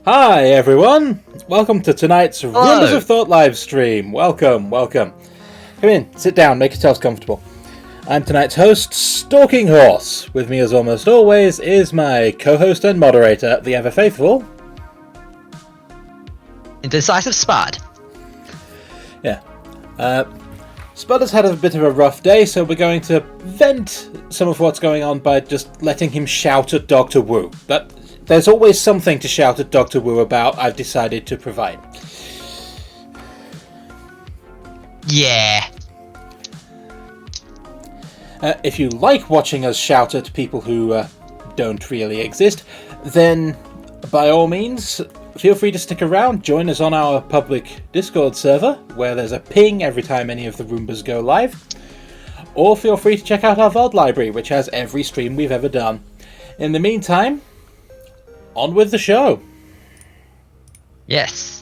Hi everyone! Welcome to tonight's Hello. Rumours of Thought live stream. Welcome. Come in, sit down, make yourselves comfortable. I'm tonight's host, Stalking Horse. With me as almost always is my co-host and moderator, the ever faithful... Indecisive Spud. Yeah. Spud has had a bit of a rough day, so we're going to vent some of what's going on by just letting him shout at Dr. Wu. But there's always something to shout at Dr. Wu about, I've decided to provide. Yeah. If you like watching us shout at people who don't really exist, then by all means, feel free to stick around. Join us on our public Discord server, where there's a ping every time any of the Roombas go live. Or feel free to check out our VOD library, which has every stream we've ever done. In the meantime, on with the show. Yes.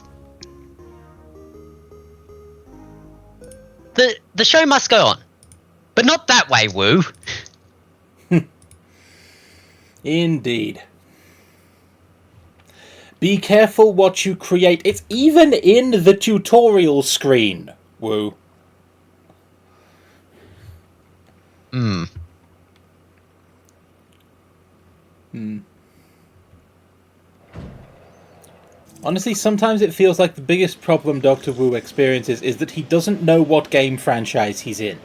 The show must go on. But not that way, Wu. Indeed. Be careful what you create. It's even in the tutorial screen, Wu. Honestly, sometimes it feels like the biggest problem Dr. Wu experiences is that he doesn't know what game franchise he's in.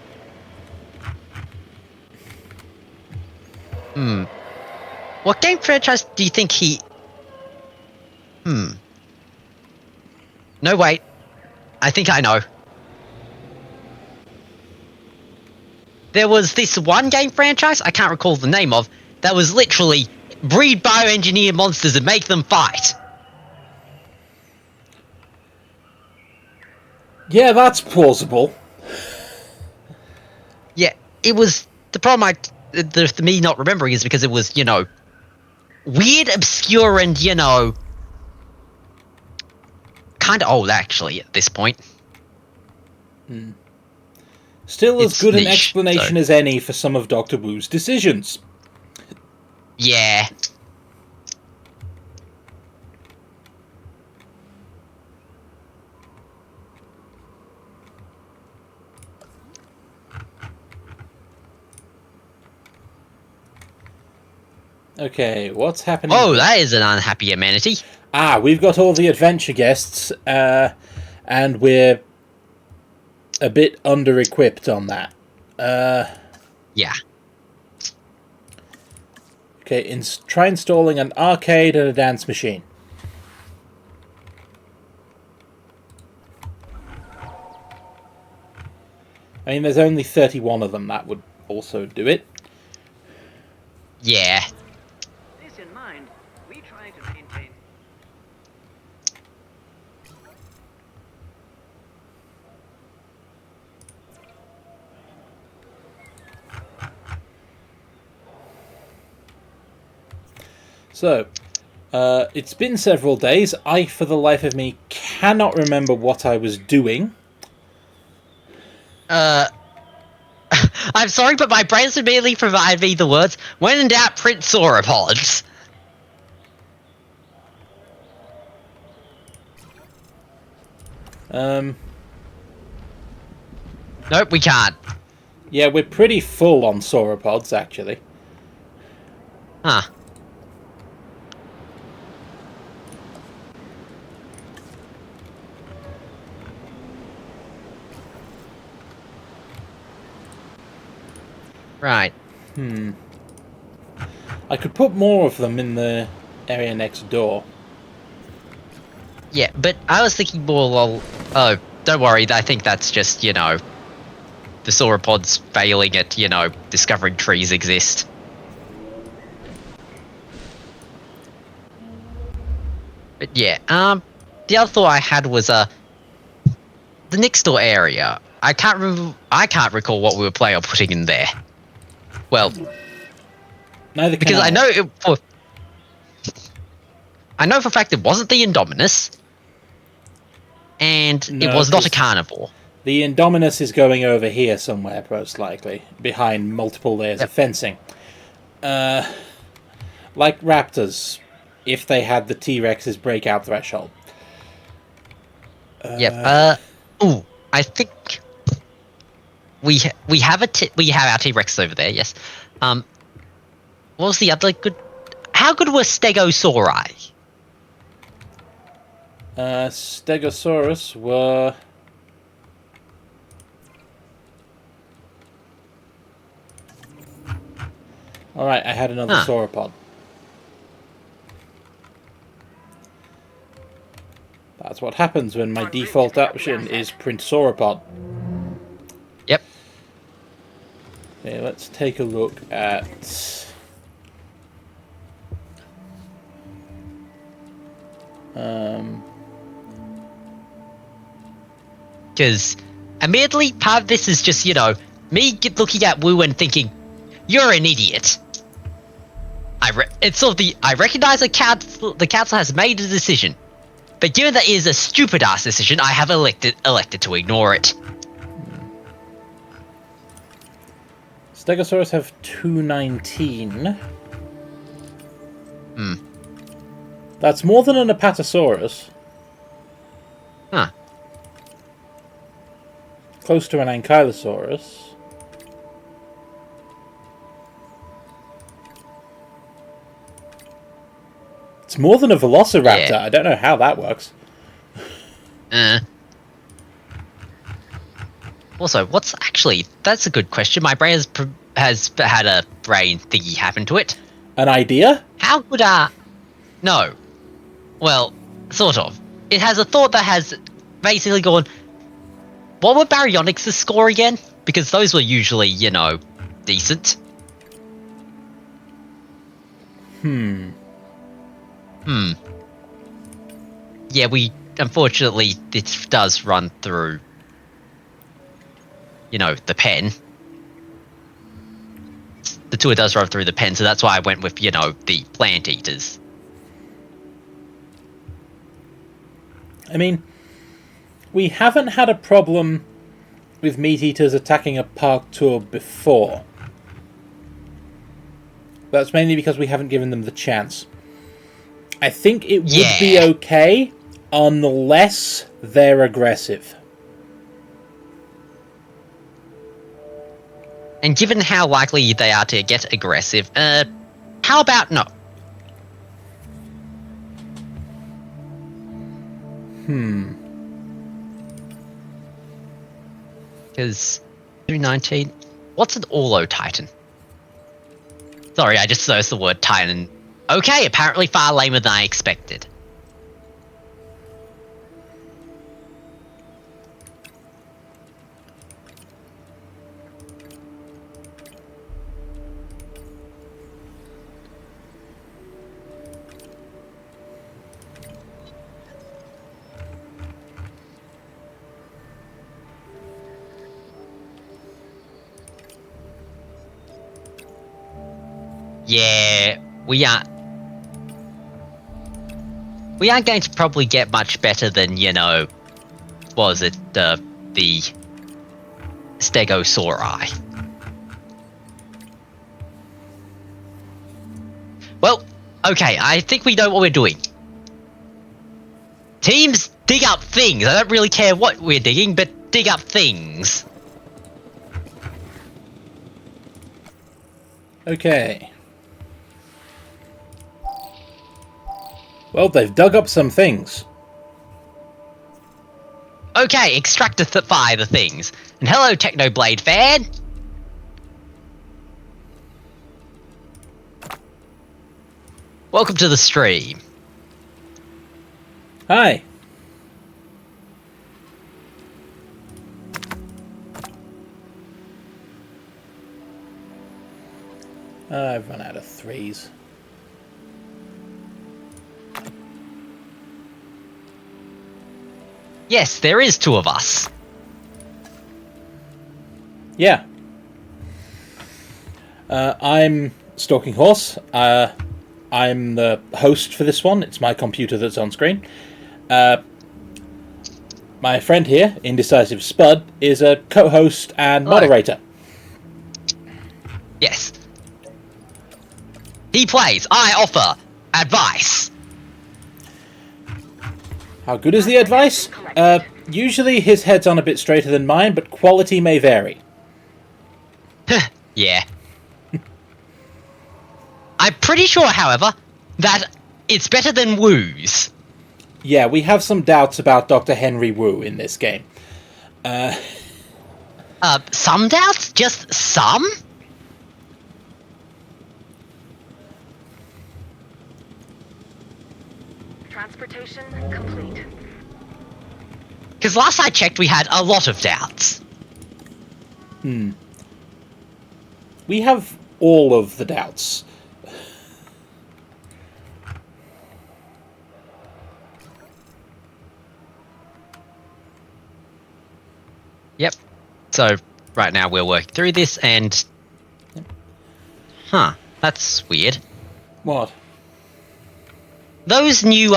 What game franchise do you think he... No, wait. I think I know. There was this one game franchise, I can't recall the name of, that was literally breed bioengineer monsters and make them fight. Yeah, that's plausible. Yeah, it was... The problem the me not remembering is because it was, you know, weird, obscure, and, you know, kind of old, actually, at this point. Still as It's good an niche, explanation so. as any for some of Dr. Wu's decisions. Yeah. Okay, what's happening? Oh, that is an unhappy amenity. We've got all the adventure guests, and we're a bit under-equipped on that. Yeah. Okay, try installing an arcade and a dance machine. I mean, there's only 31 of them. That would also do it. Yeah. This in mind, we try to maintain... So, it's been several days. I, for the life of me, cannot remember what I was doing. I'm sorry, but my brains immediately provide me the words, when in doubt, print sauropods. Nope, we can't. Yeah, we're pretty full on sauropods, actually. Huh. Right. I could put more of them in the area next door. Yeah, but I was thinking more, well, oh, don't worry, I think that's just, you know, the sauropods failing at, you know, discovering trees exist. But yeah, the other thought I had was, the next door area. I can't recall what we were planning on putting in there. Well, Neither can because I know I know for a fact it wasn't the Indominus, and No, it was not a 'cause carnivore. the Indominus is going over here somewhere, most likely, behind multiple layers of fencing. Like raptors, if they had the T-Rex's breakout threshold. Yep. Ooh, I think we have our T-Rex over there. Yes. What was the other good? How good were Stegosauri? Stegosaurus were... Alright, I had another sauropod. That's what happens when my default option is print sauropod. Yep. Okay, let's take a look at... Because immediately part of this is just, me looking at Wu and thinking, you're an idiot. I recognize the council has made a decision, but given that it is a stupid ass decision, I have elected to ignore it. Stegosaurus have 219. That's more than an Apatosaurus. Huh. Close to an Ankylosaurus. It's more than a Velociraptor. Yeah. I don't know how that works. Also, that's a good question. My brain has had a brain thingy happen to it. An idea? How could no. Well, sort of. It has a thought that has basically gone, what were Baryonyx' score again? Because those were usually, decent. Yeah, unfortunately, it does run through, the pen. The tour does run through the pen, so that's why I went with, the plant eaters. I mean, we haven't had a problem with meat eaters attacking a park tour before. That's mainly because we haven't given them the chance. I think it would be okay unless they're aggressive. And given how likely they are to get aggressive, how about no? Because 219, what's an Orlo Titan? Sorry, I just noticed the word Titan. Okay, apparently far lamer than I expected. Yeah, we aren't going to probably get much better than, what was it, the Stegosauri. Well, okay, I think we know what we're doing. Teams, dig up things. I don't really care what we're digging, but dig up things. Okay. Well, they've dug up some things. Okay, extractify the things. And hello, Technoblade fan! Welcome to the stream. Hi. I've run out of threes. Yes, there is two of us. Yeah. I'm Stalking Horse. I'm the host for this one. It's my computer that's on screen. My friend here, Indecisive Spud, is a co-host and moderator. Yes. He plays. I offer advice. How good is the advice? Usually his head's on a bit straighter than mine, but quality may vary. Yeah. I'm pretty sure, however, that it's better than Wu's. Yeah, we have some doubts about Dr. Henry Wu in this game. Some doubts? Just some? Transportation complete. Because last I checked, we had a lot of doubts. We have all of the doubts. Yep. So, right now we're working through this and... Huh. That's weird. What? Those new,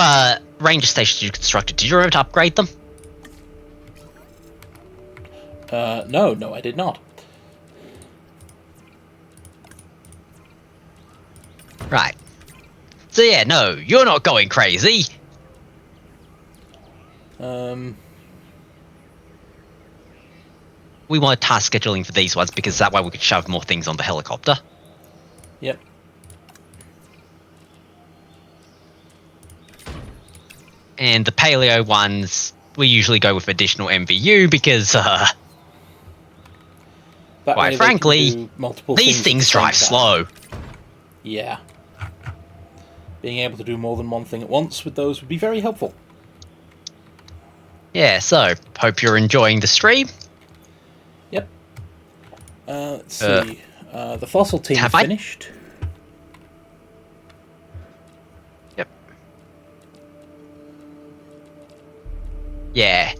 ranger stations you constructed, did you remember to upgrade them? No, I did not. Right. So yeah, no, you're not going crazy. We want task scheduling for these ones because that way we could shove more things on the helicopter. Yep. And the paleo ones, we usually go with additional MVU because, That way quite they frankly, can do multiple these at things the same drive time. slow. Yeah. Being able to do more than one thing at once with those would be very helpful. Yeah, so, hope you're enjoying the stream. Yep. Let's see. The fossil team have is I- finished. Yep. Yeah.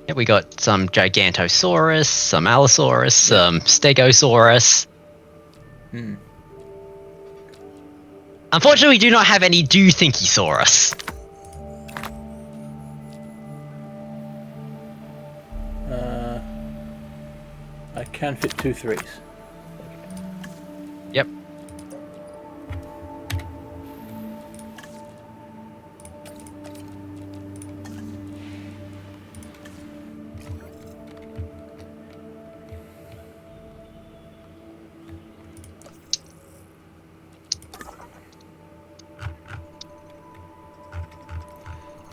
Yeah, we got some Gigantosaurus, some Allosaurus, some Stegosaurus. Unfortunately, we do not have any Do-Thinkysaurus. I can fit 2 3s. Yep.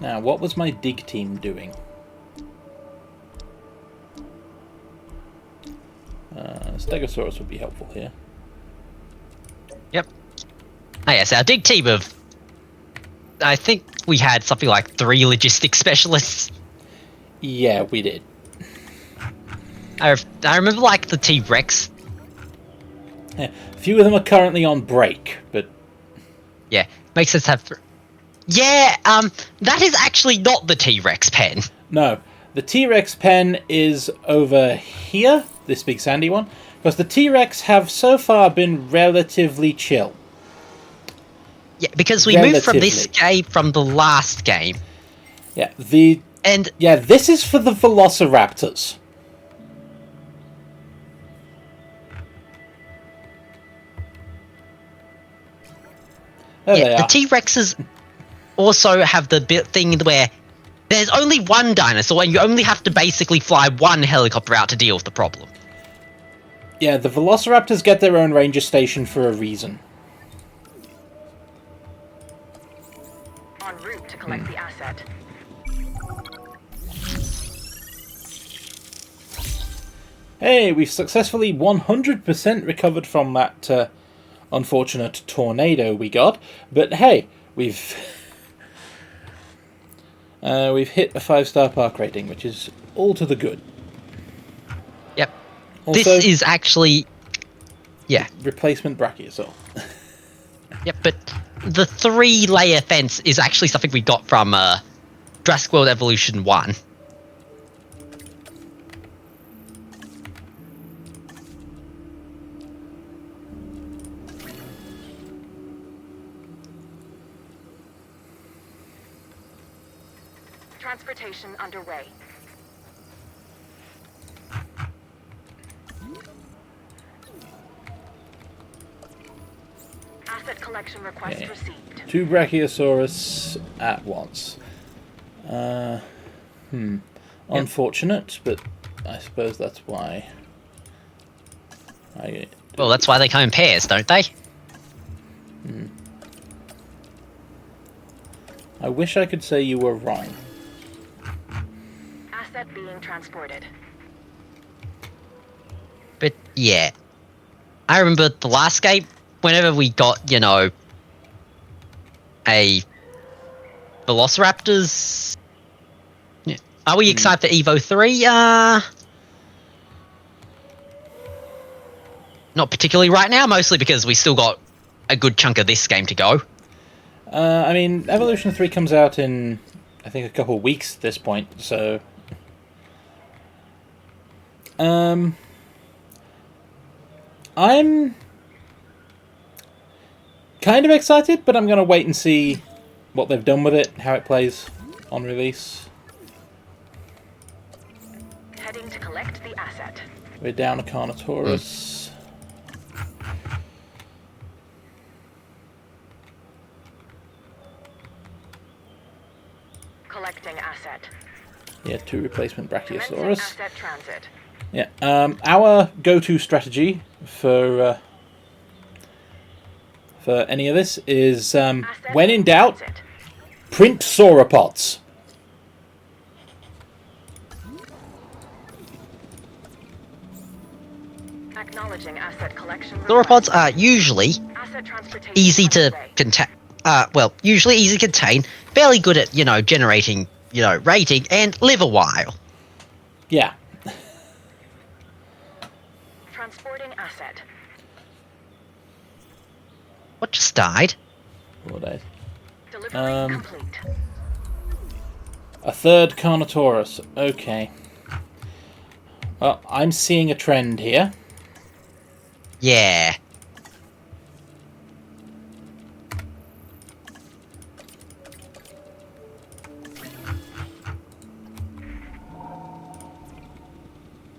Now, what was my dig team doing? Stegosaurus would be helpful here. Yep. Oh yes, our dig team of... I think we had something like 3 logistics specialists. Yeah, we did. I remember, like, the T-Rex. Yeah, a few of them are currently on break, but Yeah, makes sense to have... Yeah, that is actually not the T-Rex pen. no. The T-Rex pen is over here, this big sandy one, because the T-Rex have so far been relatively chill. Yeah, because we moved from this Relatively. game from the last game. Yeah, And this is for the Velociraptors. There they yeah, the are. T-Rexes also have the bit thing where there's only one dinosaur and you only have to basically fly one helicopter out to deal with the problem. Yeah, the Velociraptors get their own ranger station for a reason. En route to collect the asset. Hey, we've successfully 100% recovered from that unfortunate tornado we got. But hey, we've hit a 5-star park rating, which is all to the good. Yep. Also, This is actually... Yeah. replacement brachiosaur. Yep, but the 3-layer fence is actually something we got from Jurassic World Evolution 1. Transportation underway. Asset collection collection request Okay. received. 2 Brachiosaurus at once. Unfortunate, but I suppose that's why. Well, that's why they come in pairs, don't they? I wish I could say you were wrong. Asset being transported. But yeah, I remember the last game. Whenever we got, you know, a Velociraptors. Yeah. Are we excited for Evo 3? Not particularly right now, mostly because we still got a good chunk of this game to go. I mean, Evolution 3 comes out in, I think, a couple of weeks at this point, so... I'm kind of excited, but I'm going to wait and see what they've done with it, how it plays on release. Heading to collect the asset. We're down a Carnotaurus. Collecting asset. Yeah, 2 replacement Commencing Brachiosaurus. asset transit. Yeah, our go-to strategy for any of this is, Asset when in doubt, transit. print sauropods. Acknowledging asset collection. Sauropods are usually Asset transportation easy to underway. contain. Usually easy to contain, fairly good at, you know, generating, you know, rating, and live a while. Yeah. Transporting asset. What just died? 4 days. Delivery complete. A 3rd Carnotaurus. Okay. Well, I'm seeing a trend here. Yeah.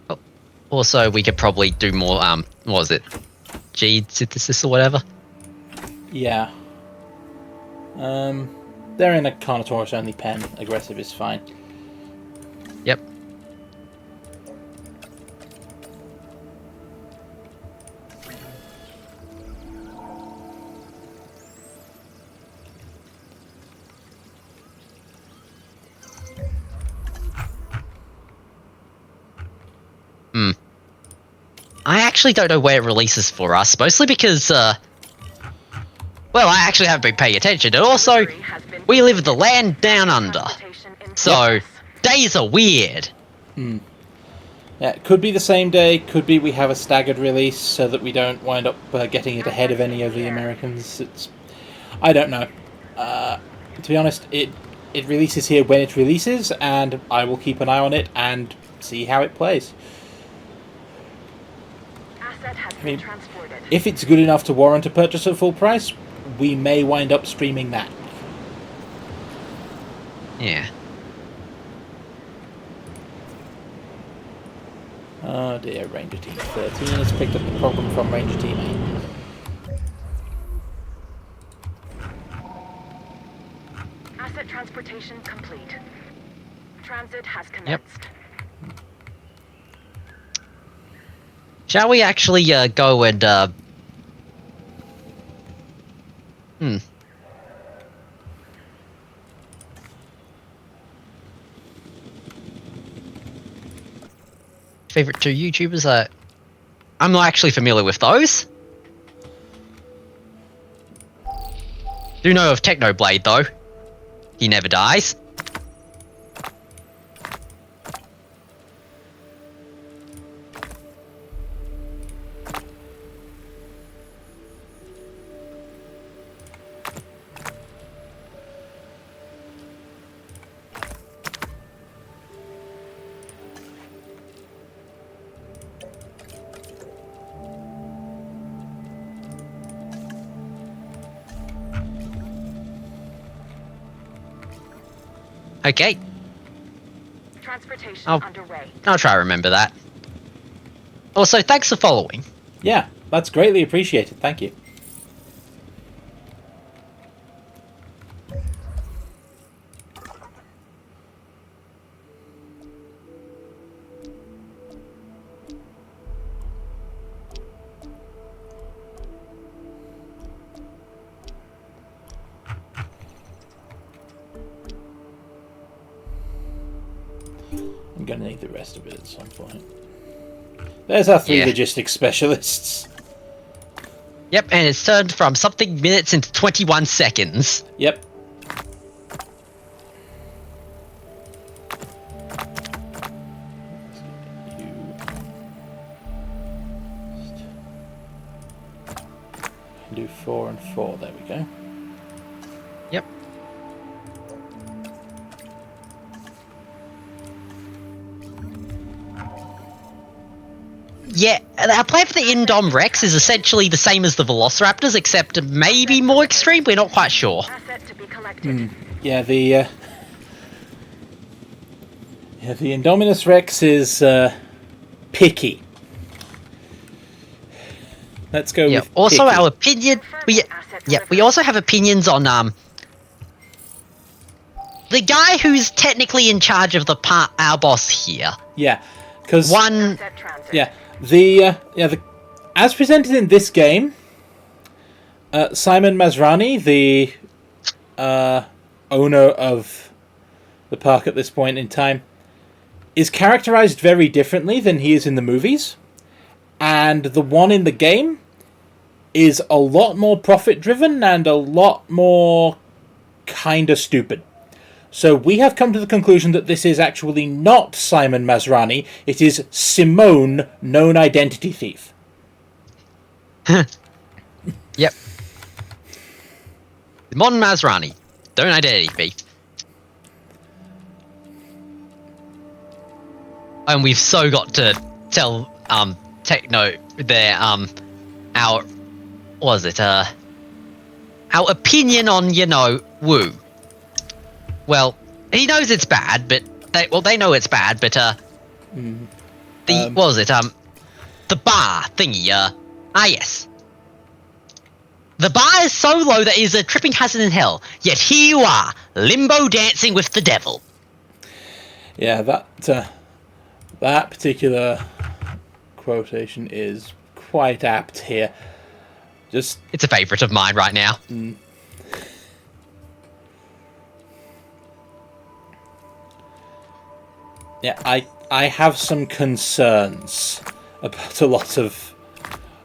Oh, also, we could probably do more, what was it? Gene synthesis or whatever? Yeah. They're in a Carnotaurus only pen. Aggressive is fine. Yep. I actually don't know where it releases for us, mostly because, well, I actually haven't been paying attention, and also, we live in the land down under, so days are weird. Yeah, it could be the same day, could be we have a staggered release so that we don't wind up getting it ahead of any of the Americans. I don't know. To be honest, it releases here when it releases, and I will keep an eye on it and see how it plays. I mean, if it's good enough to warrant a purchase at full price, we may wind up streaming that. Yeah. Oh dear, Ranger Team 13 has picked up the problem from Ranger Team 8. Asset transportation complete. Transit has commenced. Shall we actually go and favorite 2 YouTubers? I'm not actually familiar with those. Do know of Technoblade though. He never dies. Okay, Transportation I'll underway. try to remember that. Also, thanks for following. Yeah, that's greatly appreciated, thank you. going to need the rest of it at some point. There's our 3 Yeah. logistics specialists. Yep, and it's turned from something minutes into 21 seconds. Yep. Do 4 and 4. There we go. Yep. Yeah, our plan for the Indom Rex is essentially the same as the Velociraptors, except maybe more extreme. We're not quite sure. Asset to be collected. Yeah, the Indominus Rex is picky. Let's go Yeah. with Also, picky. our opinion. We also have opinions on the guy who's technically in charge of our boss here. Yeah, because Asset transit. yeah, the as presented in this game, Simon Masrani, the owner of the park at this point in time, is characterized very differently than he is in the movies, and the one in the game is a lot more profit driven and a lot more kinda stupid. So we have come to the conclusion that this is actually not Simon Masrani, it is Simone, known identity thief. Yep. Mon Masrani. Don't identity thief. And we've so got to tell Techno their our our opinion on, Woo. Well, he knows it's bad, but they know it's bad, but the bar thingy, yes. The bar is so low that it is a tripping hazard in hell, yet here you are, limbo dancing with the devil. Yeah, that particular quotation is quite apt here. Just It's a favourite of mine right now. yeah, I have some concerns about a lot of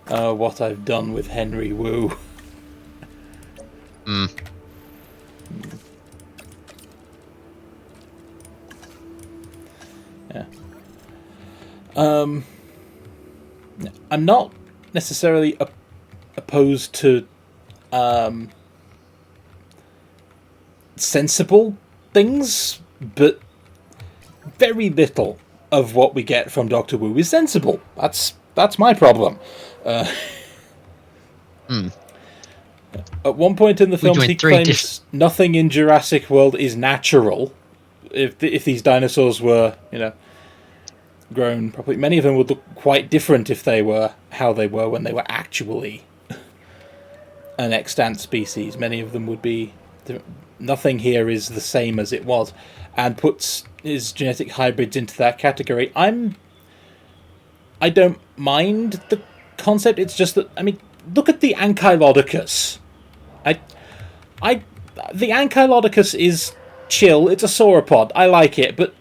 what I've done with Henry Wu. Yeah. I'm not necessarily opposed to sensible things, but very little of what we get from Doctor Wu is sensible. That's my problem. At one point in the film, joined he three claims nothing in Jurassic World is natural. If these dinosaurs were, grown properly, many of them would look quite different if they were how they were when they were actually an extant species. Many of them would be. Nothing here is the same as it was, and puts his genetic hybrids into that category. I don't mind the concept. It's just that, look at the Ankylodocus. The Ankylodocus is chill. It's a sauropod. I like it, but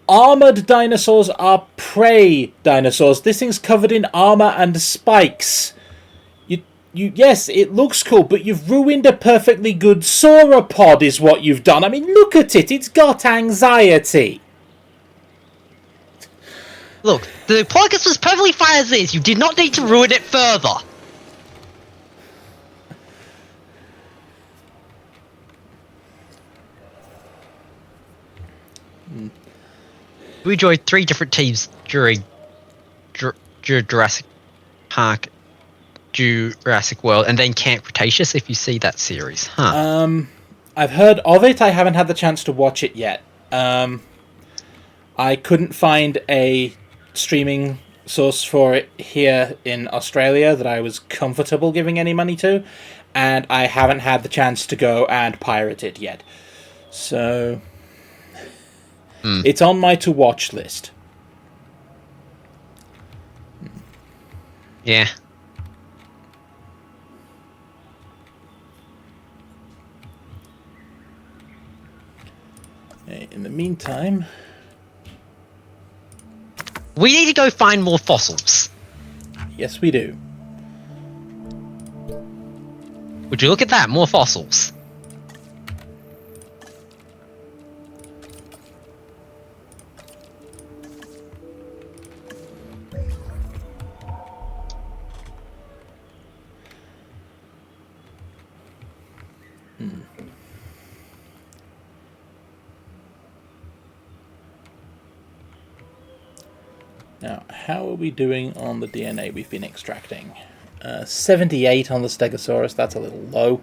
armored dinosaurs are prey dinosaurs. This thing's covered in armor and spikes. Yes, it looks cool, but you've ruined a perfectly good sauropod is what you've done. Look at it. It's got anxiety. Look, the podcast was perfectly fine as is. You did not need to ruin it further. We joined 3 different teams during Jurassic Park, Jurassic World, and then Camp Cretaceous, if you see that series. I've heard of it. I haven't had the chance to watch it yet. I couldn't find a streaming source for it here in Australia that I was comfortable giving any money to, and I haven't had the chance to go and pirate it yet. So it's on my to-watch list. Yeah. In the meantime, We need to go find more fossils. Yes, we do. Would you look at that? More fossils. Now, how are we doing on the DNA we've been extracting? 78 on the Stegosaurus, that's a little low.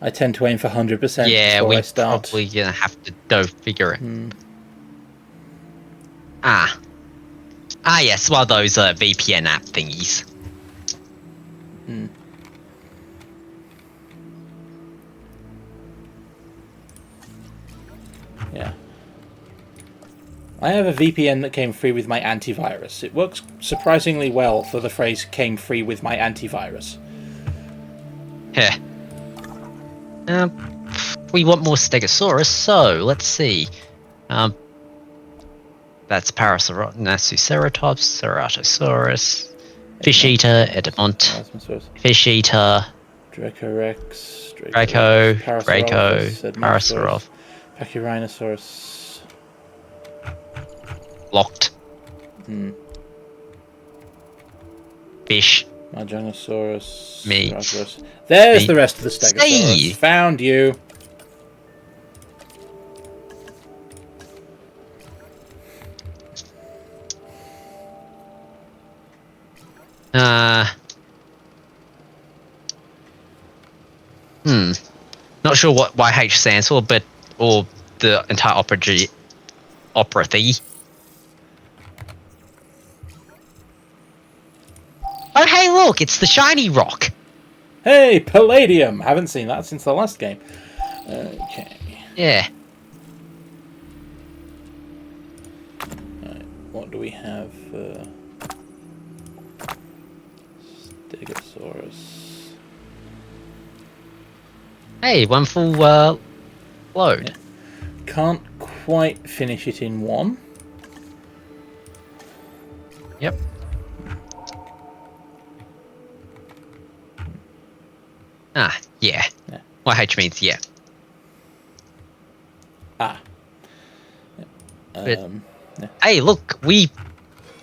I tend to aim for 100% Yeah, before we I start. probably gonna have to go figure it. Ah, yes, one of those VPN app thingies. Yeah. I have a VPN that came free with my antivirus. It works surprisingly well for the phrase came free with my antivirus. Heh. We want more Stegosaurus, so let's see. That's Parasaurolops, Ceratosaurus, Fish Eater, Edamont, Fish Eater, Dracorex, Draco, Parasaurolophus, Parasaurolophus, Pachyrhinosaurus. Locked. Marginosaurus. Fish. Meat. Stegosaurus. There's Meat. the rest of the Stegosaurus. Stay. Found you. Not sure what YH stands for, but or the entire opera thing. Oh hey look, it's the shiny rock. Hey, Palladium! Haven't seen that since the last game. Okay. Yeah. Right, what do we have for Stegosaurus? Hey, one full load. Can't quite finish it in one. Yep. Yeah. YH means yeah. Yeah. Hey, look,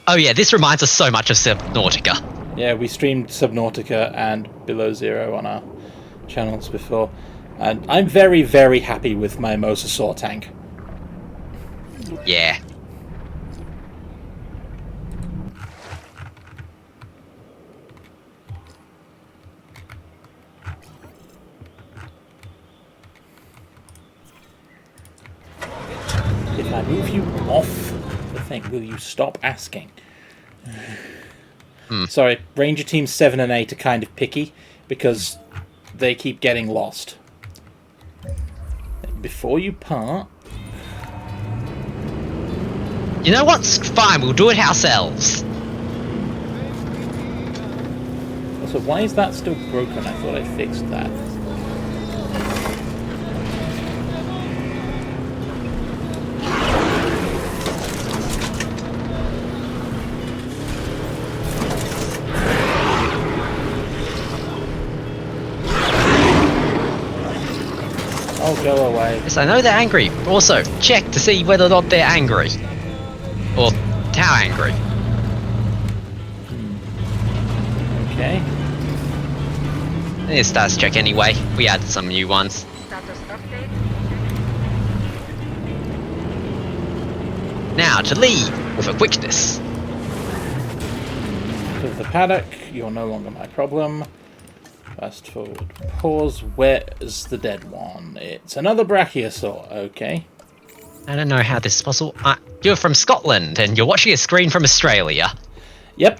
oh yeah, this reminds us so much of Subnautica. Yeah, we streamed Subnautica and Below Zero on our channels before. And I'm very, very happy with my Mosasaur tank. Yeah. If I move you off the thing, will you stop asking? Sorry, Ranger Teams 7 and 8 are kind of picky because they keep getting lost. Before you part... You know what's fine, we'll do it ourselves. Also, why is that still broken? I thought I fixed that. Oh, go away. Yes, I know they're angry. Also, check to see whether or not they're angry. Or how angry. Okay. It's status check anyway. We added some new ones. Status update. Now to leave with a quickness. To the paddock, you're no longer my problem. Fast forward. Pause. Where's the dead one? It's another Brachiosaur. Okay. I don't know how this is possible. You're from Scotland and you're watching a screen from Australia. Yep.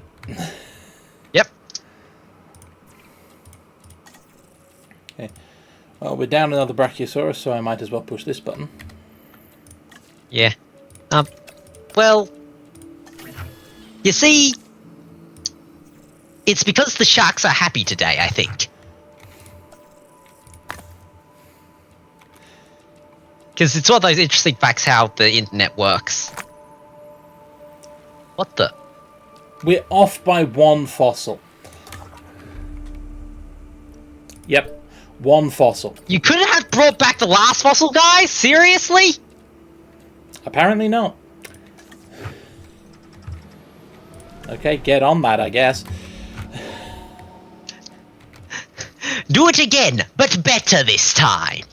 Yep. Okay. Well, we're down another Brachiosaurus, so I might as well push this button. Yeah. Well, you see, it's because the sharks are happy today, I think. Because it's one of those interesting facts how the internet works. What the? We're off by one fossil. Yep, one fossil. You couldn't have brought back the last fossil, guys? Seriously? Apparently not. Okay, get on that, I guess. Do it again, but better this time.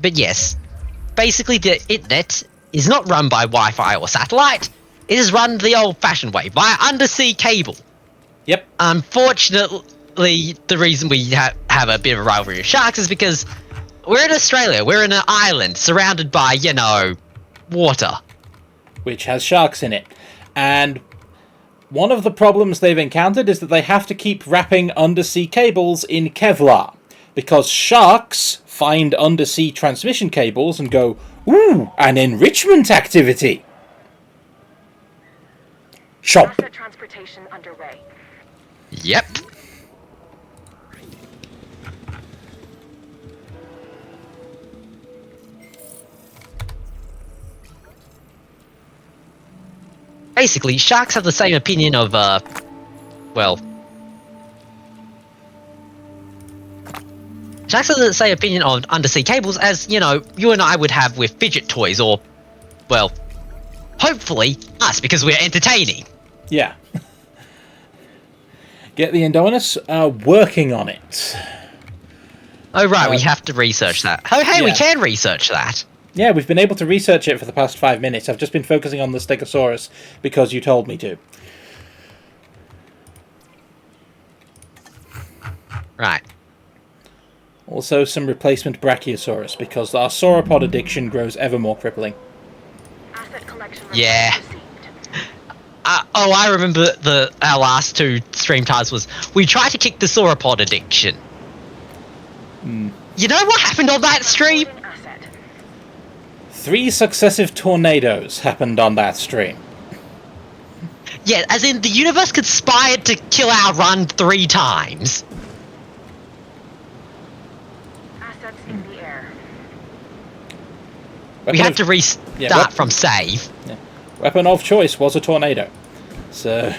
But yes, basically the internet is not run by Wi-Fi or satellite. It is run the old-fashioned way, via undersea cable. Yep. Unfortunately, the reason we have a bit of a rivalry with sharks is because we're in Australia. We're in an island surrounded by, you know, water. Which has sharks in it. And one of the problems they've encountered is that they have to keep wrapping undersea cables in Kevlar. Because sharks find undersea transmission cables and go, ooh, an enrichment activity. Shop. Asset transportation underway. Yep. Basically, sharks have the same opinion of, well... Sharks have the same opinion on undersea cables as, you know, you and I would have with fidget toys or, well, hopefully us, because we're entertaining. Yeah. Get the Indominus working on it. Oh, right, we have to research that. Oh, hey, we can research that. Yeah, we've been able to research it for the past 5 minutes. I've just been focusing on the Stegosaurus because you told me to. Right. Also, some replacement Brachiosaurus because our sauropod addiction grows ever more crippling. Asset collection Yeah. received. Oh, I remember our last two stream times was we tried to kick the sauropod addiction. You know what happened on that stream? Reporting asset. 3 successive tornadoes happened on that stream. Yeah, as in the universe conspired to kill our run 3 times. Assets in the air. We had to restart from save. Yeah. Weapon of choice was a tornado. So...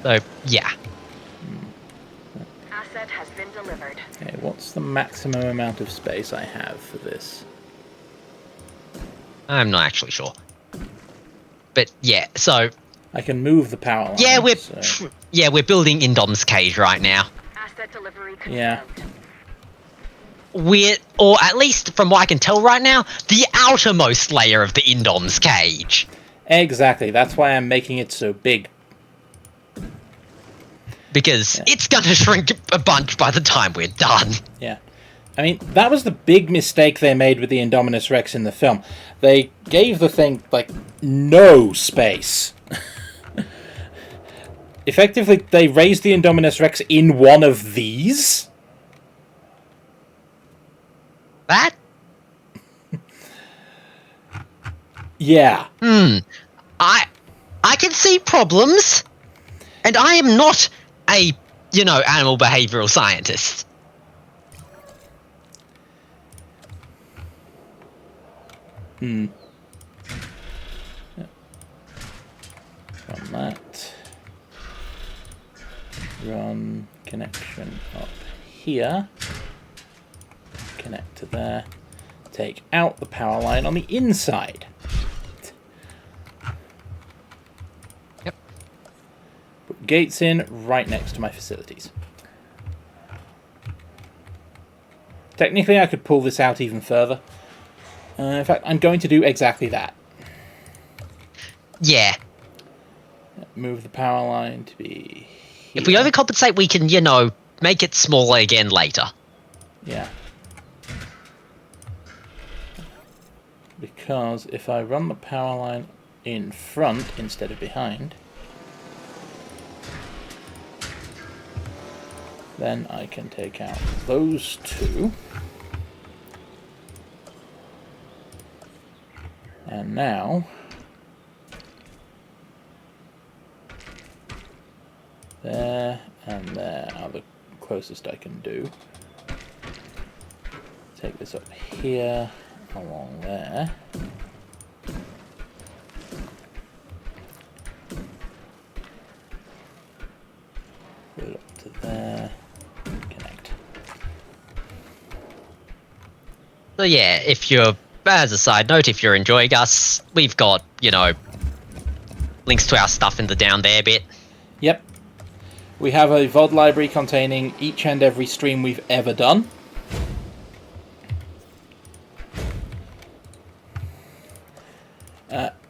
So, yeah. Asset has been delivered. Okay, what's the maximum amount of space I have for this? I'm not actually sure. But, yeah, so... I can move the power line. Yeah, so... we're building Indom's cage right now. Asset delivery confirmed. Yeah. We're, or at least from what I can tell right now, the outermost layer of the Indom's cage. Exactly, that's why I'm making it so big. Because it's gonna shrink a bunch by the time we're done. Yeah. I mean, that was the big mistake they made with the Indominus Rex in the film. They gave the thing, like, no space. Effectively, they raised the Indominus Rex in one of these. That? Yeah. I can see problems. And I am not a, you know, animal behavioral scientist. Run that. Run connection up here. Connect to there. Take out the power line on the inside. Yep. Put gates in right next to my facilities. Technically, I could pull this out even further. In fact, I'm going to do exactly that. Yeah. Move the power line to be here. If we overcompensate, we can, you know, make it smaller again later. Yeah. Because if I run the power line in front instead of behind, then I can take out those two. And now, there and there are the closest I can do. take this up here, along there. Put it up to there. Connect. So yeah, if you're, as a side note, if you're enjoying us, we've got, you know, links to our stuff in the down there bit. Yep. We have a VOD library containing each and every stream we've ever done.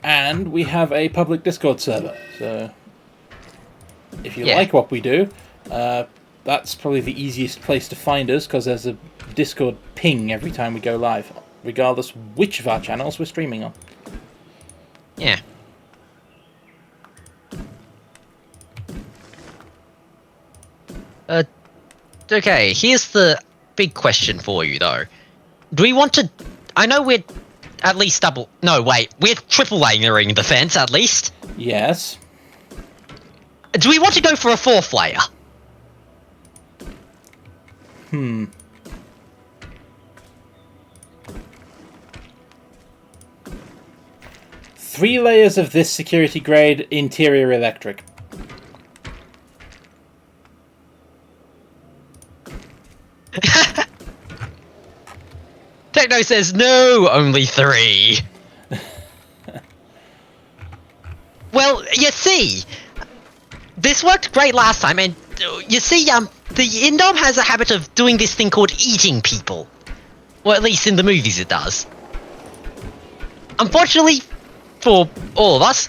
And we have a public Discord server. So if you like what we do, that's probably the easiest place to find us, because there's a Discord ping every time we go live, regardless which of our channels we're streaming on. Yeah. Okay, here's the big question for you, though. Do we want to... I know we're at least double... No, wait. We're triple layering the fence, at least. Yes. Do we want to go for a 4th layer? 3 layers of this security grade interior electric. Techno says no, only 3. Well, you see, this worked great last time, and you see, the Indom has a habit of doing this thing called eating people. Or at least in the movies it does. Unfortunately, for all of us,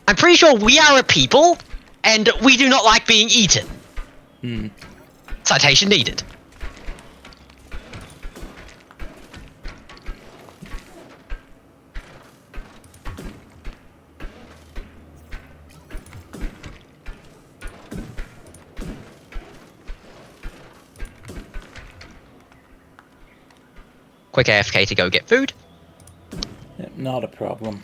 I'm pretty sure we are a people, and we do not like being eaten. Citation needed. Quick AFK to go get food. Yep, not a problem.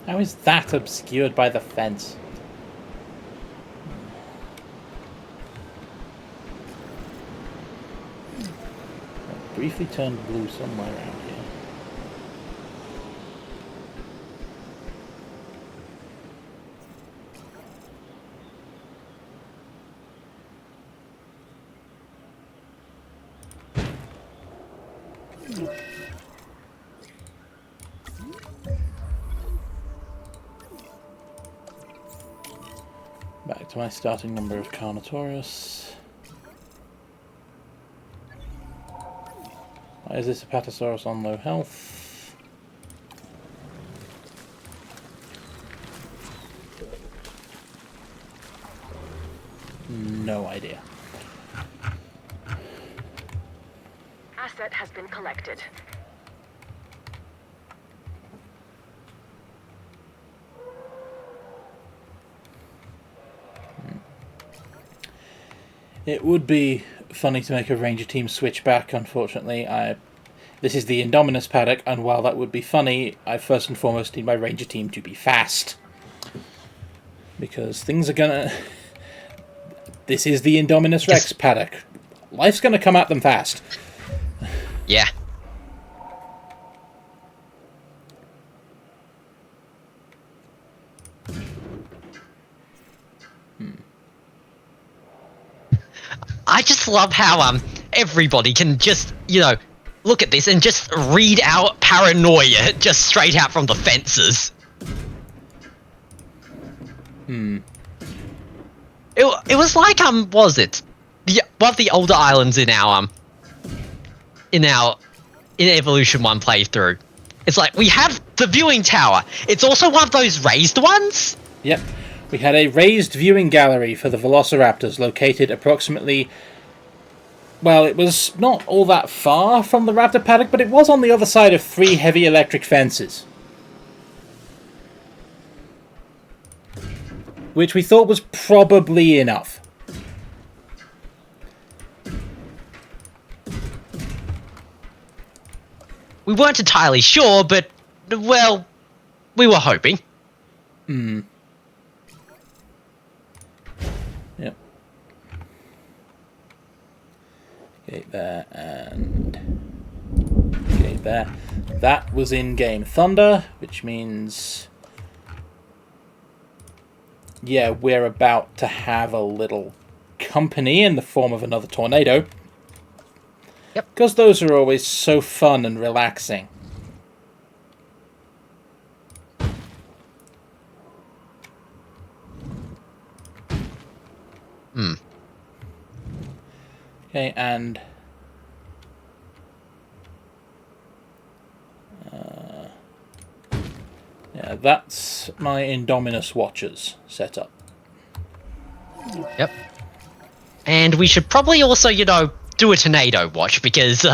How is that obscured by the fence? It briefly turned blue somewhere around here. Back to my starting number of Carnotaurus. Why is this Apatosaurus on low health? No idea. Asset has been collected. It would be funny to make a Ranger team switch back, unfortunately. This is the Indominus paddock, and while that would be funny, I first and foremost need my Ranger team to be fast. Because things are gonna... This is the Indominus Rex paddock. Life's gonna come at them fast. Yeah. I just love how everybody can just, look at this and just read out paranoia just straight out from the fences. It was like was it one of the older islands in our in Evolution 1 playthrough. It's like we have the viewing tower. It's also one of those raised ones. Yep. We had a raised viewing gallery for the Velociraptors located approximately... Well, it was not all that far from the raptor paddock, but it was on the other side of 3 heavy electric fences. Which we thought was probably enough. We weren't entirely sure, but, well, we were hoping. Yep. Okay, there, and... Okay, there. That was in-game thunder, which means... Yeah, we're about to have a little company in the form of another tornado. Yep. Because those are always so fun and relaxing. Okay, and... yeah, that's my Indominus watchers set up. Yep. And we should probably also, do a tornado watch, because,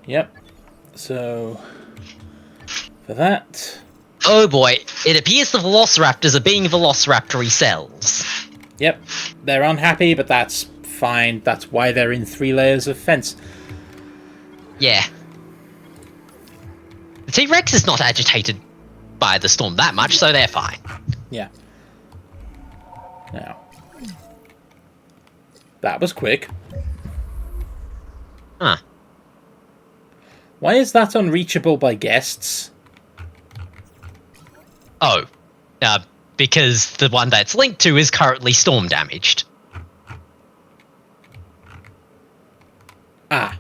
Yep. So, for that... Oh boy, it appears the Velociraptors are being Velociraptory cells. Yep, they're unhappy, but that's fine. That's why they're in 3 layers of fence. Yeah. The T-Rex is not agitated by the storm that much, so they're fine. Yeah. Now. That was quick. Huh. Why is that unreachable by guests? Oh. Because the one that's linked to is currently storm damaged. Ah.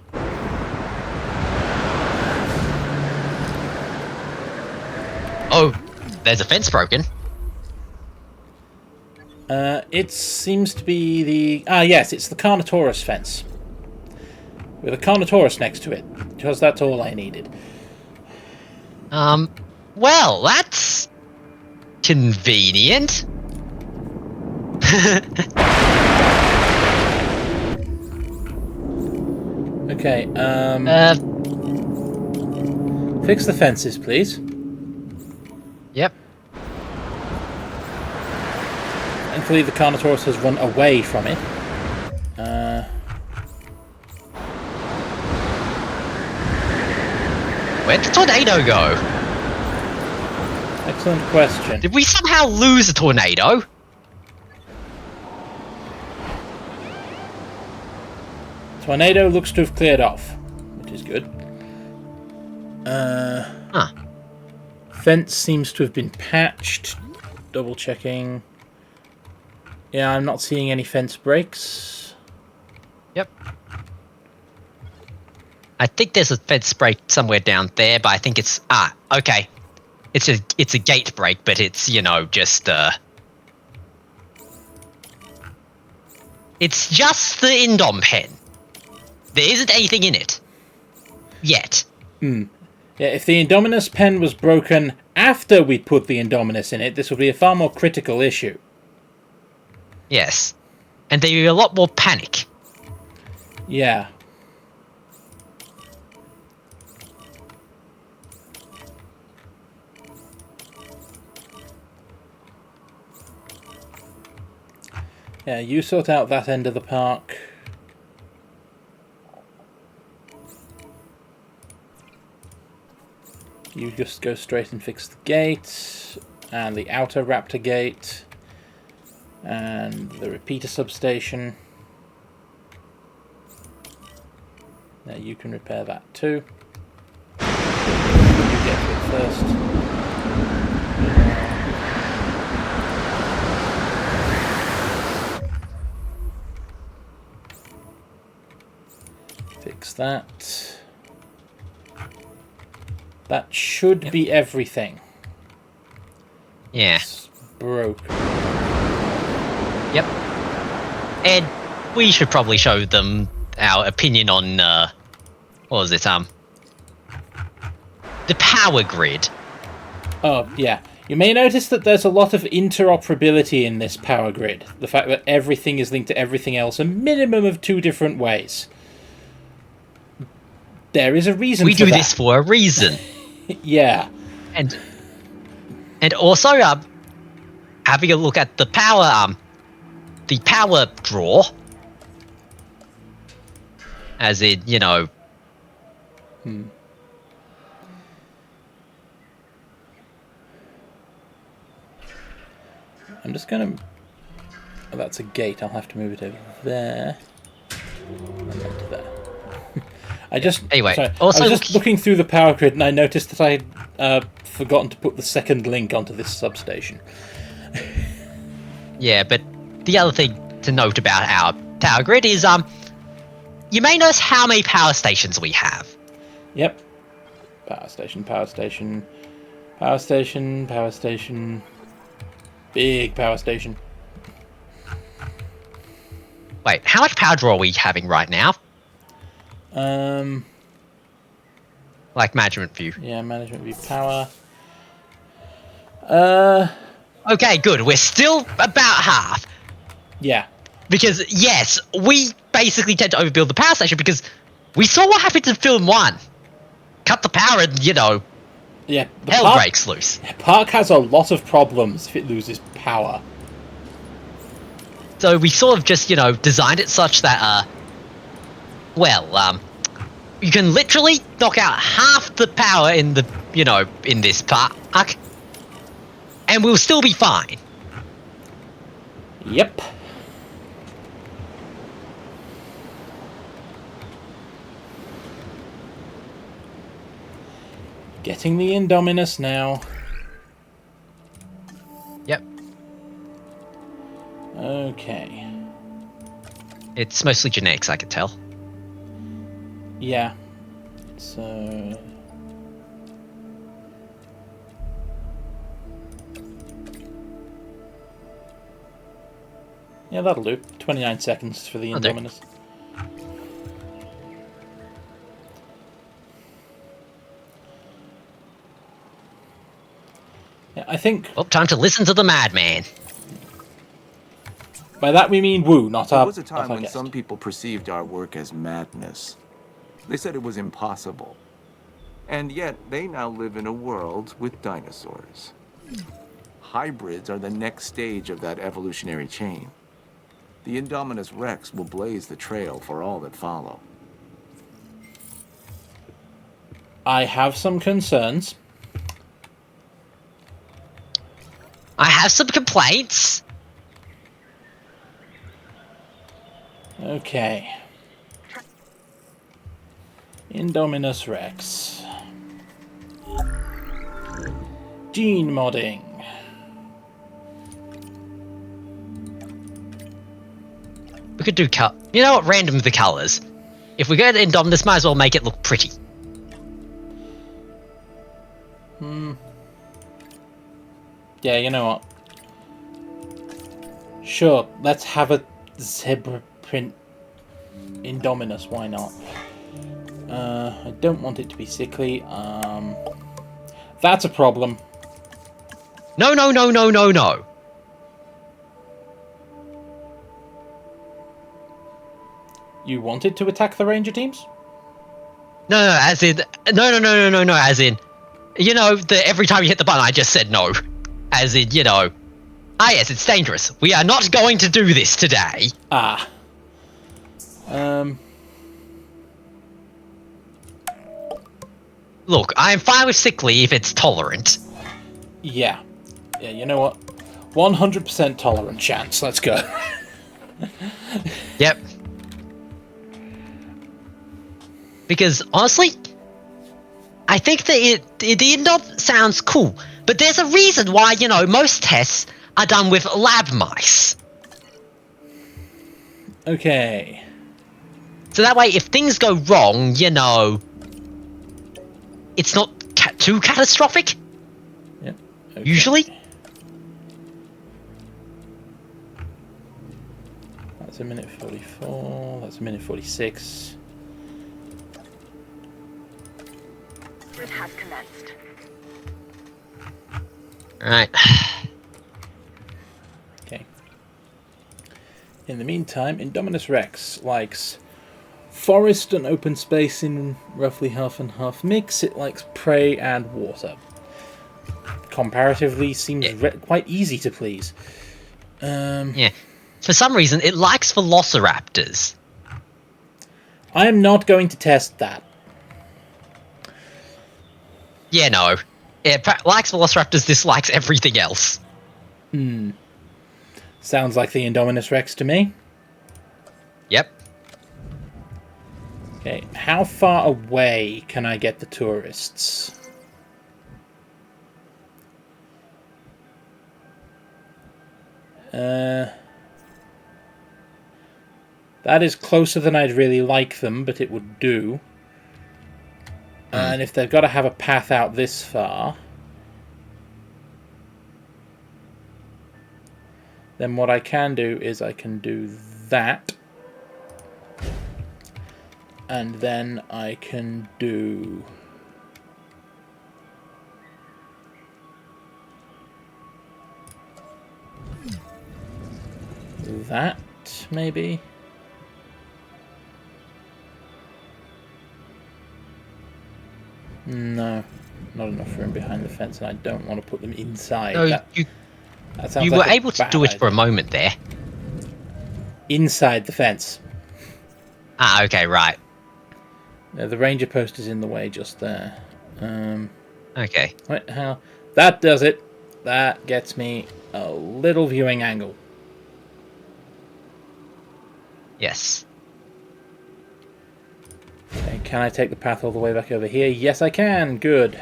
Oh, there's a fence broken. It seems to be the... Ah, yes, it's the Carnotaurus fence. With a Carnotaurus next to it. Because that's all I needed. Well, that's... convenient. Okay, fix the fences, please. Yep. Thankfully, the Carnotaurus has run away from it. Where'd the tornado go? Excellent question. Did we somehow lose a tornado? Tornado looks to have cleared off, which is good. Huh. Fence seems to have been patched. Double checking. Yeah, I'm not seeing any fence breaks. Yep. I think there's a fence break somewhere down there, but I think it's... Ah, okay. It's a gate break, but it's, just, It's just the Indom pen. There isn't anything in it. Yet. Yeah, if the Indominus pen was broken after we put the Indominus in it, this would be a far more critical issue. Yes. And there'd be a lot more panic. Yeah. Yeah, you sort out that end of the park. You just go straight and fix the gate, and the outer raptor gate, and the repeater substation. Now you can repair that too. You get to it first. fix that. That should be everything. Yeah. It's broken. Yep. And we should probably show them our opinion on, what was it, the power grid. Oh, yeah. You may notice that there's a lot of interoperability in this power grid. The fact that everything is linked to everything else a minimum of 2 different ways. There is a reason for that. We do this for a reason. Yeah. And also, having a look at the power draw. As in, you know... I'm just gonna... Oh, that's a gate. I'll have to move it over there. And then to there. Anyway, sorry, also I was just looking through the power grid and I noticed that I had forgotten to put the second link onto this substation. Yeah, but the other thing to note about our power grid is, you may notice how many power stations we have. Yep. Power station, power station, power station, power station. Big power station. Wait, how much power draw are we having right now? Like management view. Yeah, management view power. Okay, good. We're still about half. Yeah. Because, yes, we basically tend to overbuild the power station because we saw what happened in film 1. Cut the power and, you know, Yeah. hell breaks loose. Park has a lot of problems if it loses power. So we sort of just, you know, designed it such that, you can literally knock out half the power in the, you know, in this park, and we'll still be fine. Yep. Getting the Indominus now. Yep. Okay. It's mostly genetics, I could tell. Yeah. So... yeah, that'll do. 29 seconds for the Indominus. Yeah, I think... well, time to listen to the madman. by that we mean Wu, not our... There was a time when guest. some people perceived our work as madness. They said it was impossible. And yet, they now live in a world with dinosaurs. Hybrids are the next stage of that evolutionary chain. The Indominus Rex will blaze the trail for all that follow. I have some concerns. I have some complaints. Okay. Indominus Rex. Gene modding. We could do you know what? Random the colors. If we go to Indominus, might as well make it look pretty. Yeah, you know what? Sure, let's have a zebra print Indominus, why not? I don't want it to be sickly. That's a problem. No, no, no, no, no, no. You wanted to attack the ranger teams? No, no, as in, no, as in, you know, every time you hit the button, I just said no. As in, you know, yes, it's dangerous. We are not going to do this today. Ah. Look, I am fine with sickly if it's tolerant. Yeah. Yeah, you know what? 100% tolerant chance. Let's go. Yep. Because, honestly, I think that the Indom sounds cool, but there's a reason why, you know, most tests are done with lab mice. Okay. So that way, if things go wrong, you know, it's not too catastrophic. Yep. Okay. Usually. That's a minute 44. That's a minute 46. Route has commenced. Right. Okay. In the meantime, Indominus Rex likes forest and open space in roughly half and half mix. It likes prey and water. Comparatively, seems quite easy to please. Yeah. For some reason, it likes velociraptors. I am not going to test that. Yeah, no. It likes velociraptors, dislikes everything else. Sounds like the Indominus Rex to me. Yep. Okay, how far away can I get the tourists? That is closer than I'd really like them, but it would do. And if they've got to have a path out this far, then what I can do is I can do that. And then I can do that, maybe. No, not enough room behind the fence, and I don't want to put them inside. No, that sounds you like were a able to bad do it for a idea. moment there. Inside the fence. Ah, okay, right. The ranger post is in the way just there. Okay. Wait, how? That does it. That gets me a little viewing angle. Yes. Okay, can I take the path all the way back over here? Yes, I can. Good.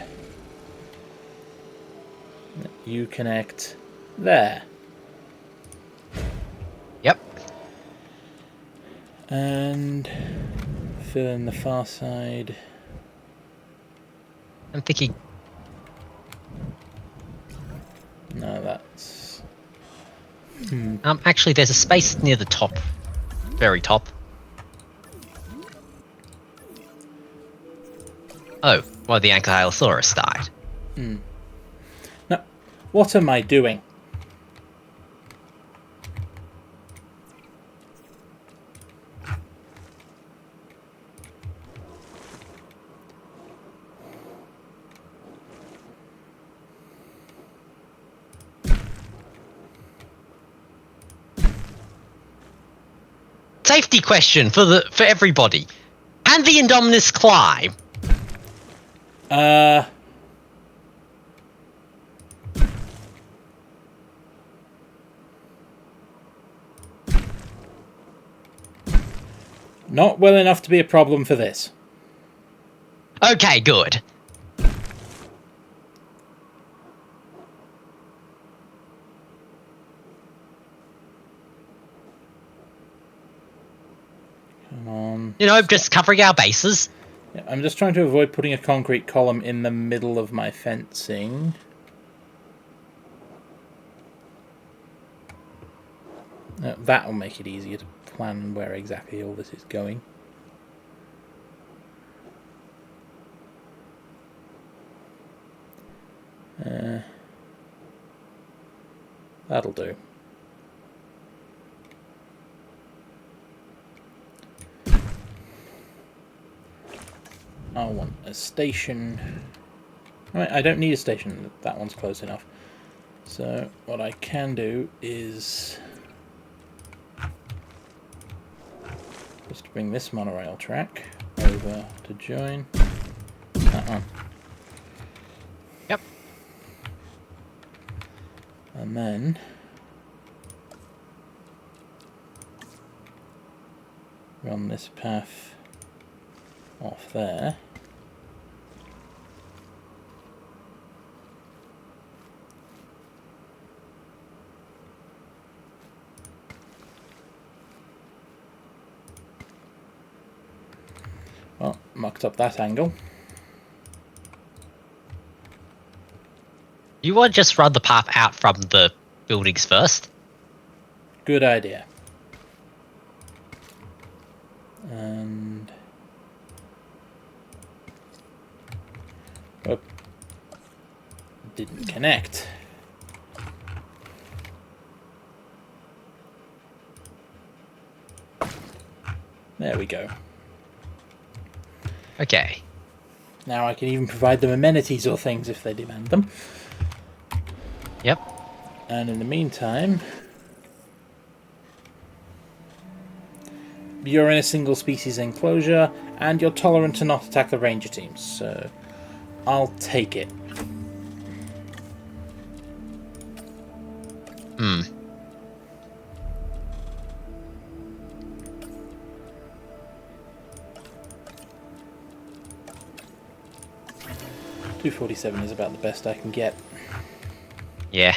You connect there. Yep. And fill in the far side. I'm thinking... No, that's... Actually, there's a space near the top. Very top. Oh, well, the Ankylosaurus died. No, what am I doing? Safety question for everybody. Can the Indominus climb? Not well enough to be a problem for this. Okay, good. Come on. You know, just covering our bases. Yeah, I'm just trying to avoid putting a concrete column in the middle of my fencing. That will make it easier to plan where exactly all this is going. That'll do. I want a station. I don't need a station. That one's close enough. So what I can do is just bring this monorail track over to join that one. Yep. And then run this path off there. Well, mucked up that angle. You want to just run the path out from the buildings first? Good idea. And... oh. Didn't connect. There we go. Okay. Now I can even provide them amenities or things if they demand them. Yep. And in the meantime, you're in a single species enclosure and you're tolerant to not attack the ranger teams, so I'll take it. Hmm. .247 is about the best I can get. Yeah.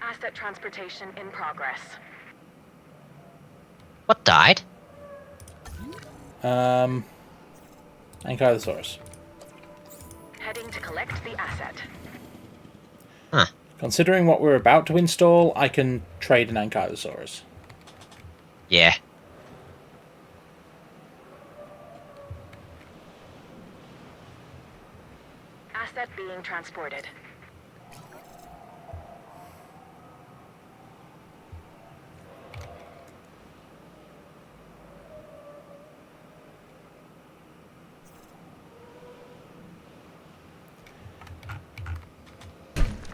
Asset transportation in progress. What died? Ankylosaurus. Heading to collect the asset. Huh. Considering what we're about to install, I can trade an Ankylosaurus. Yeah. Asset being transported.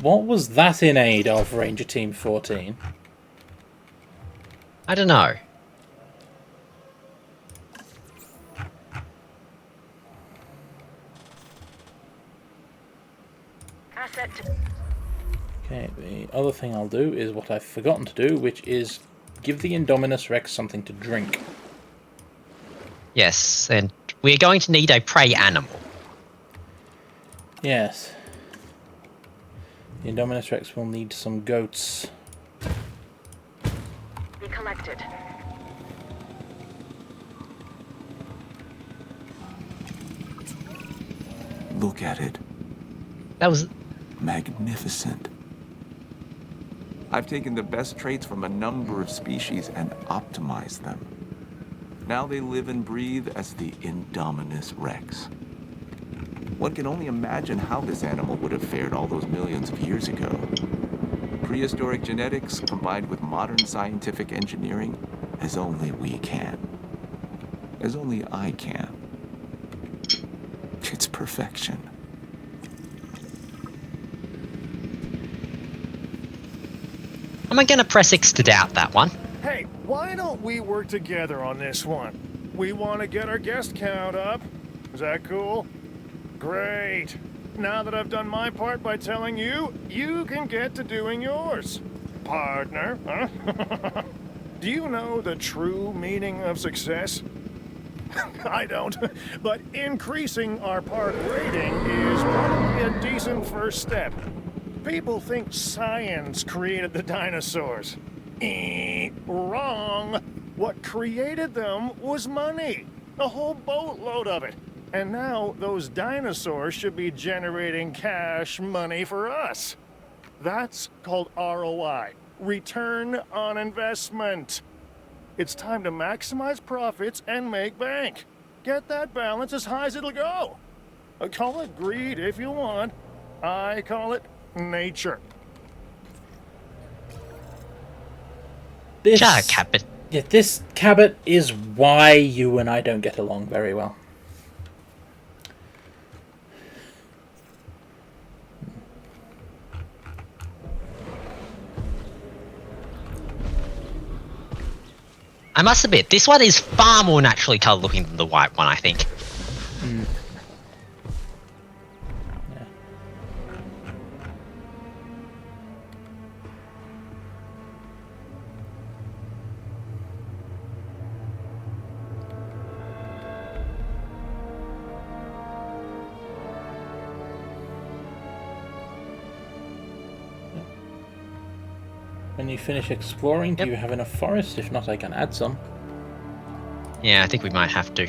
What was that in aid of Ranger Team 14? I don't know. Asset to... Okay, the other thing I'll do is what I've forgotten to do, which is give the Indominus Rex something to drink. Yes, and we're going to need a prey animal. Yes. The Indominus Rex will need some goats. be collected. Look at it. That was... Magnificent. I've taken the best traits from a number of species and optimized them. Now they live and breathe as the Indominus Rex. One can only imagine how this animal would have fared all those millions of years ago. Prehistoric genetics combined with modern scientific engineering, as only we can. As only I can. It's perfection. Am I gonna press X to doubt that one? Hey, why don't we work together on this one? We want to get our guest count up. Is that cool? Great. Now that I've done my part by telling you, you can get to doing yours. Partner, huh? Do you know the true meaning of success? I don't, but increasing our park rating is probably a decent first step. People think science created the dinosaurs. Wrong. What created them was money. A whole boatload of it. And now those dinosaurs should be generating cash money for us. That's called ROI. Return on investment. It's time to maximize profits and make bank. Get that balance as high as it'll go. Call it greed if you want. I call it nature. This, Shut up, Cabot. yeah, this Cabot is why you and I don't get along very well. I must admit, this one is far more naturally coloured looking than the white one, I think. Yeah. When you finish exploring, do Yep. you have enough forest? If not, I can add some. Yeah, I think we might have to.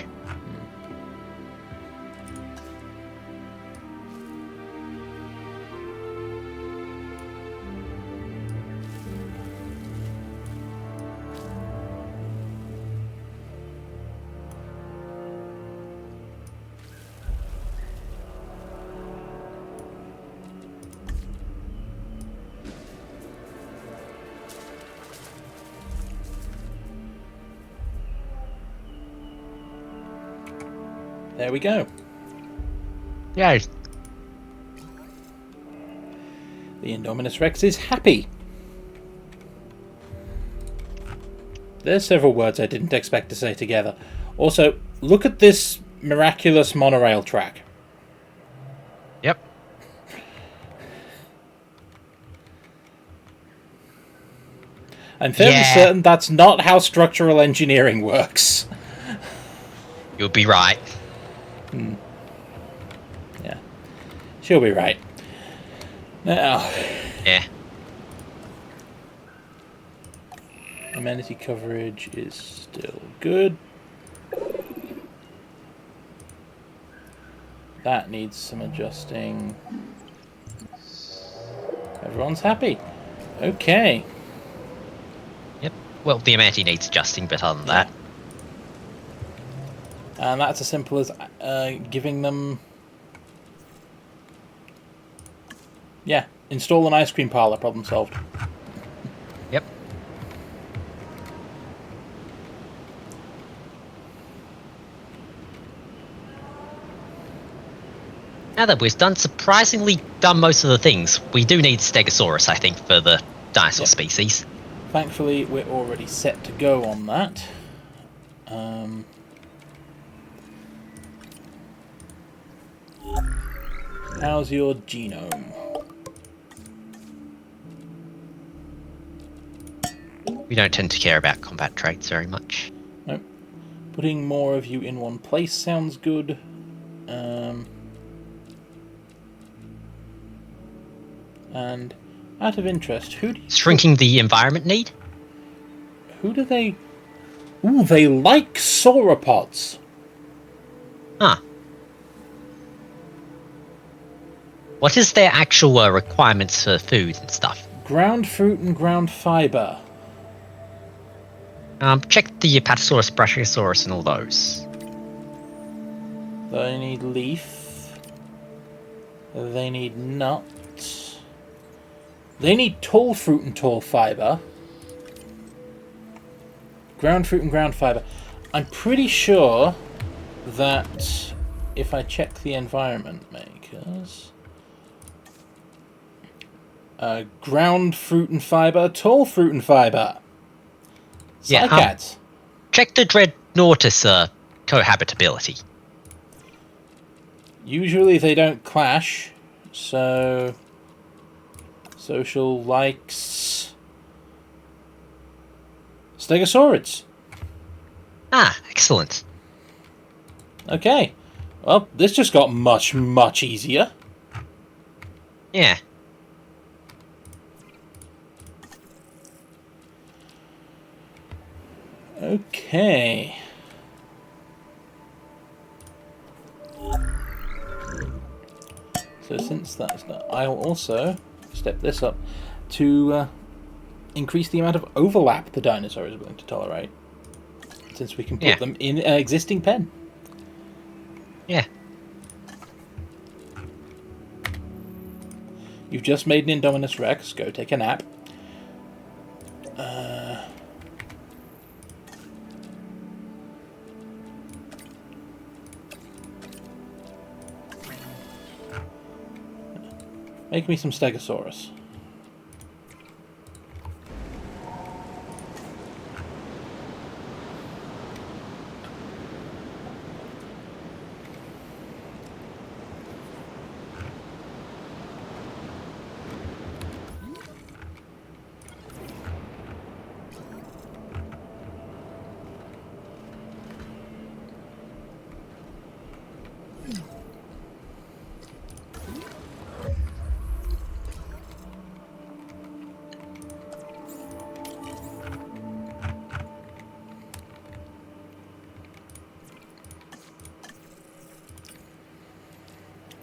There we go. Yeah. The Indominus Rex is happy. There's several words I didn't expect to say together. Also, look at this miraculous monorail track. Yep. I'm fairly Yeah. certain that's not how structural engineering works. You'll be right. Yeah. She'll be right. Now, Yeah. amenity coverage is still good. That needs some adjusting. Everyone's happy. Okay. Yep. Well, the amenity needs adjusting, but other than that, And that's as simple as giving them... Yeah, install an ice cream parlor, problem solved. yep. Now that we've surprisingly done most of the things, we do need Stegosaurus, I think, for the dinosaur Yep. species. Thankfully, we're already set to go on that. How's your genome? We don't tend to care about combat traits very much. Nope. Putting more of you in one place sounds good. And out of interest, who Shrinking the environment need? do they... Ooh, they like sauropods. Huh. What is their actual requirements for food and stuff? Ground fruit and ground fiber. Check the Apatosaurus, Brachiosaurus, and all those. They need leaf. They need nut. They need tall fruit and tall fiber. Ground fruit and ground fiber. I'm pretty sure that if I check the environment makers... ground fruit and fiber, tall fruit and fiber. Yeah, Cycads. Check the Dreadnoughtus cohabitability. Usually they don't clash, so... Social likes... Stegosaurids. Ah, excellent. Okay. Well, this just got much, much easier. Yeah. Okay. So since that's done, I'll also step this up to increase the amount of overlap the dinosaur is willing to tolerate. Since we can put them in an existing pen. Yeah. You've just made an Indominus Rex. Go take a nap. Make me some Stegosaurus.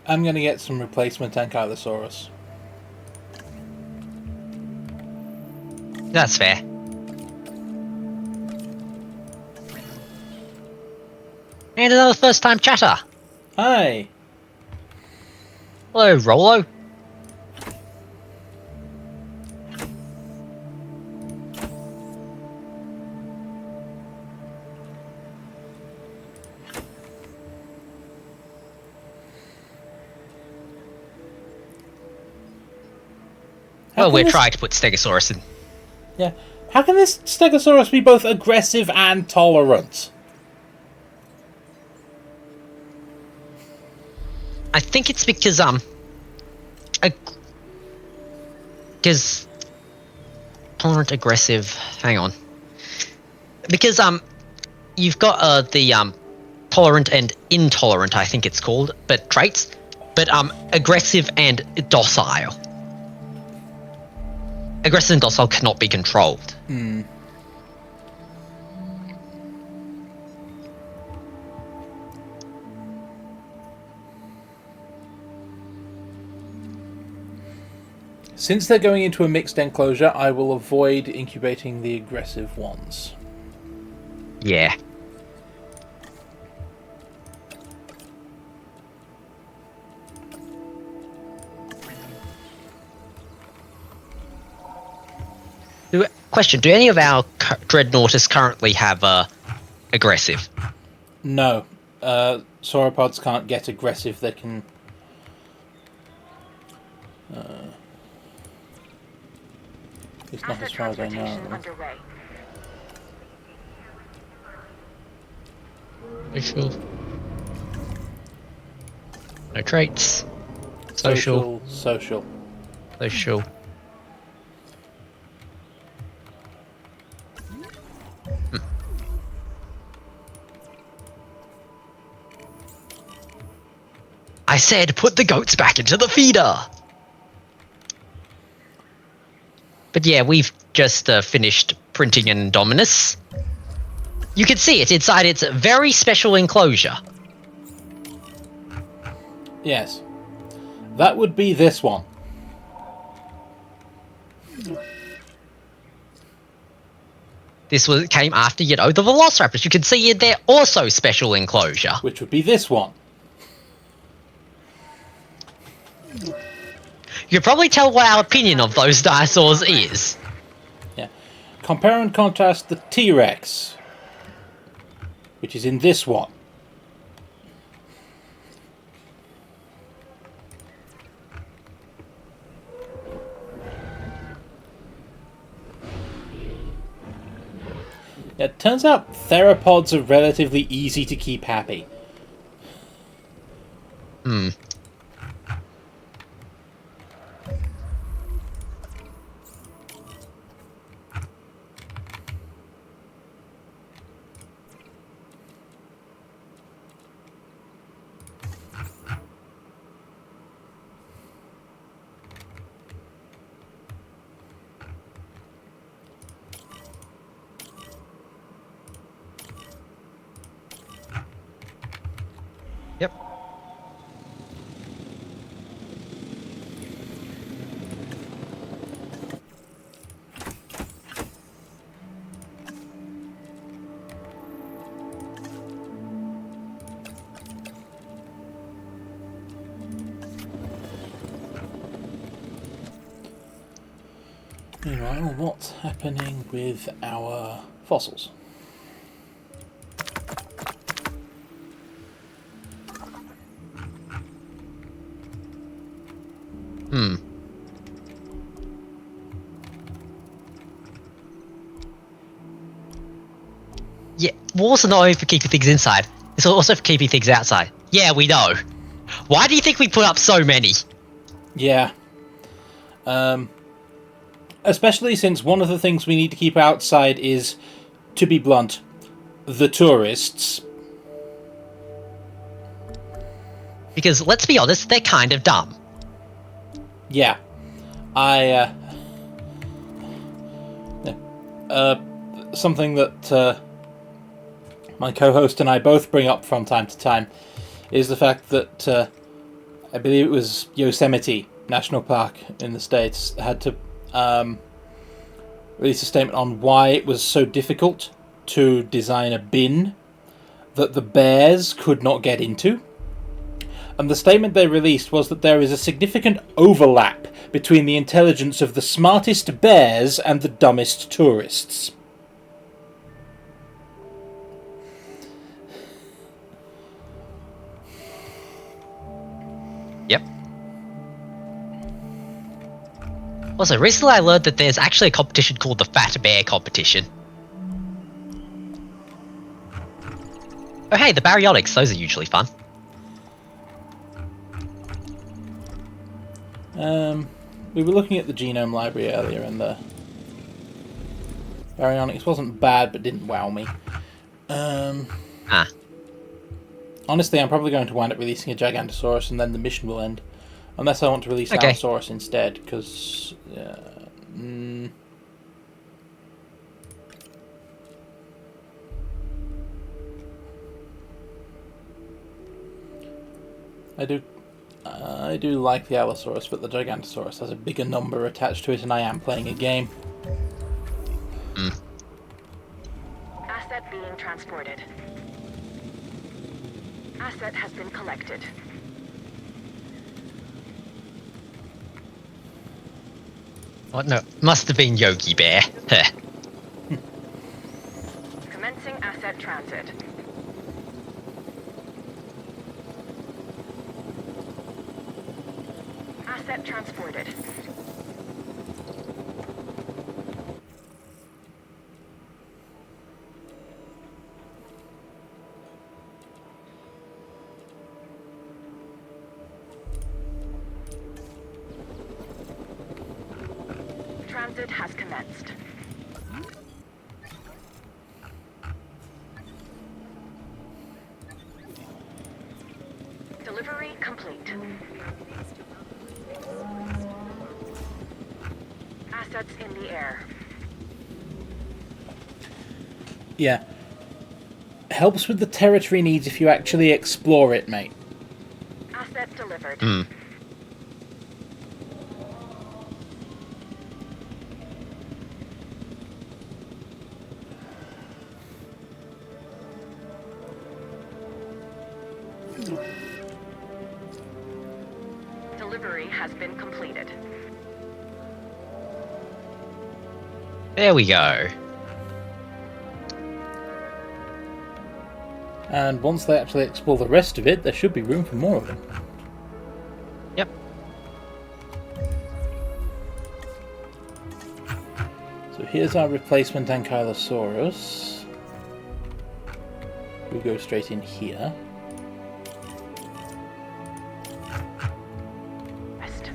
I'm going to get some replacement Ankylosaurus. That's fair. And another first-time chatter. Hi. Hello, Rolo. Well, we're trying to put Stegosaurus in. Yeah. How can this Stegosaurus be both aggressive and tolerant? I think it's because tolerant, aggressive. Hang on. Because you've got the tolerant and intolerant, I think it's called, but traits. But aggressive and docile. Aggressive and docile cannot be controlled. Hmm. Since they're going into a mixed enclosure, I will avoid incubating the aggressive ones. Yeah. Question, do any of our Dreadnoughts currently have aggressive? No. Sauropods can't get aggressive, they can... It's not as far as I know. Underway. Social. No traits. Social. Social. Social. I said put the goats back into the feeder! But yeah, we've just finished printing an Indominus. You can see it inside its very special enclosure. Yes. That would be this one. This came after, the Velociraptors. You can see in their also special enclosure. Which would be this one. You can probably tell what our opinion of those dinosaurs is. Yeah. Compare and contrast the T-Rex, which is in this one. Yeah, it turns out theropods are relatively easy to keep happy. Hmm. Yep. Meanwhile, what's happening with our fossils? Hmm. Yeah, walls are not only for keeping things inside, it's also for keeping things outside. Yeah, we know. Why do you think we put up so many? Yeah. Especially since one of the things we need to keep outside is, to be blunt, the tourists. Because, let's be honest, they're kind of dumb. Yeah. Something that my co-host and I both bring up from time to time is the fact that I believe it was Yosemite National Park in the States, had to release a statement on why it was so difficult to design a bin that the bears could not get into. And the statement they released was that there is a significant overlap between the intelligence of the smartest bears and the dumbest tourists. Yep. Also, recently I learned that there's actually a competition called the Fat Bear Competition. Oh hey, the baryonyx, those are usually fun. We were looking at the genome library earlier, and the baryonyx wasn't bad, but didn't wow me. Honestly, I'm probably going to wind up releasing a Gigantosaurus, and then the mission will end. Unless I want to release Allosaurus instead, because... I do like the Allosaurus, but the Gigantosaurus has a bigger number attached to it, and I am playing a game. Asset being transported. Asset has been collected. What? No, must have been Yogi Bear. Commencing asset transit. Asset transported. Transit has commenced. Delivery complete. Assets in the air. Yeah. Helps with the territory needs if you actually explore it, mate. Asset delivered. Delivery has been completed. There we go. And once they actually explore the rest of it, there should be room for more of them. Yep. So here's our replacement Ankylosaurus. We go straight in here. Rest.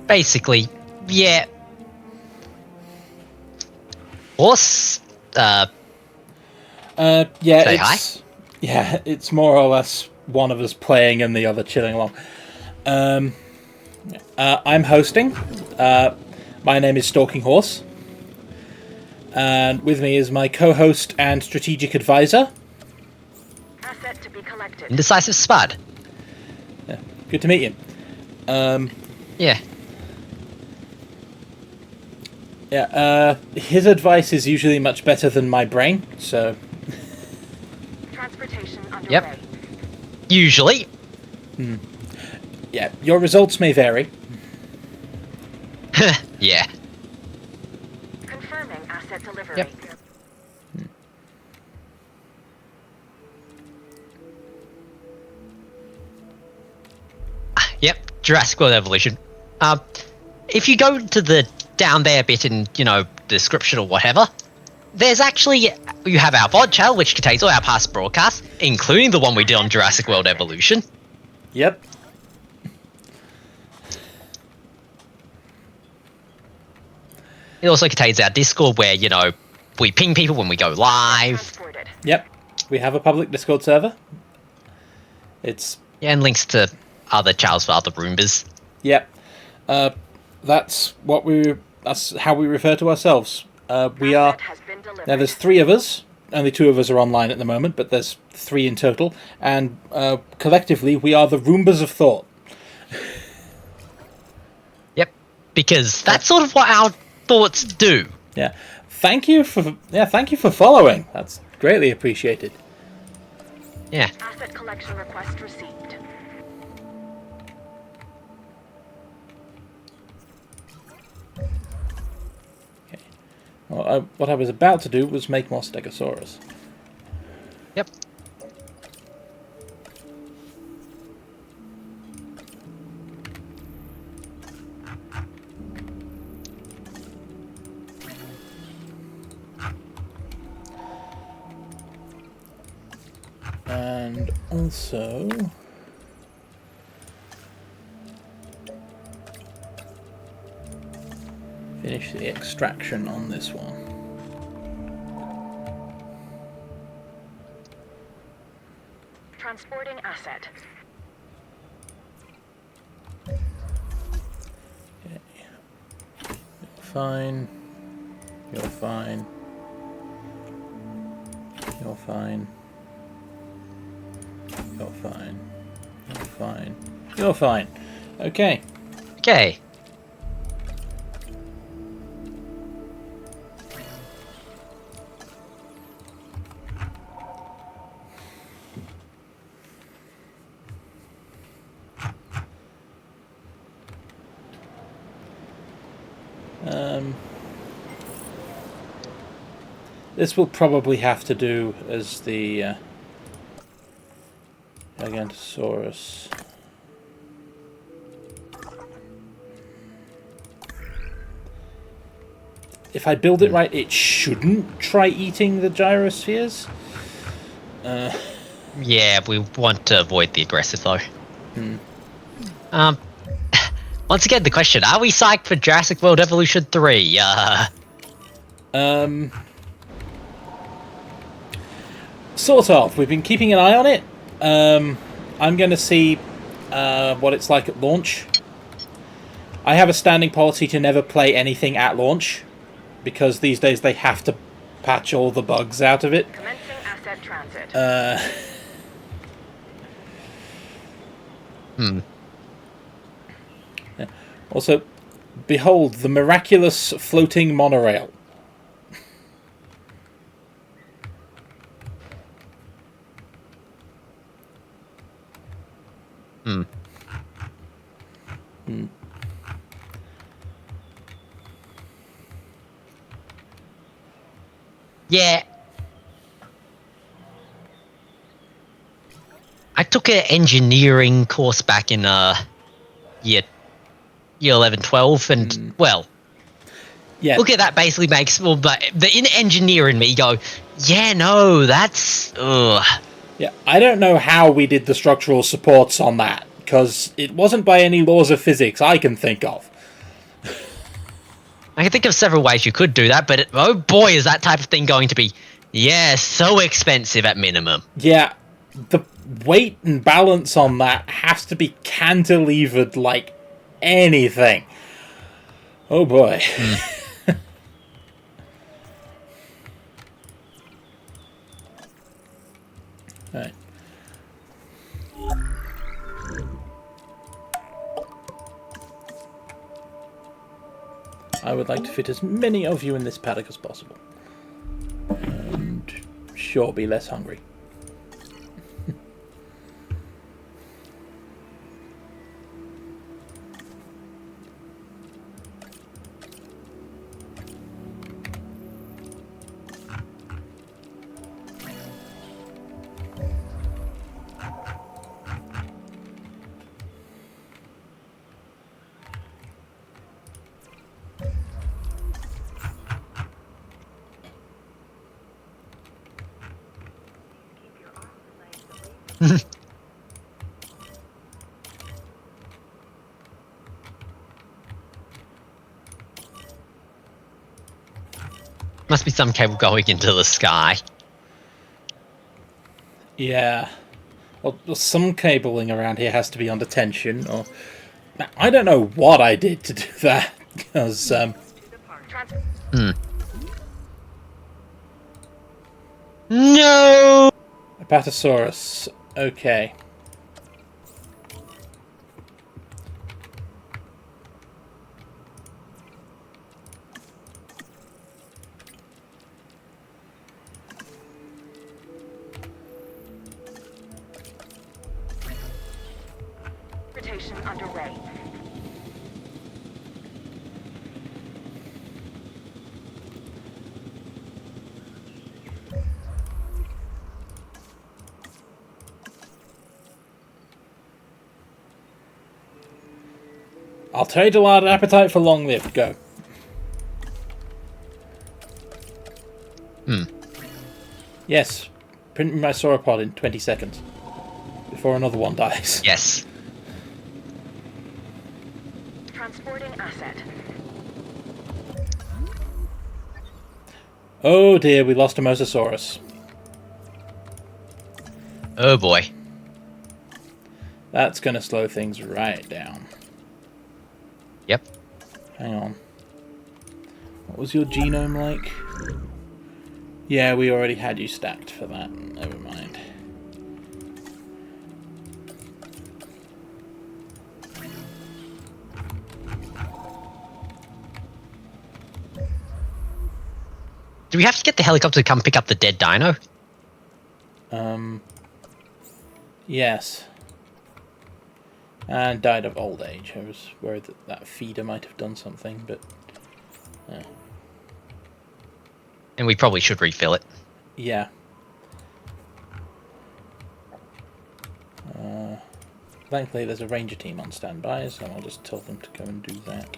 Basically, yeah. Horse, Yeah, say it's... Yeah, it's more or less one of us playing and the other chilling along. I'm hosting. My name is Stalking Horse. And with me is my co-host and strategic advisor. Asset to be collected. Indecisive Spud. Yeah, good to meet you. Yeah. Yeah, his advice is usually much better than my brain, so... Transportation underway. Yep. Usually. Yeah, your results may vary. Yeah. Confirming asset delivery. Yep. Yep, Jurassic World Evolution. If you go to the down there bit in, description or whatever, there's actually, you have our VOD channel, which contains all our past broadcasts, including the one we did on Jurassic World Evolution. Yep. It also contains our Discord where, we ping people when we go live. Transported. Yep. We have a public Discord server. It's... Yeah, and links to other channels for other Roombas. Yep. That's how we refer to ourselves. We are... Asset has been delivered. Now, there's 3 of us. only 2 of us are online at the moment, but there's 3 in total, and collectively we are the Roombas of Thought. Yep, because that's sort of what our thoughts do. Yeah, thank you for following. That's greatly appreciated. Yeah. Asset collection request received. Well, what I was about to do was make more Stegosaurus. Yep. And also... finish the extraction on this one. Transporting asset. Okay. Fine. You're fine. You're fine. You're fine. You're fine. You're fine. Okay. Okay. This will probably have to do as the Gigantosaurus. If I build it right, it shouldn't try eating the gyrospheres. Yeah, we want to avoid the aggressive though. Once again, the question: are we psyched for Jurassic World Evolution 3? Sort of. We've been keeping an eye on it. I'm going to see what it's like at launch. I have a standing policy to never play anything at launch, because these days they have to patch all the bugs out of it. Commencing asset transit. Yeah. Also, behold the miraculous floating monorail. Yeah. I took an engineering course back in year 11, 12, and well, Yeah. look at that. Basically makes but the inner engineer in me go, yeah, no, that's Yeah, I don't know how we did the structural supports on that, because it wasn't by any laws of physics I can think of. I can think of several ways you could do that, but oh boy, is that type of thing going to be, yeah, so expensive at minimum. Yeah, the weight and balance on that has to be cantilevered like anything. Oh boy. Alright. I would like to fit as many of you in this paddock as possible. And sure, be less hungry. Must be some cable going into the sky. Yeah. Well, some cabling around here has to be under tension, or... I don't know what I did to do that, because, No! Apatosaurus. Okay. Transportation underway. I'll trade a lot of appetite for long-lived. Go. Yes. Print me my sauropod in 20 seconds. Before another one dies. Yes. Transporting asset. Oh dear, we lost a Mosasaurus. Oh boy. That's gonna slow things right down. Yep. Hang on. What was your genome like? Yeah, we already had you stacked for that. Never mind. Do we have to get the helicopter to come pick up the dead dino? Yes. And died of old age. I was worried that that feeder might have done something, but... And we probably should refill it. yeah. Thankfully there's a ranger team on standby, so I'll just tell them to go and do that.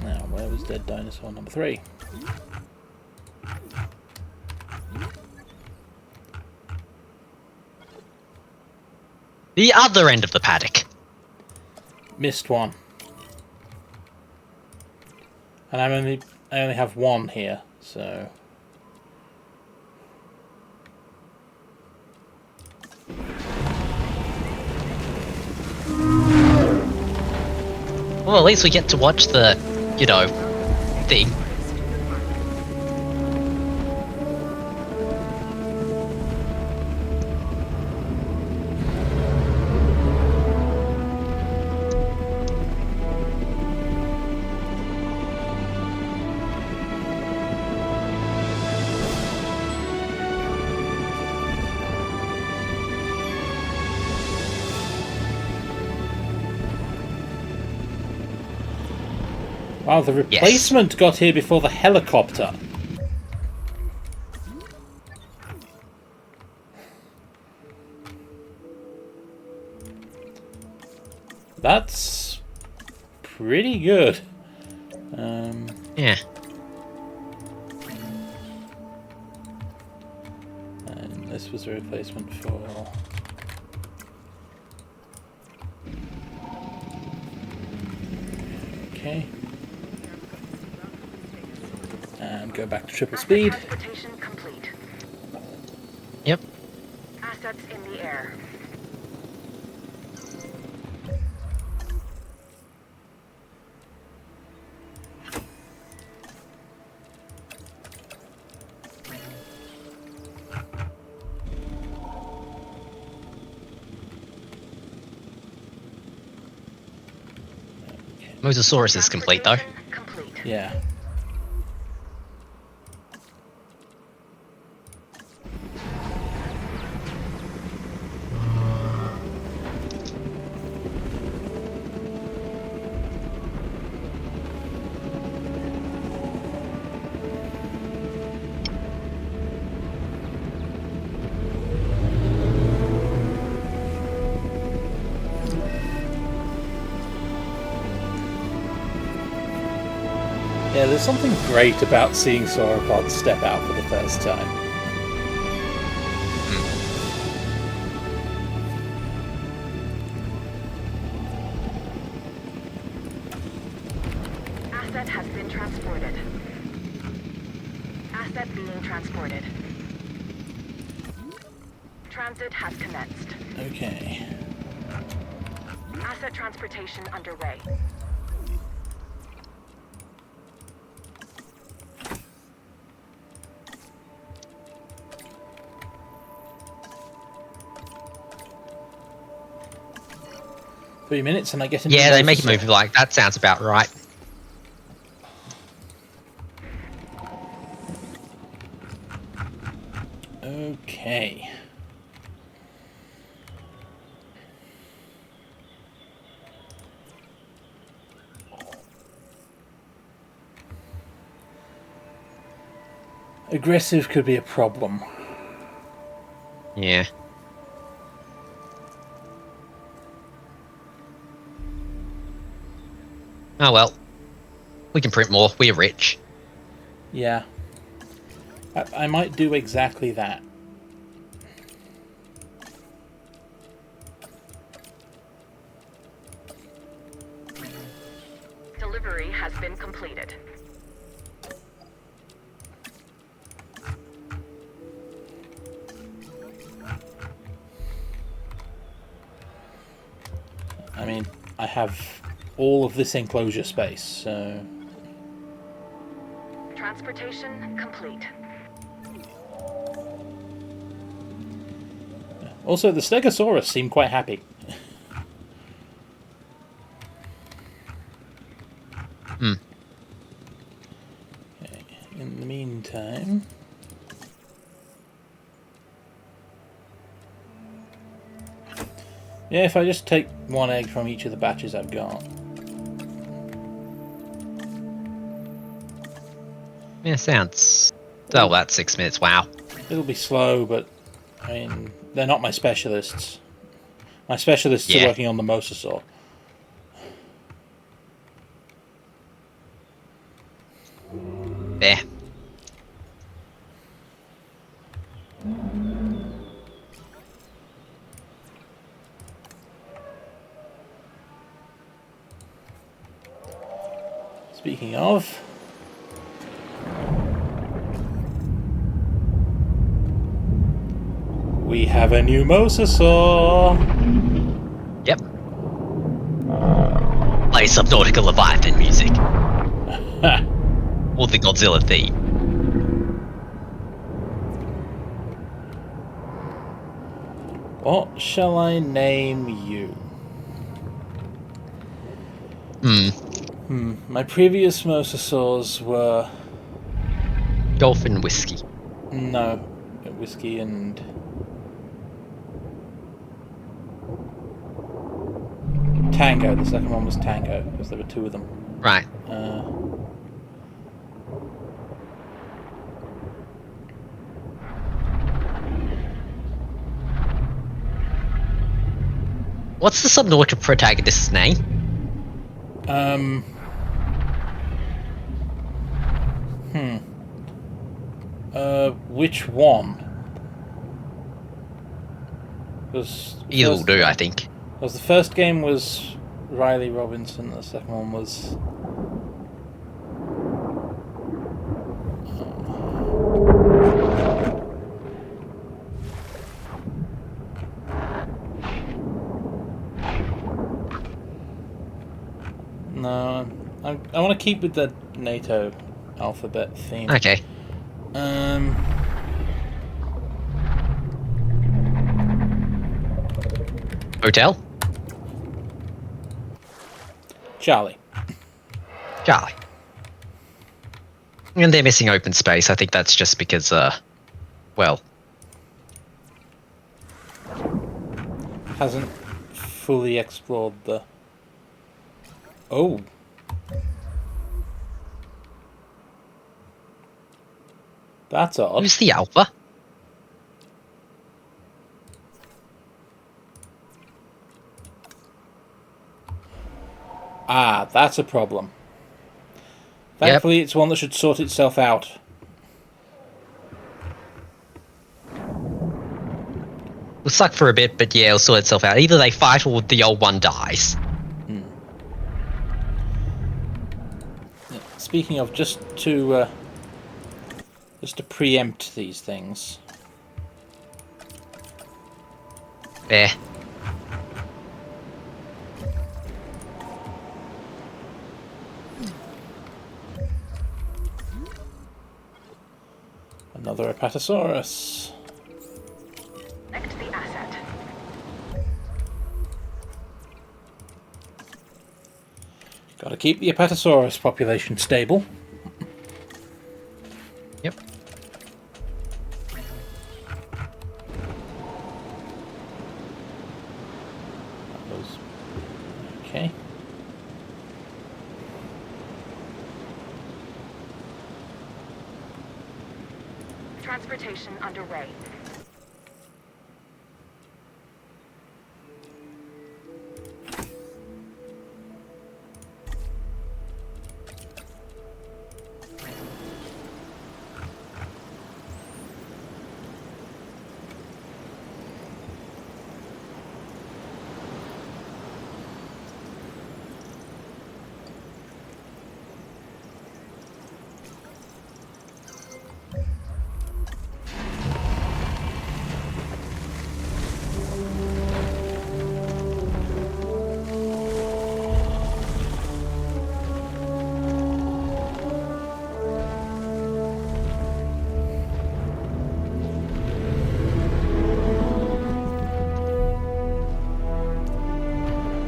Now, where was dead dinosaur number 3? The other end of the paddock. Missed one. And I only have one here, so... Well, at least we get to watch the, you know, thing. Wow, the replacement got here before the helicopter. That's pretty good. Yeah. And this was a replacement for... Okay. And go back to triple speed. Transportation complete. Yep. Assets in the air. Mosasaurus is complete, though. Complete. Yeah. Yeah, there's something great about seeing sauropods step out for the first time. Asset has been transported. Asset being transported. Transit has commenced. Okay. Asset transportation underway. 3 minutes and I get into Yeah, the they make it motorsaw. move like that. Sounds about right. Okay. Aggressive could be a problem. Yeah. Oh well. We can print more. We're rich. Yeah. I might do exactly that. Delivery has been completed. I mean, I have all of this enclosure space, so... Transportation complete. Also, the Stegosaurus seemed quite happy. Hmm. Okay. In the meantime... Yeah, if I just take one egg from each of the batches I've got. Yeah, sounds... Oh, that's 6 minutes. Wow. It'll be slow, but... I mean, they're not my specialists. My specialists are Yeah. working on the mosasaur. There. Speaking of... We have a new mosasaur! Yep. Play Subnautica Leviathan music. Or the Godzilla theme. What shall I name you? My previous mosasaurs were... Dolphin whiskey. No, whiskey and... Tango. The second one was Tango, because there were two of them. Right. What's the Subnautica protagonist's name? Which one? Because Either will do, I think. the first game was Riley Robinson, the second one was... No, I want to keep with the NATO alphabet theme. Okay. Hotel? Charlie. Charlie. And they're missing open space. I think that's just because, well... Hasn't fully explored the... Oh. That's odd. Who's the alpha? Ah, that's a problem. Thankfully, it's one that should sort itself out. Will suck for a bit, but yeah, it'll sort itself out. Either they fight or the old one dies. Speaking of, just to preempt these things. There. Another Apatosaurus. Select the asset. Got to keep the Apatosaurus population stable. Yep. That was okay. Transportation underway.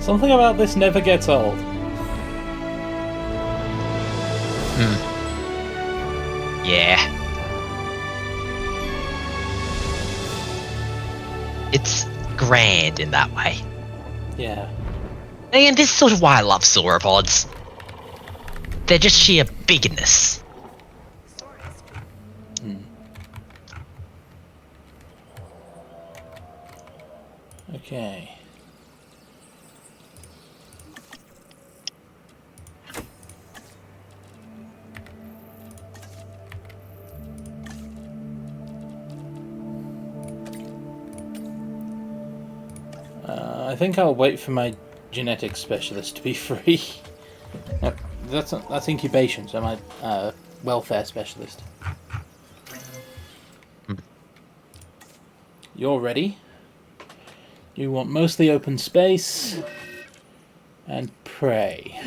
Something about this never gets old. Yeah. It's grand in that way. Yeah. And this is sort of why I love sauropods. They're just sheer bigness. Okay. I think I'll wait for my genetics specialist to be free. No, that's incubation, so my welfare specialist. You're ready. You want mostly open space and prey.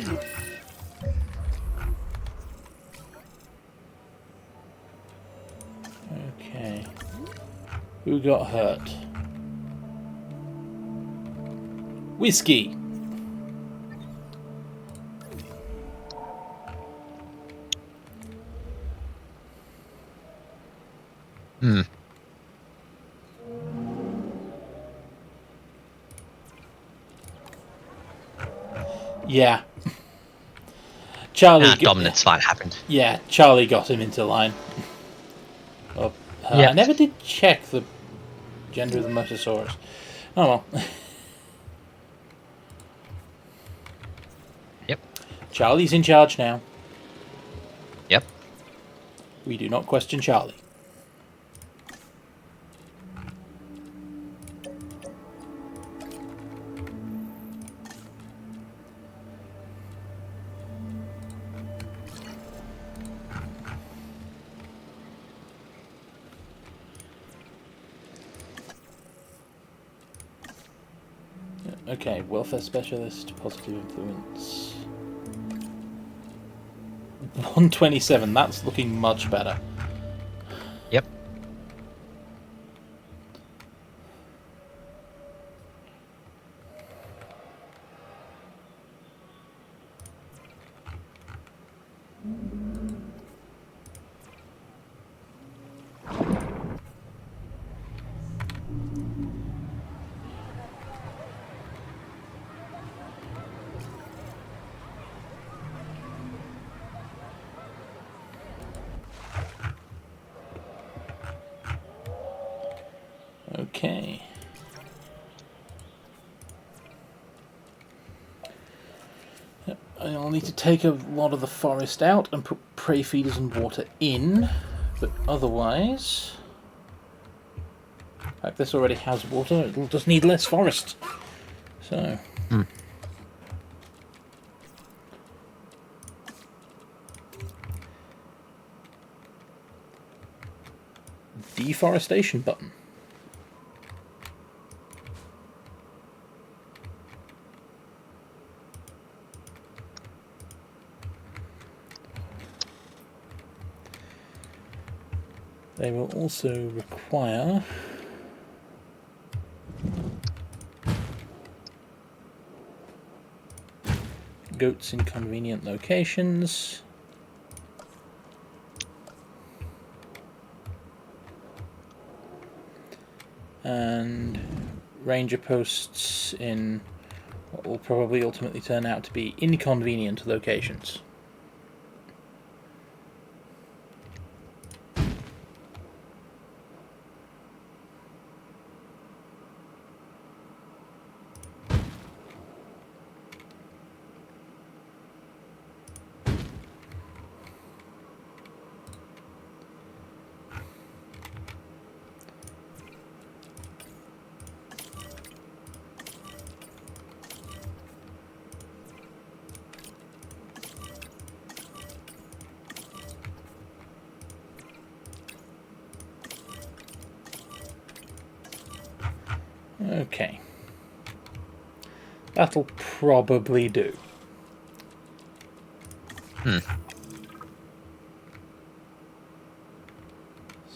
Okay. Who got hurt? Whiskey. Yeah. Charlie. Dominance fight happened. Yeah, Charlie got him into line. Oh, Yeah. I never did check the gender of the Mosasaurus. Oh well. Yep. Charlie's in charge now. Yep. We do not question Charlie. Okay, welfare specialist, positive influence. 127, that's looking much better. Yep. Okay. I'll need to take a lot of the forest out and put prey feeders and water in, but otherwise... In fact, this already has water, it'll just need less forest. So... Deforestation button. They will also require goats in convenient locations. And ranger posts in what will probably ultimately turn out to be inconvenient locations. Okay. That'll probably do.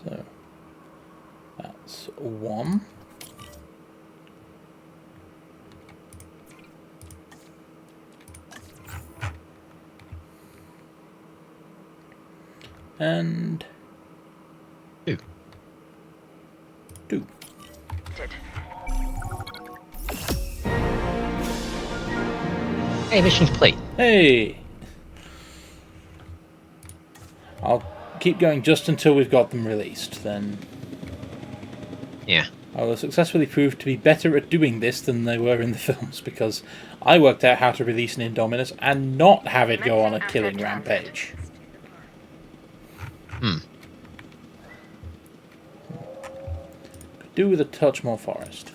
So, that's one. And... Two. Two. Hey, mission complete. Hey! I'll keep going just until we've got them released, then Yeah. I will successfully prove to be better at doing this than they were in the films, because I worked out how to release an Indominus and not have it go on a killing rampage. Hmm. Could do with a touch more forest.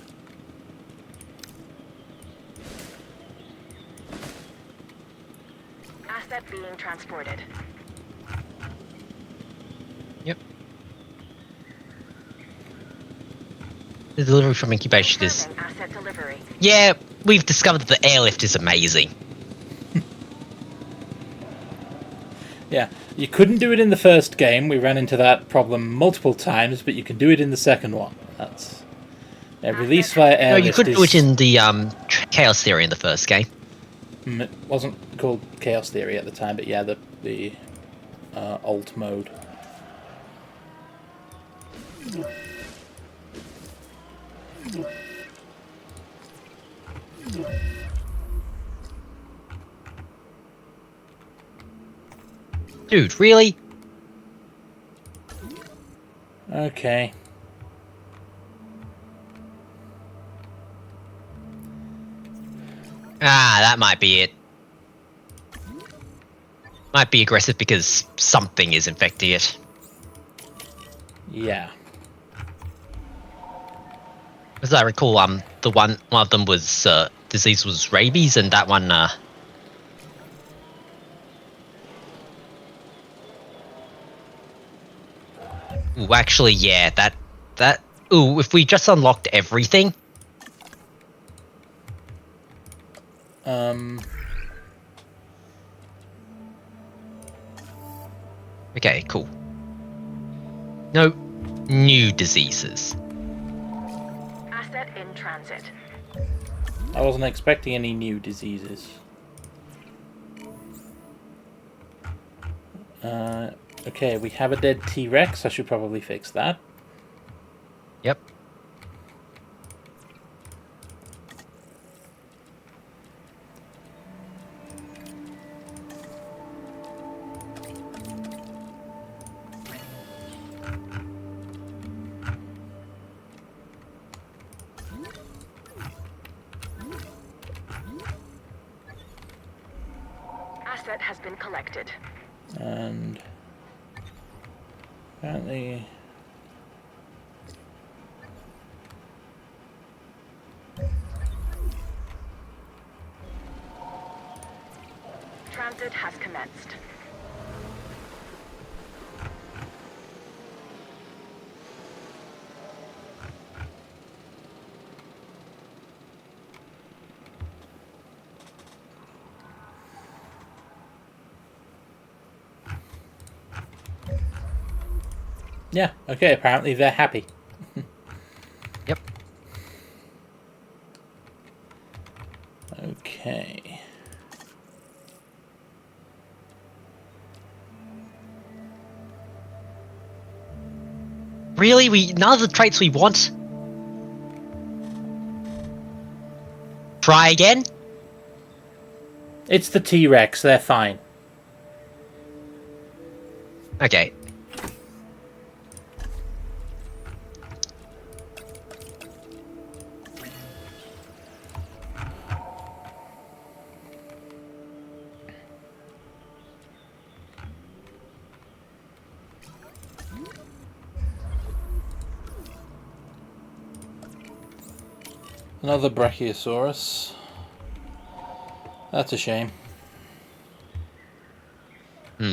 Asset being transported. Yep. The delivery from incubation is... Confirming asset delivery. Yeah, we've discovered that the airlift is amazing. Yeah, you couldn't do it in the first game. We ran into that problem multiple times, but you can do it in the second one. That's release via airlift. No, you couldn't do it in the Chaos Theory in the first game. It wasn't called Chaos Theory at the time, but yeah, the alt mode. Dude, really? Okay. Ah, that might be it. Might be aggressive because something is infecting it. Yeah. As I recall, the one of them was disease was rabies, and that one ooh, actually, yeah, that ooh, if we just unlocked everything. Okay, cool. No new diseases. Asset in transit. I wasn't expecting any new diseases. Okay, we have a dead T-Rex. I should probably fix that. Yep. Asset has been collected. And apparently Transit has commenced. yeah, okay, apparently they're happy. Yep. Okay. really? None of the traits we want? Try again? It's the T-Rex, they're fine. Okay. Another Brachiosaurus. That's a shame. Hmm.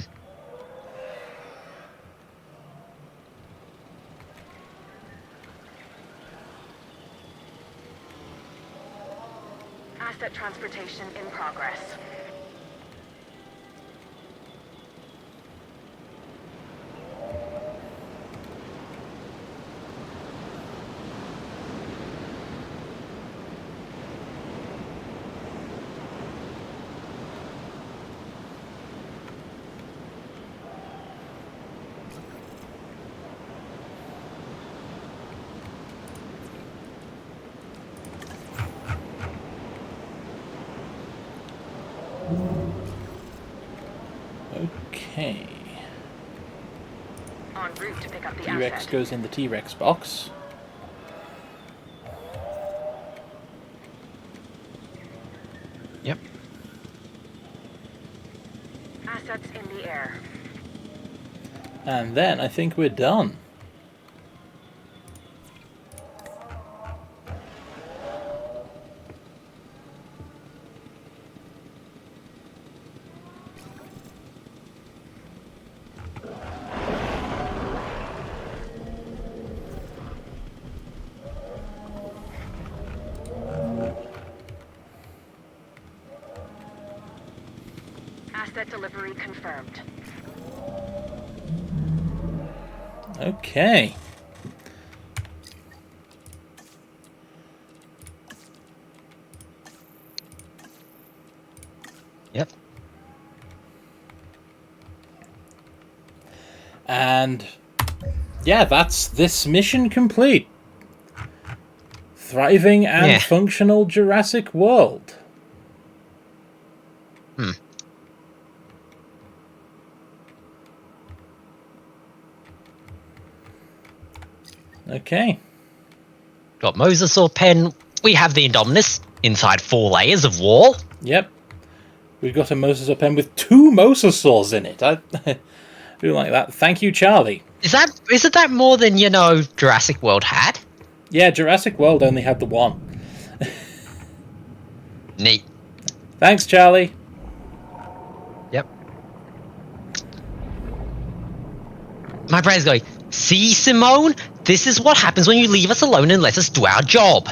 Asset transportation in progress. Okay. En route to pick up the T-Rex asset. goes in the T-Rex box. Yep. Assets in the air. And then I think we're done. Asset delivery confirmed. Okay. Yep. And yeah, that's this mission complete. Thriving and functional Jurassic World. Hmm. Okay. Got Mosasaur pen. We have the Indominus inside 4 layers of wall. Yep. We've got a Mosasaur pen with 2 Mosasaurs in it. I do like that. Thank you, Charlie. Isn't that more than, Jurassic World had? Yeah, Jurassic World only had the 1. Neat. Thanks, Charlie. Yep. My brain's going, see, Simone? This is what happens when you leave us alone and let us do our job.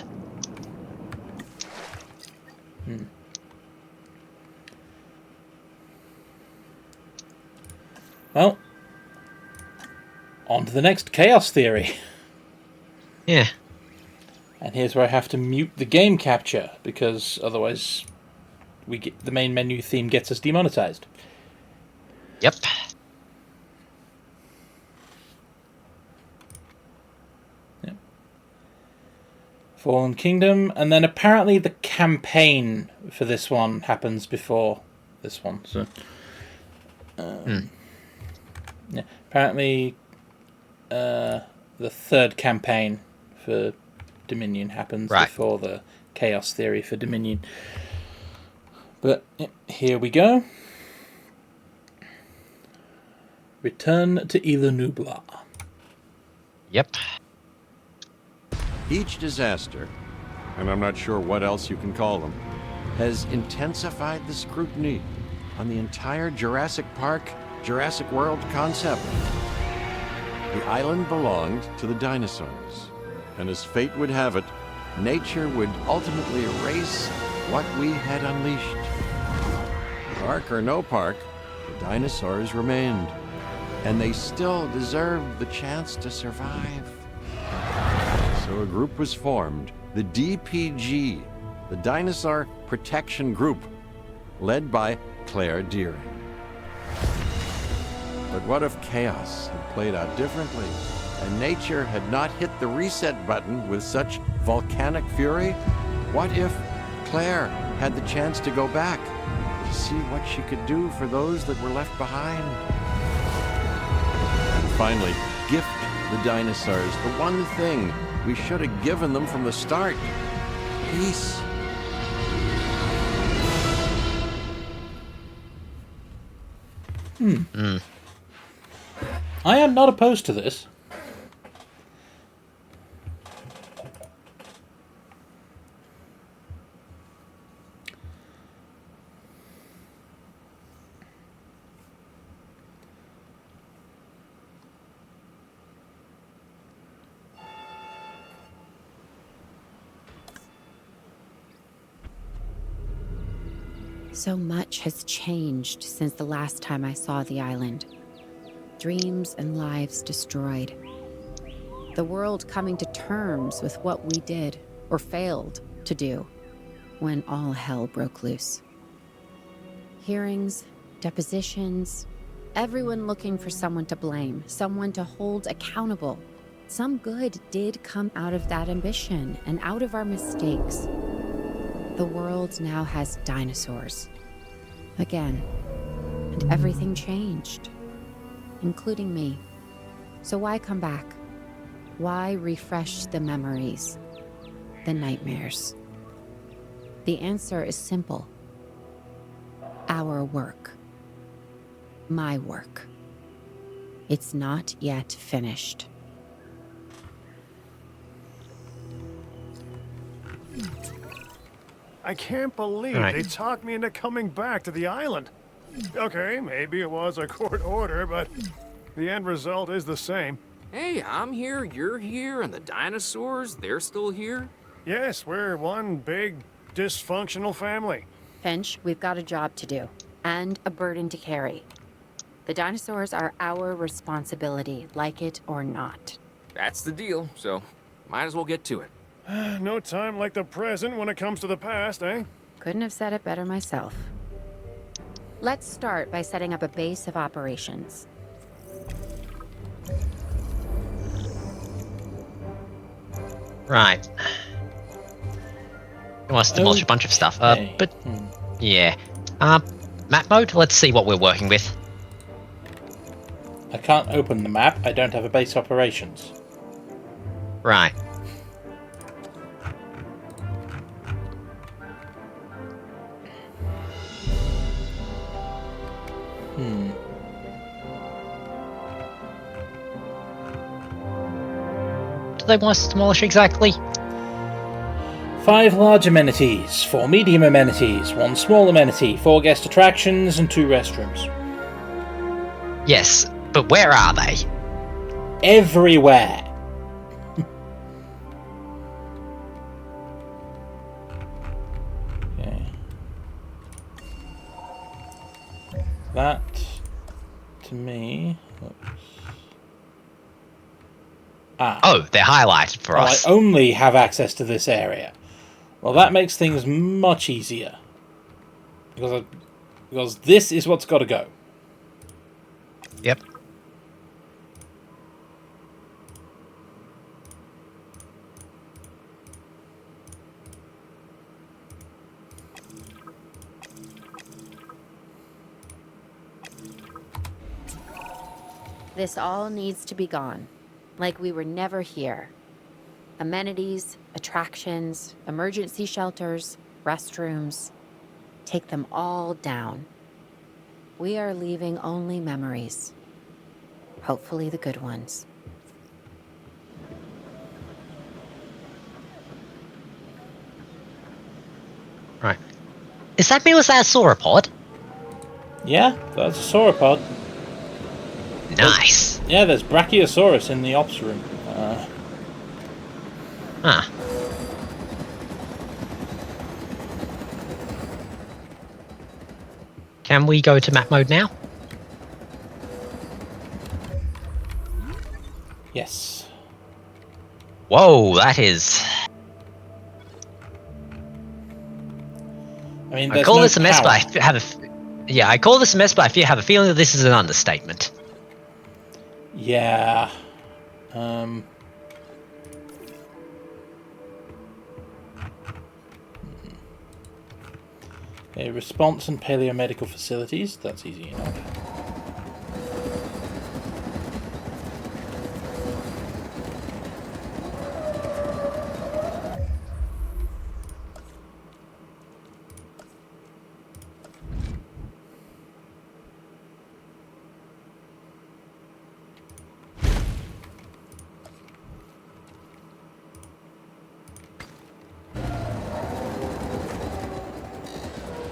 Well, on to the next Chaos Theory. Yeah. And here's where I have to mute the game capture, because otherwise the main menu theme gets us demonetized. Yep. Fallen Kingdom, and then apparently the campaign for this one happens before this one. So, yeah, apparently the third campaign for Dominion happens before the Chaos Theory for Dominion. But yeah, here we go. Return to Isla Nublar. Yep. Each disaster, and I'm not sure what else you can call them, has intensified the scrutiny on the entire Jurassic Park, Jurassic World concept. The island belonged to the dinosaurs, and as fate would have it, nature would ultimately erase what we had unleashed. Park or no park, the dinosaurs remained, and they still deserved the chance to survive. So a group was formed, the DPG, the Dinosaur Protection Group, led by Claire Deering. But what if chaos had played out differently? and nature had not hit the reset button with such volcanic fury, what if Claire had the chance to go back, to see what she could do for those that were left behind? And finally, gift the dinosaurs the one thing we should have given them from the start: peace. I am not opposed to this. So much has changed since the last time I saw the island. Dreams and lives destroyed. The world coming to terms with what we did, or failed to do, when all hell broke loose. Hearings, depositions, everyone looking for someone to blame, someone to hold accountable. Some good did come out of that ambition and out of our mistakes. The world now has dinosaurs. Again. And everything changed. Including me. So why come back? Why refresh the memories? The nightmares? The answer is simple. Our work. My work. It's not yet finished. I can't believe they talked me into coming back to the island. Okay, maybe it was a court order, but the end result is the same. Hey, I'm here, you're here, and the dinosaurs, they're still here? Yes, we're one big, dysfunctional family. Finch, we've got a job to do, and a burden to carry. The dinosaurs are our responsibility, like it or not. That's the deal, so might as well get to it. No time like the present when it comes to the past, eh? Couldn't have said it better myself. Let's start by setting up a base of operations. Right. He wants to demolish a bunch of stuff. But yeah. Map mode. Let's see what we're working with. I can't open the map. I don't have a base operations. Right. Do they want us to demolish exactly? 5 large amenities, 4 medium amenities, 1 small amenity, 4 guest attractions, and 2 restrooms. Yes, but where are they? Everywhere. Okay. That, to me, looks... Oh, they're highlighted for us. I only have access to this area. Well, that makes things much easier. Because this is what's got to go. Yep. This all needs to be gone. Like we were never here. Amenities, attractions, emergency shelters, restrooms. Take them all down. We are leaving only memories. Hopefully the good ones. Right. Is that was that a sauropod? Yeah, that's a sauropod. Nice. Yeah, there's Brachiosaurus in the ops room. Huh. Can we go to map mode now? Yes. Whoa, that is... I mean, I call this a mess, but I have a... Yeah, I call this a mess, but I have a feeling that this is an understatement. Yeah. Okay, response and paleomedical facilities. That's easy enough.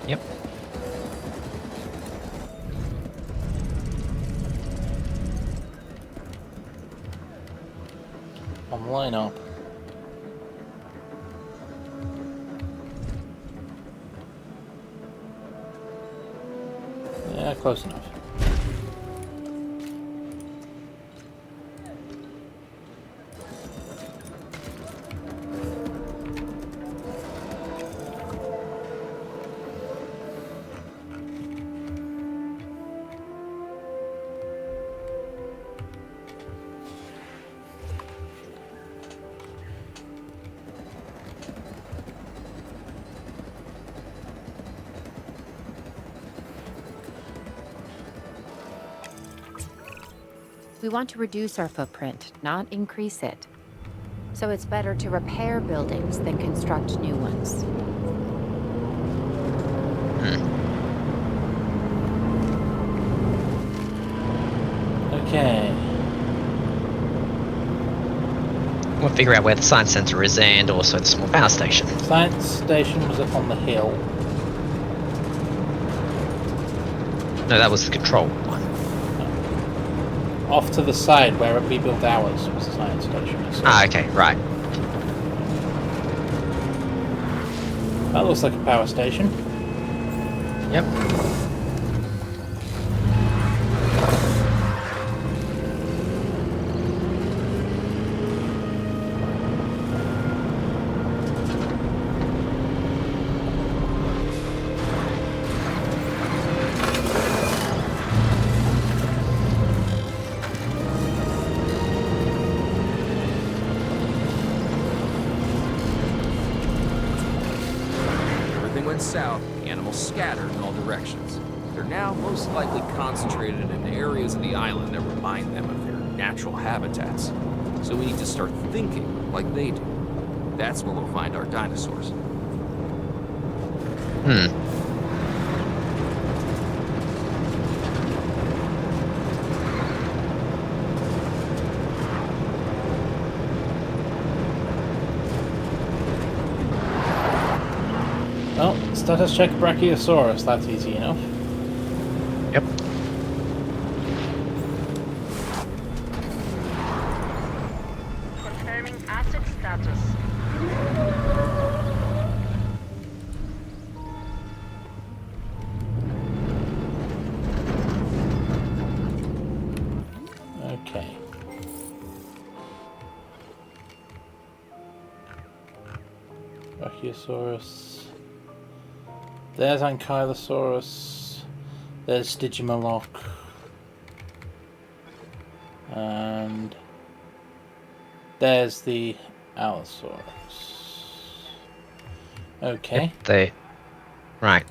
Yep. On line up. Yeah, close enough. We want to reduce our footprint, not increase it. So it's better to repair buildings than construct new ones. Okay. We'll figure out where the science center is and also the small power station. Science station was up on the hill. No, that was the control one. Off to the side where we built ours was the science station. So Ah, okay, right. that looks like a power station. Yep. Everything went south, the animals scattered in all directions. They're now most likely concentrated in areas of the island that remind them of their natural habitats. So we need to start thinking like they do. That's where we'll find our dinosaurs. Well, status check Brachiosaurus, that's easy enough. Yep. Confirming asset status. Okay. Brachiosaurus. There's Ankylosaurus. There's Digimaloch. And there's the Allosaurus. Okay. They. Right.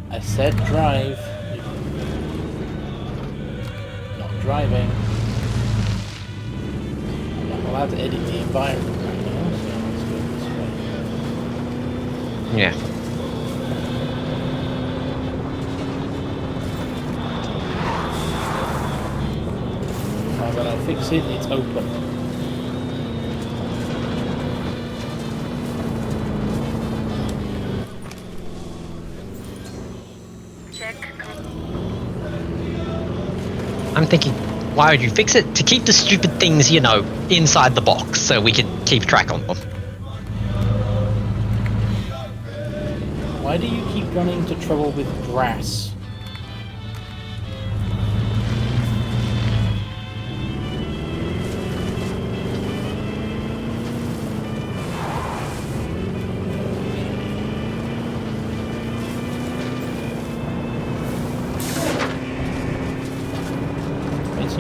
I said drive. Not driving. I'm not allowed to edit the environment right now, so let's go this way. Yeah. When I fix it, it's open. I'm thinking, why would you fix it? To keep the stupid things, you know, inside the box so we can keep track on them. Why do you keep running into trouble with grass?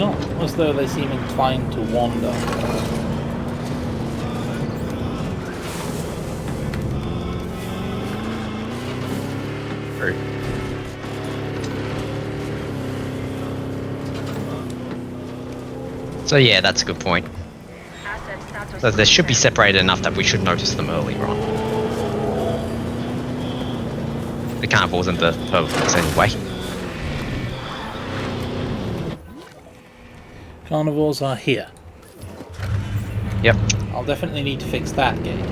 not as though they seem inclined to wander. True. So yeah, that's a good point. Asset status. So they should be separated enough that we should notice them earlier on. The carnivores and the herbivores anyway. Carnivores are here. Yep. I'll definitely need to fix that gate.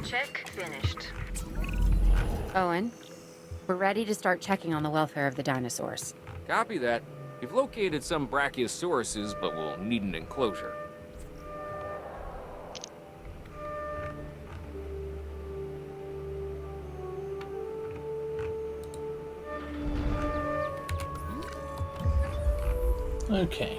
Check finished. Owen, we're ready to start checking on the welfare of the dinosaurs. Copy that. You've located some brachiosauruses, but we'll need an enclosure. Okay.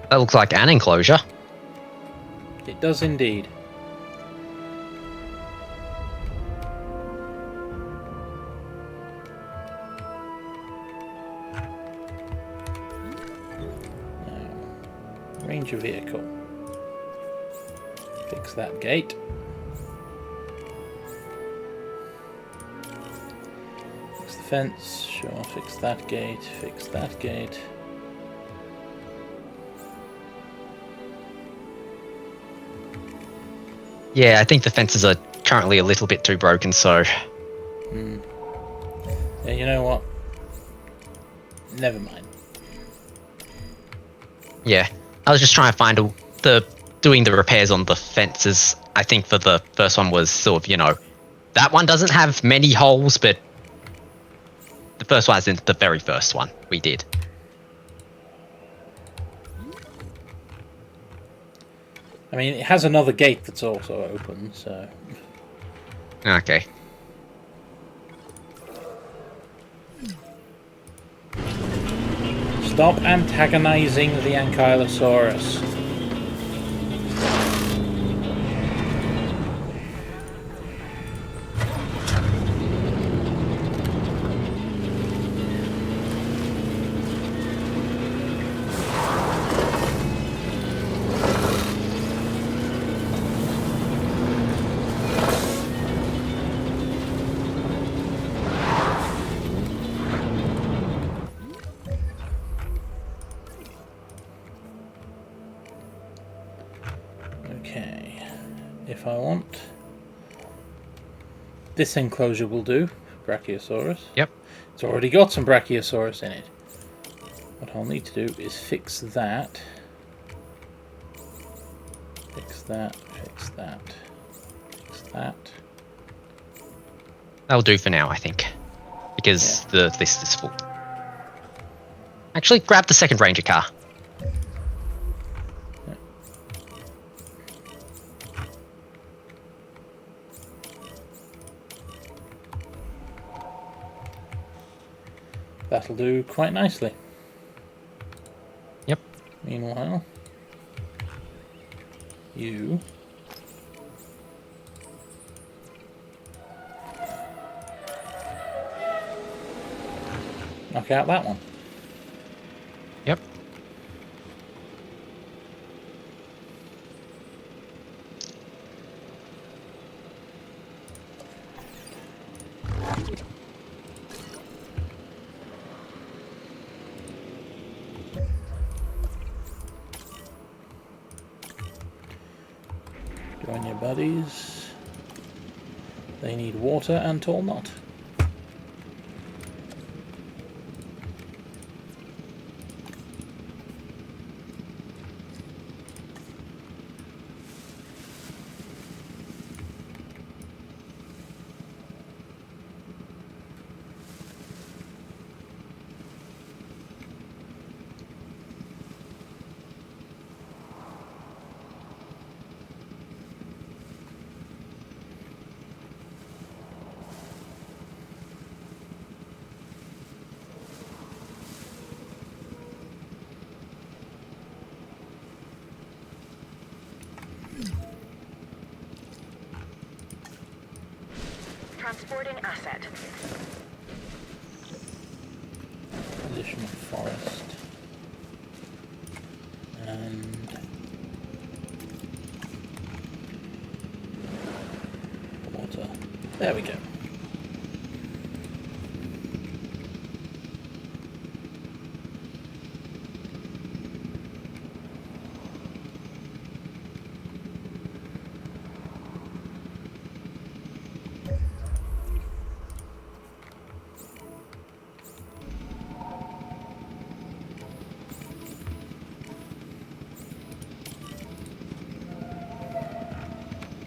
That looks like an enclosure. It does indeed. Now, range a vehicle. Fix that gate. Fix the fence. Sure, fix that gate. Fix that gate. Yeah, I think the fences are currently a little bit too broken, so... Yeah, you know what? Never mind. Yeah, I was just trying to find doing the repairs on the fences. I think for the first one was sort of, you know, that one doesn't have many holes, but the first one isn't the very first one we did. I mean, it has another gate that's also open, so... Okay. Stop antagonizing the Ankylosaurus. Okay, if I want, this enclosure will do, Brachiosaurus. Yep. It's already got some Brachiosaurus in it. What I'll need to do is fix that. Fix that, fix that, fix that. That'll do for now, I think. Because the list is full. Actually, grab the second ranger car. That'll do quite nicely. Yep. Meanwhile, you knock out that one. Yep. Join your buddies. They need water and tall knot. Transporting asset. Position of forest. And water. There we go.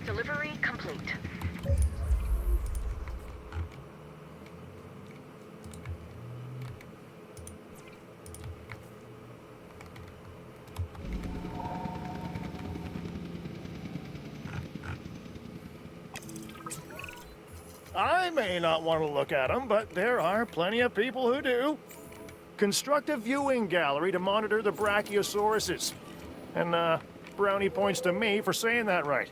Delivery complete. I may not want to look at them, but there are plenty of people who do. Construct a viewing gallery to monitor the brachiosauruses. And, brownie points to me for saying that right.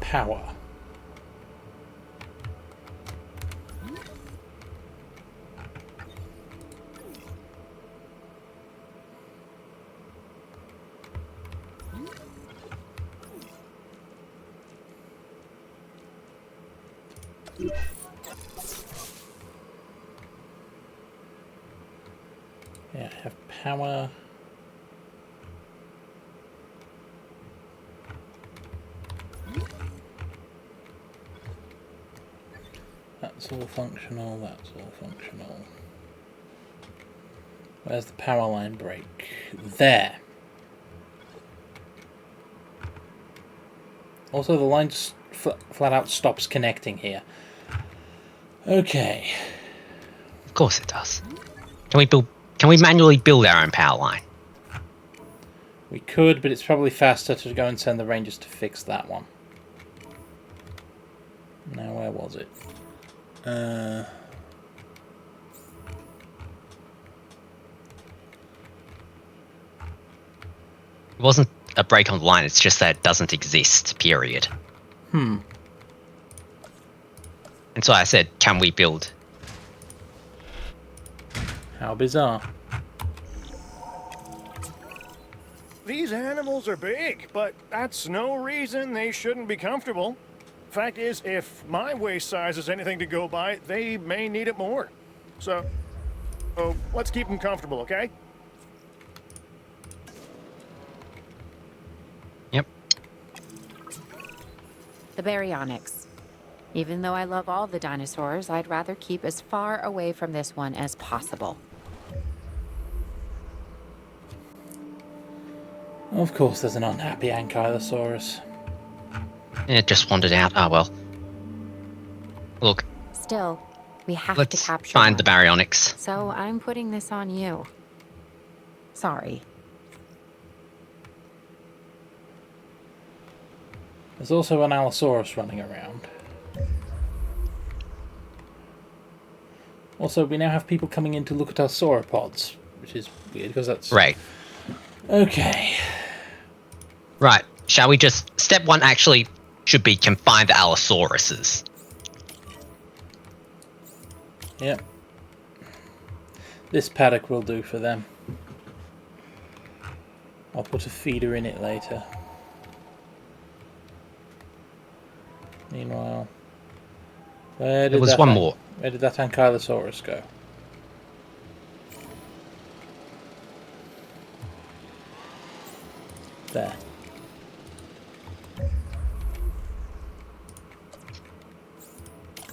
Power. Yeah, I have power. That's all functional, that's all functional. Where's the power line break? There. Also, the line just flat out stops connecting here. Okay. Of course it does. Can we manually build our own power line? We could, but it's probably faster to go and send the rangers to fix that one. Now, where was it? It wasn't a break on the line, it's just that it doesn't exist, period. Hmm. And so I said, can we build? How bizarre. These animals are big, but that's no reason they shouldn't be comfortable. Fact is, if my waist size is anything to go by, they may need it more. So let's keep them comfortable, okay? Yep. The baryonyx. Even though I love all the dinosaurs, I'd rather keep as far away from this one as possible. Of course, there's an unhappy Ankylosaurus. It just wandered out. Oh well. Look, Still, we have to let's capture find one. the baryonyx. So I'm putting this on you. Sorry. There's also an Allosaurus running around. Also, we now have people coming in to look at our sauropods, which is weird because that's... Right. Okay. Right. Shall we just... Step one actually should be confine the Allosauruses. Yep. This paddock will do for them. I'll put a feeder in it later. Meanwhile... Where There was one more. Where did that Ankylosaurus go? There.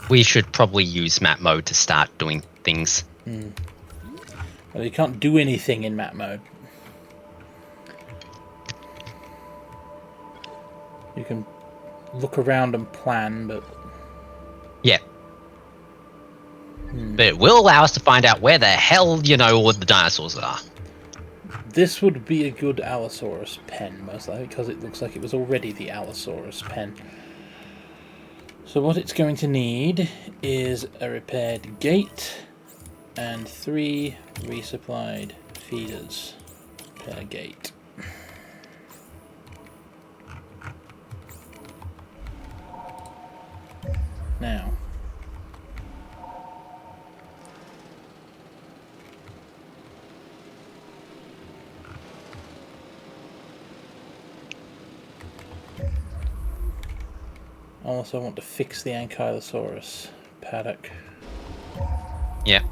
We should probably use map mode to start doing things. Well, you can't do anything in map mode. You can look around and plan, but... Yeah. But it will allow us to find out where the hell, all the dinosaurs are. This would be a good Allosaurus pen, most likely, because it looks like it was already the Allosaurus pen. So what it's going to need is a repaired gate and 3 resupplied feeders per gate. Now, I also want to fix the Ankylosaurus paddock. Yeah.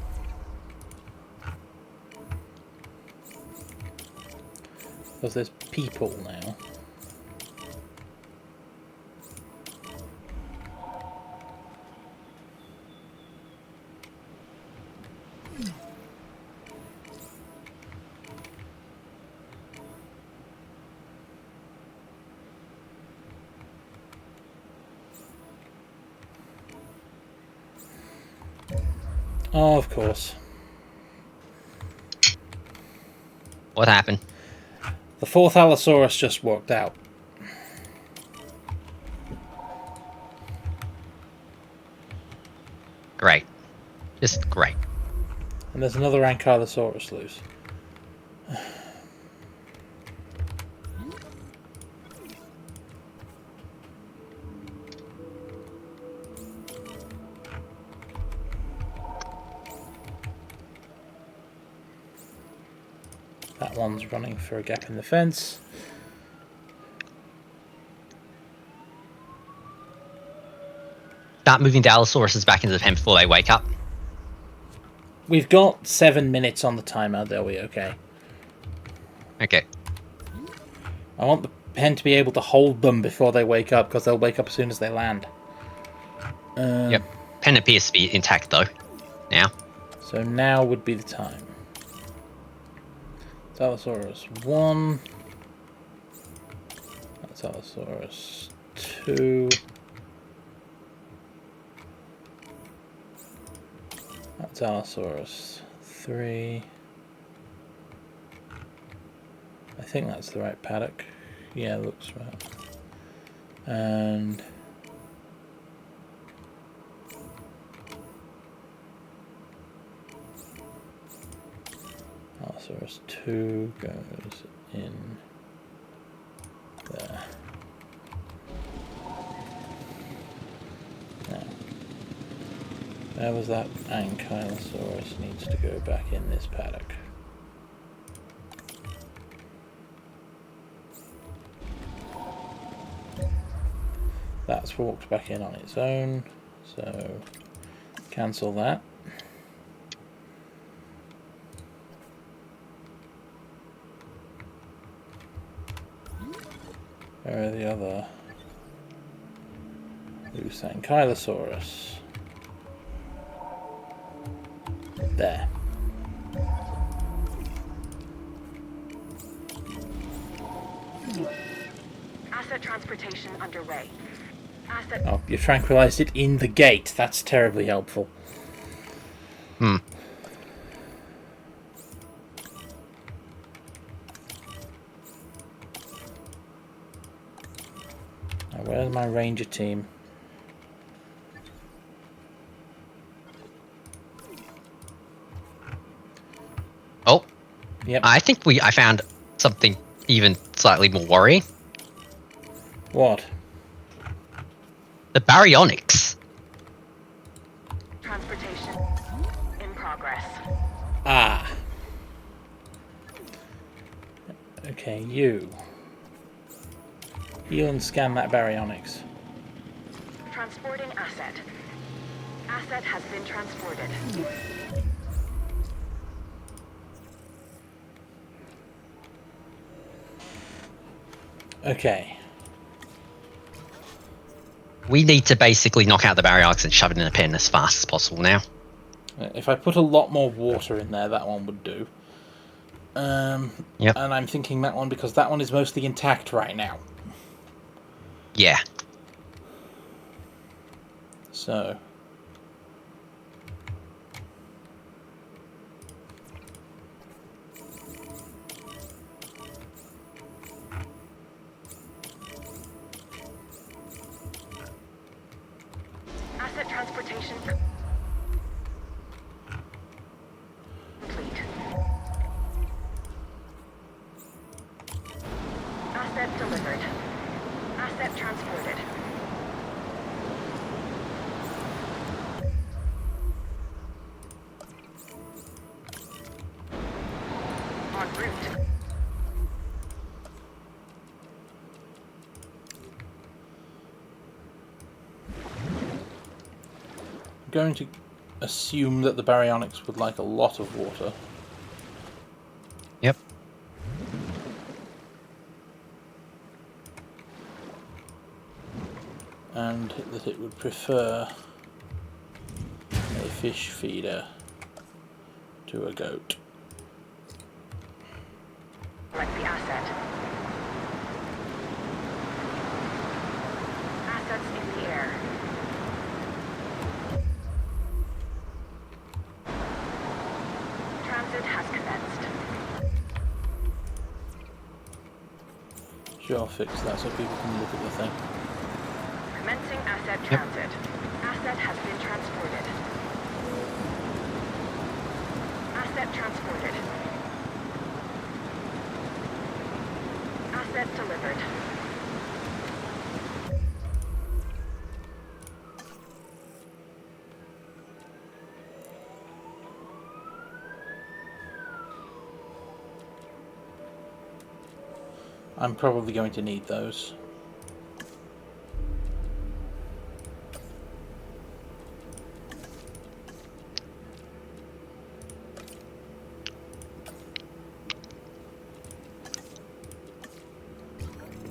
Because there's people now. Oh, of course. What happened? The 4th Allosaurus just walked out. Great. Just great. And there's another Ankylosaurus loose. That one's running for a gap in the fence. Start moving the Allosauruses back into the pen before they wake up. We've got 7 minutes on the timer, they'll be okay. Okay. I want the pen to be able to hold them before they wake up, because they'll wake up as soon as they land. Yep. Pen appears to be intact though. Now. So now would be the time. Allosaurus 1. That's Allosaurus 2. That's Allosaurus 3. I think that's the right paddock. Yeah, looks right. And Allosaurus 2 goes in there. Now, where was that Ankylosaurus? Needs to go back in this paddock. That's walked back in on its own, so cancel that. Where are the other loose Ankylosaurus? There. Asset transportation underway. Asset. Oh, you tranquilized it in the gate. That's terribly helpful. Hmm. Now, where's my ranger team? Oh. Yep. I think I found something even slightly more worrying. What? The baryonyx. Transportation in progress. Ah. Okay, you. Heal and scan that baryonyx. Transporting asset. Asset has been transported. Okay. We need to basically knock out the baryonyx and shove it in a pen as fast as possible now. If I put a lot more water in there, that one would do. Yep. And I'm thinking that one because that one is mostly intact right now. Yeah. So... Asset transportation complete. Asset delivered. Asset transported. En route. I'm going to assume that the baryonyx would like a lot of water. Yep. And that it would prefer a fish feeder to a goat. Like the asset. Assets in the air. Transit has commenced. Sure, fix that so people can look at the thing. Commencing asset transit. Asset has been transported. Asset transported. Asset delivered. I'm probably going to need those.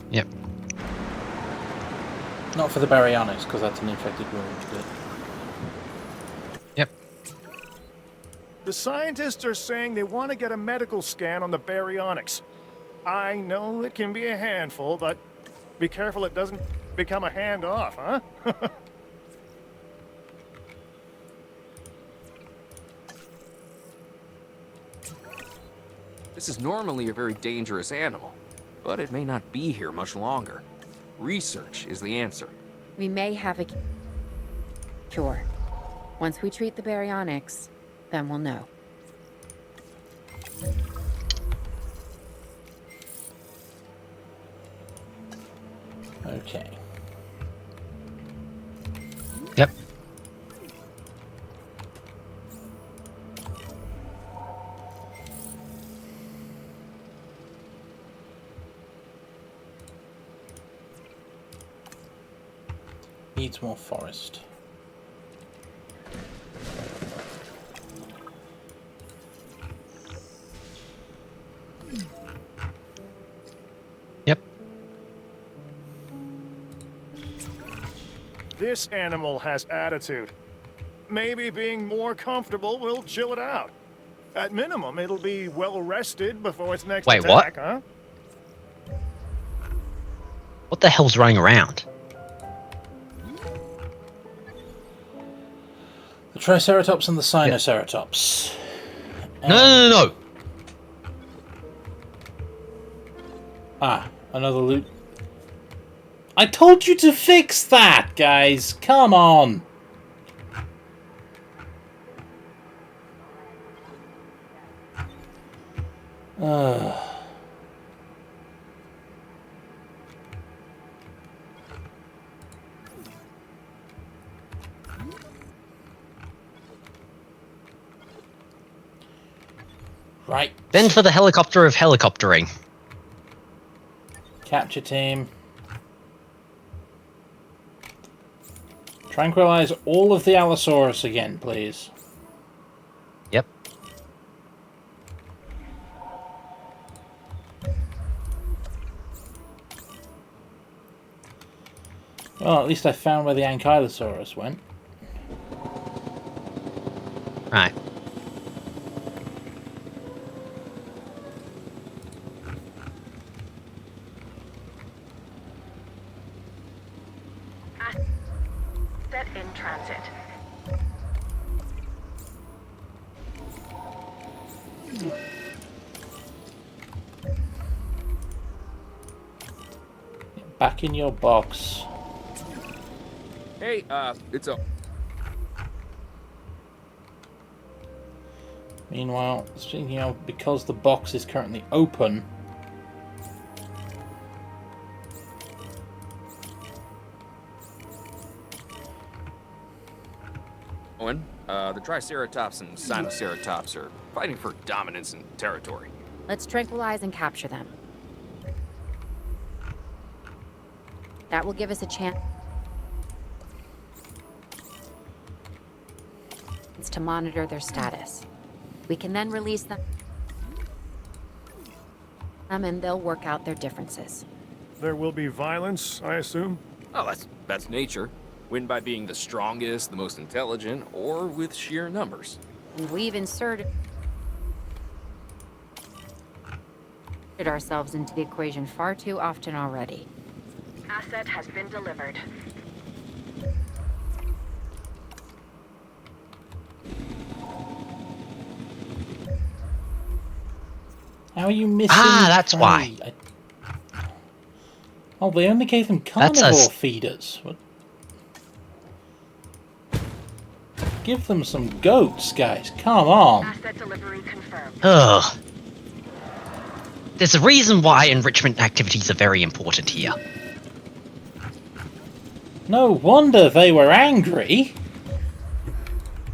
Yep. Not for the baryonyx, because that's an infected wound, but... Yep. The scientists are saying they want to get a medical scan on the baryonyx. I know it can be a handful, but be careful it doesn't become a handoff, huh? This is normally a very dangerous animal, but it may not be here much longer. Research is the answer. We may have a cure. Once we treat the baryonyx, then we'll know. Okay. Yep. Needs more forest. Yep. This animal has attitude. Maybe being more comfortable will chill it out. At minimum, it'll be well rested before its next Wait, what? attack, huh? What the hell's running around? The Triceratops and the Sinoceratops. No. Ah, another loot. I told you to fix that, guys! Come on! Right. Then for the helicopter of helicoptering. Capture team. Tranquilize all of the Allosaurus again, please. Yep. Well, at least I found where the Ankylosaurus went. Right. Asset in transit. Back in your box. Hey, it's a... Meanwhile, speaking of, because the box is currently open, Owen, the Triceratops and Sinoceratops are fighting for dominance and territory. Let's tranquilize and capture them. That will give us a chance to monitor their status. We can then release them, and they'll work out their differences. There will be violence, I assume? Oh, that's nature. Win by being the strongest, the most intelligent, or with sheer numbers. And we've inserted ourselves into the equation far too often already. Asset has been delivered. how are you missing? That's prey? why. Oh, they only gave them That's carnivore us. feeders. What? Give them some goats, guys. Come on. Asset delivery confirmed. Ugh. There's a reason why enrichment activities are very important here. No wonder they were angry.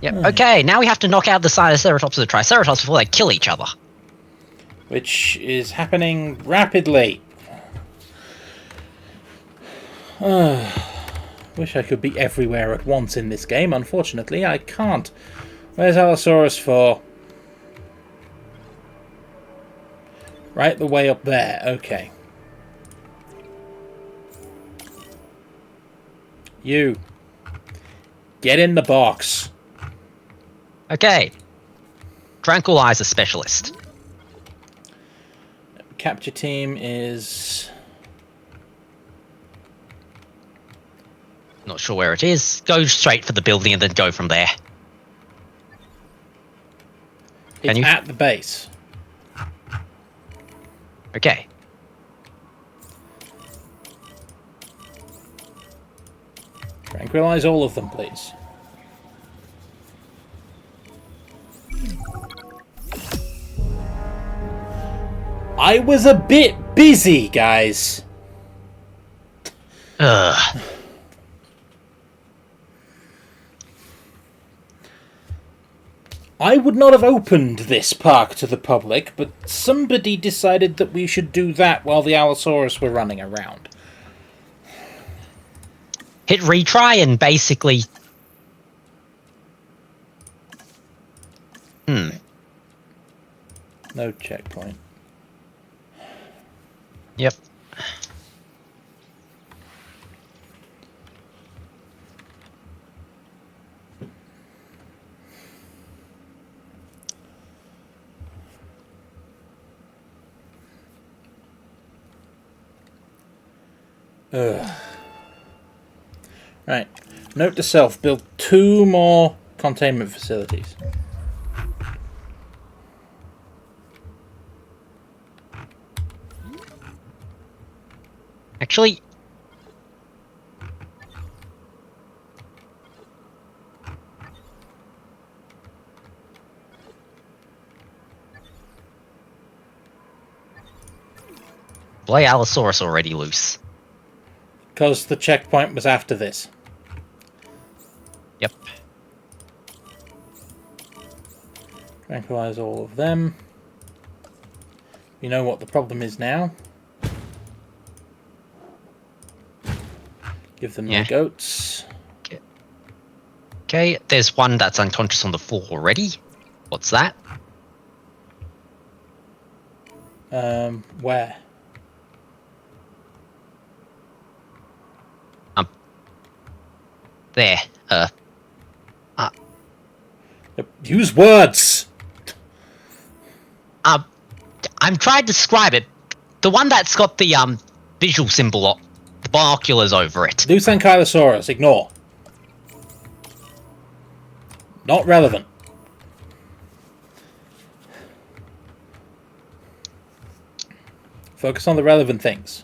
Yep. Okay, now we have to knock out the Sinoceratops and the Triceratops before they kill each other. Which is happening rapidly. Wish I could be everywhere at once in this game. Unfortunately, I can't. Where's Allosaurus 4? Right the way up there. Okay. You. Get in the box. Okay. Tranquilizer specialist. Capture team is... Not sure where it is. Go straight for the building and then go from there. Can It's you? at the base. Okay. Tranquilize all of them, please. I was a bit busy, guys. Ugh. I would not have opened this park to the public, but somebody decided that we should do that while the Allosaurus were running around. Hit retry and basically... No checkpoint. Yep. Right. Note to self, build 2 more containment facilities. Actually... Why Allosaurus already loose? Because the checkpoint was after this. Yep. Tranquilize all of them. You know what the problem is now. Give them their goats. Okay, there's one that's unconscious on the floor already. What's that? Where? There. Use words! I'm trying to describe it. The one that's got the visual symbol, the binoculars over it. Lusankylosaurus, ignore. Not relevant. Focus on the relevant things.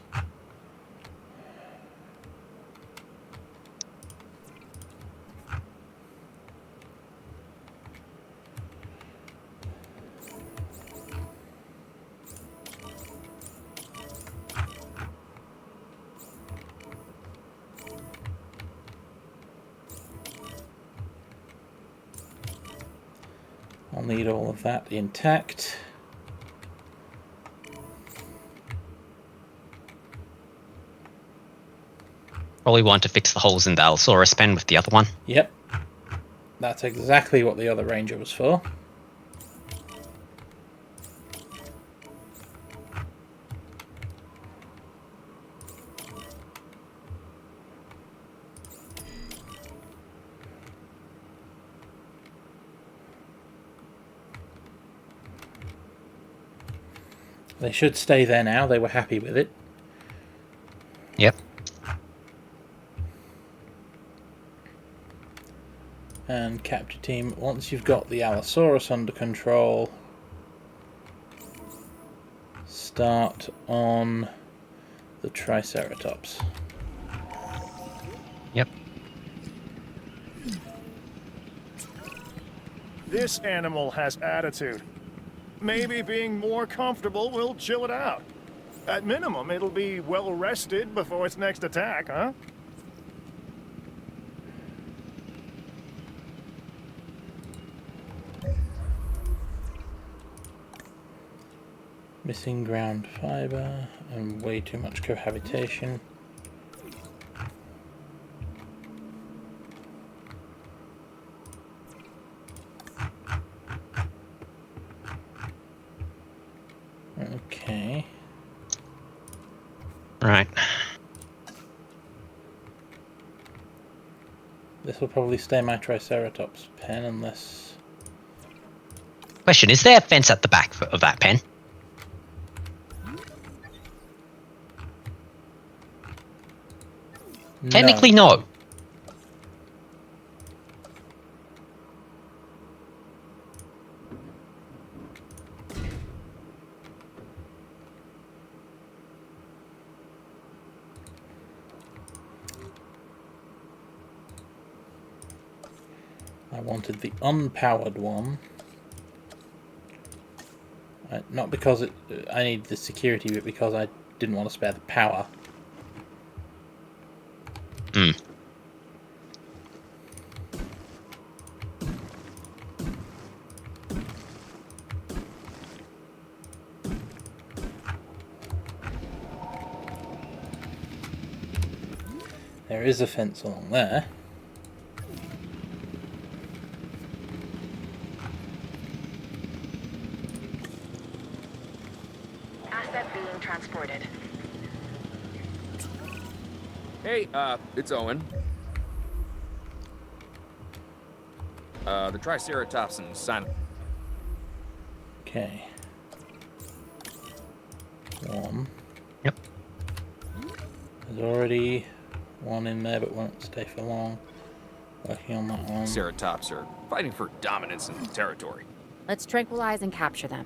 I'll need all of that intact. Probably want to fix the holes in the Allosaurus pen with the other one. Yep. That's exactly what the other ranger was for. They should stay there now. They were happy with it. Yep. And capture team, once you've got the Allosaurus under control, start on the Triceratops. Yep. This animal has attitude. Maybe being more comfortable will chill it out. At minimum, it'll be well rested before its next attack, huh? Missing ground fiber and way too much cohabitation. Okay. Right. This will probably stay my Triceratops pen unless... Question, is there a fence at the back of that pen? Technically, no. I wanted the unpowered one. Not because I need the security, but because I didn't want to spare the power. Hmm. There is a fence along there. Asset being transported. Hey, it's Owen. The Triceratops and Sin. Okay. One. Yep. There's already one in there, but won't stay for long. Working on that one. Triceratops are fighting for dominance in the territory. Let's tranquilize and capture them.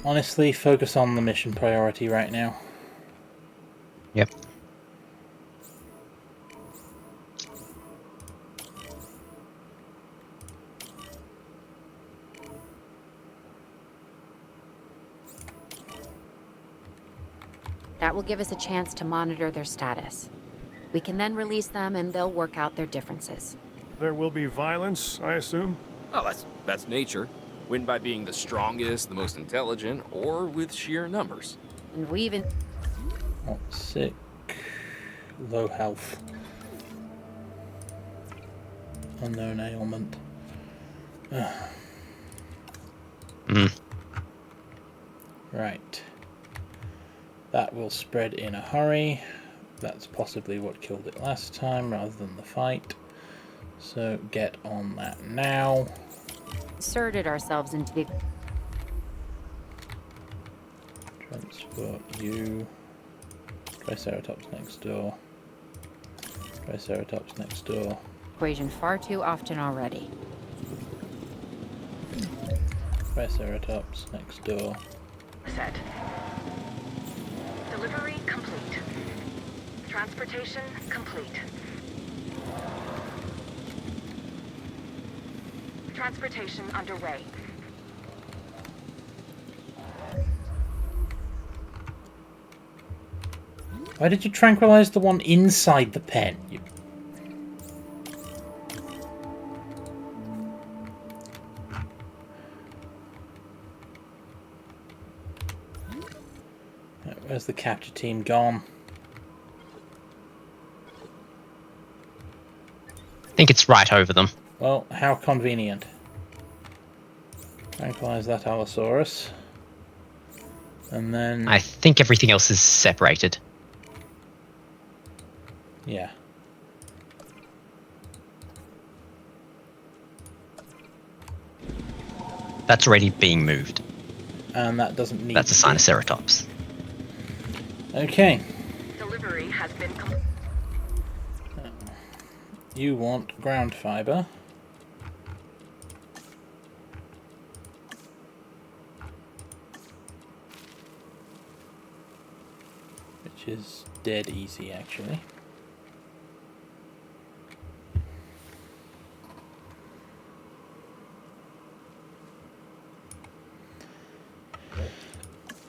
Honestly, focus on the mission priority right now. Yep. That will give us a chance to monitor their status. We can then release them and they'll work out their differences. There will be violence, I assume? Oh, that's nature. Win by being the strongest, the most intelligent, or with sheer numbers. And we even... Oh, sick. Low health. Unknown ailment. Hmm. Right. That will spread in a hurry. That's possibly what killed it last time rather than the fight. So get on that now. Inserted ourselves into the... Transport you. Triceratops next door. Triceratops next door. equation far too often already. Triceratops next door. Set. Delivery complete. Transportation complete. Transportation underway. Why did you tranquilize the one inside the pen? Where's the capture team gone? I think it's right over them. Well, how convenient. Tranquilize that Allosaurus. And then... I think everything else is separated. Yeah. That's already being moved. And that doesn't need That's a to sign be. of Ceratops. Okay. Delivery has been complete. You want ground fiber. Which is dead easy, actually.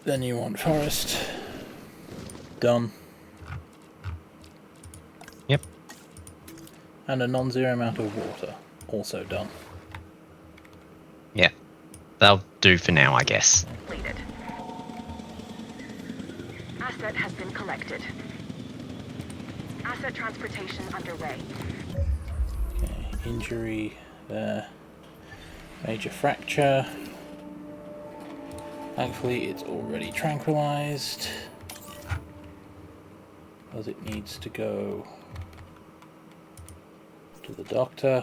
Then you want forest. Done. Yep. And a non-zero amount of water. Also done. Yeah. That'll do for now, I guess. Completed. Asset has been collected. Asset transportation underway. Okay, injury there. Major fracture. Thankfully, it's already tranquilized. Because it needs to go to the doctor.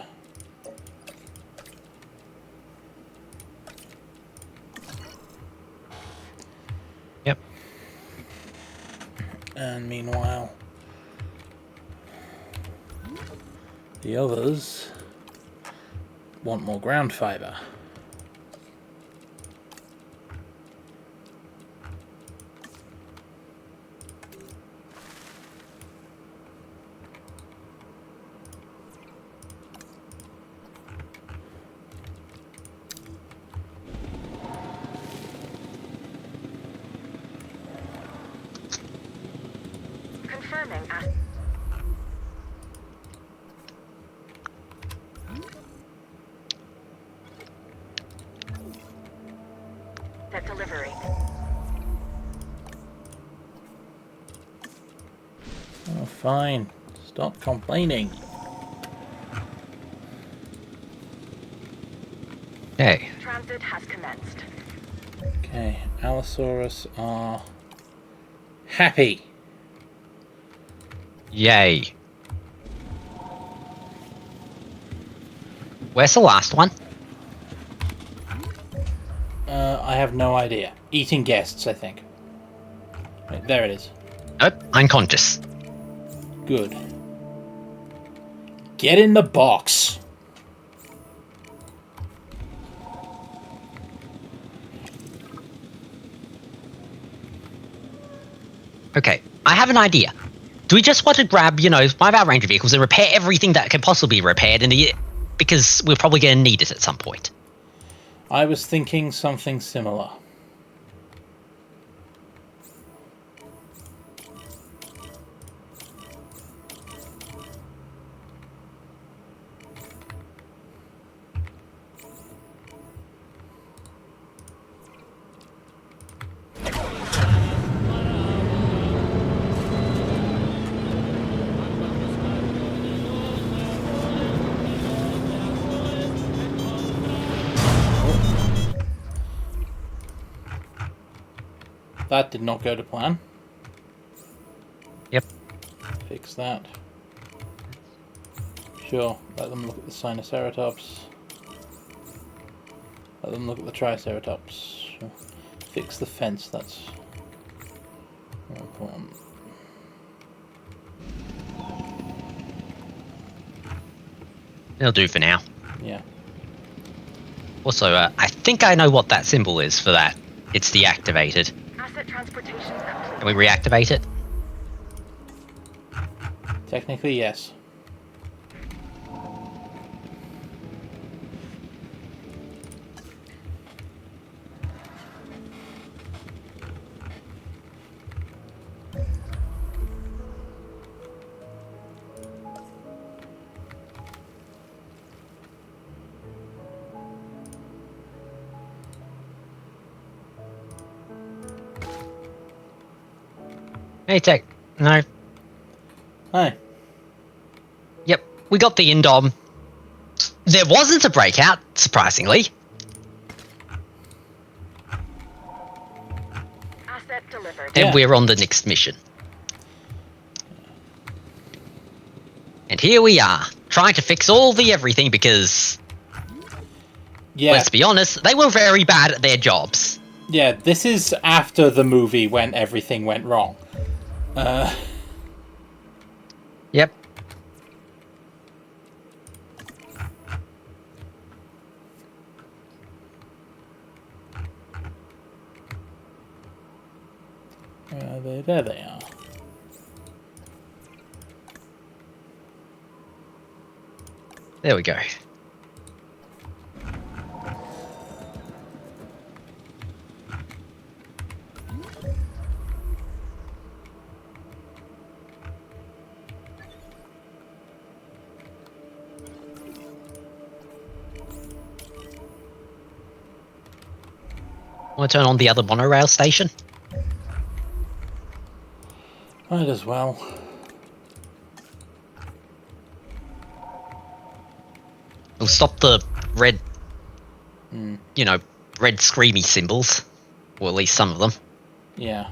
Yep. And meanwhile, the others want more ground fiber. Confirming asset. That delivery. Oh, fine. Stop complaining. Okay. Transit has commenced. Okay, Allosaurus are happy. Yay. Where's the last one? I have no idea. Eating guests, I think. Right, there it is. Nope, unconscious. Good. Get in the box. Okay, I have an idea. Do we just want to grab, one of our ranger vehicles and repair everything that can possibly be repaired because we're probably going to need it at some point? I was thinking something similar. That did not go to plan. Yep. Fix that. Sure, let them look at the Sinoceratops. Let them look at the Triceratops. Sure. Fix the fence, that's more important. It'll do for now. Yeah. Also, I think I know what that symbol is for that. It's deactivated. Asset transportation complete. Can we reactivate it? Technically, yes. Hey, Tech. No. Hi. Yep, we got the Indom. There wasn't a breakout, surprisingly. Asset delivered. And Yeah. we're on the next mission. And here we are, trying to fix all the everything because, Yeah. let's be honest, they were very bad at their jobs. Yeah, this is after the movie when everything went wrong. Yep. There they are. There we go. Want to turn on the other monorail station? Might as well. We'll stop the red, you know, red screamy symbols. Or at least some of them. Yeah.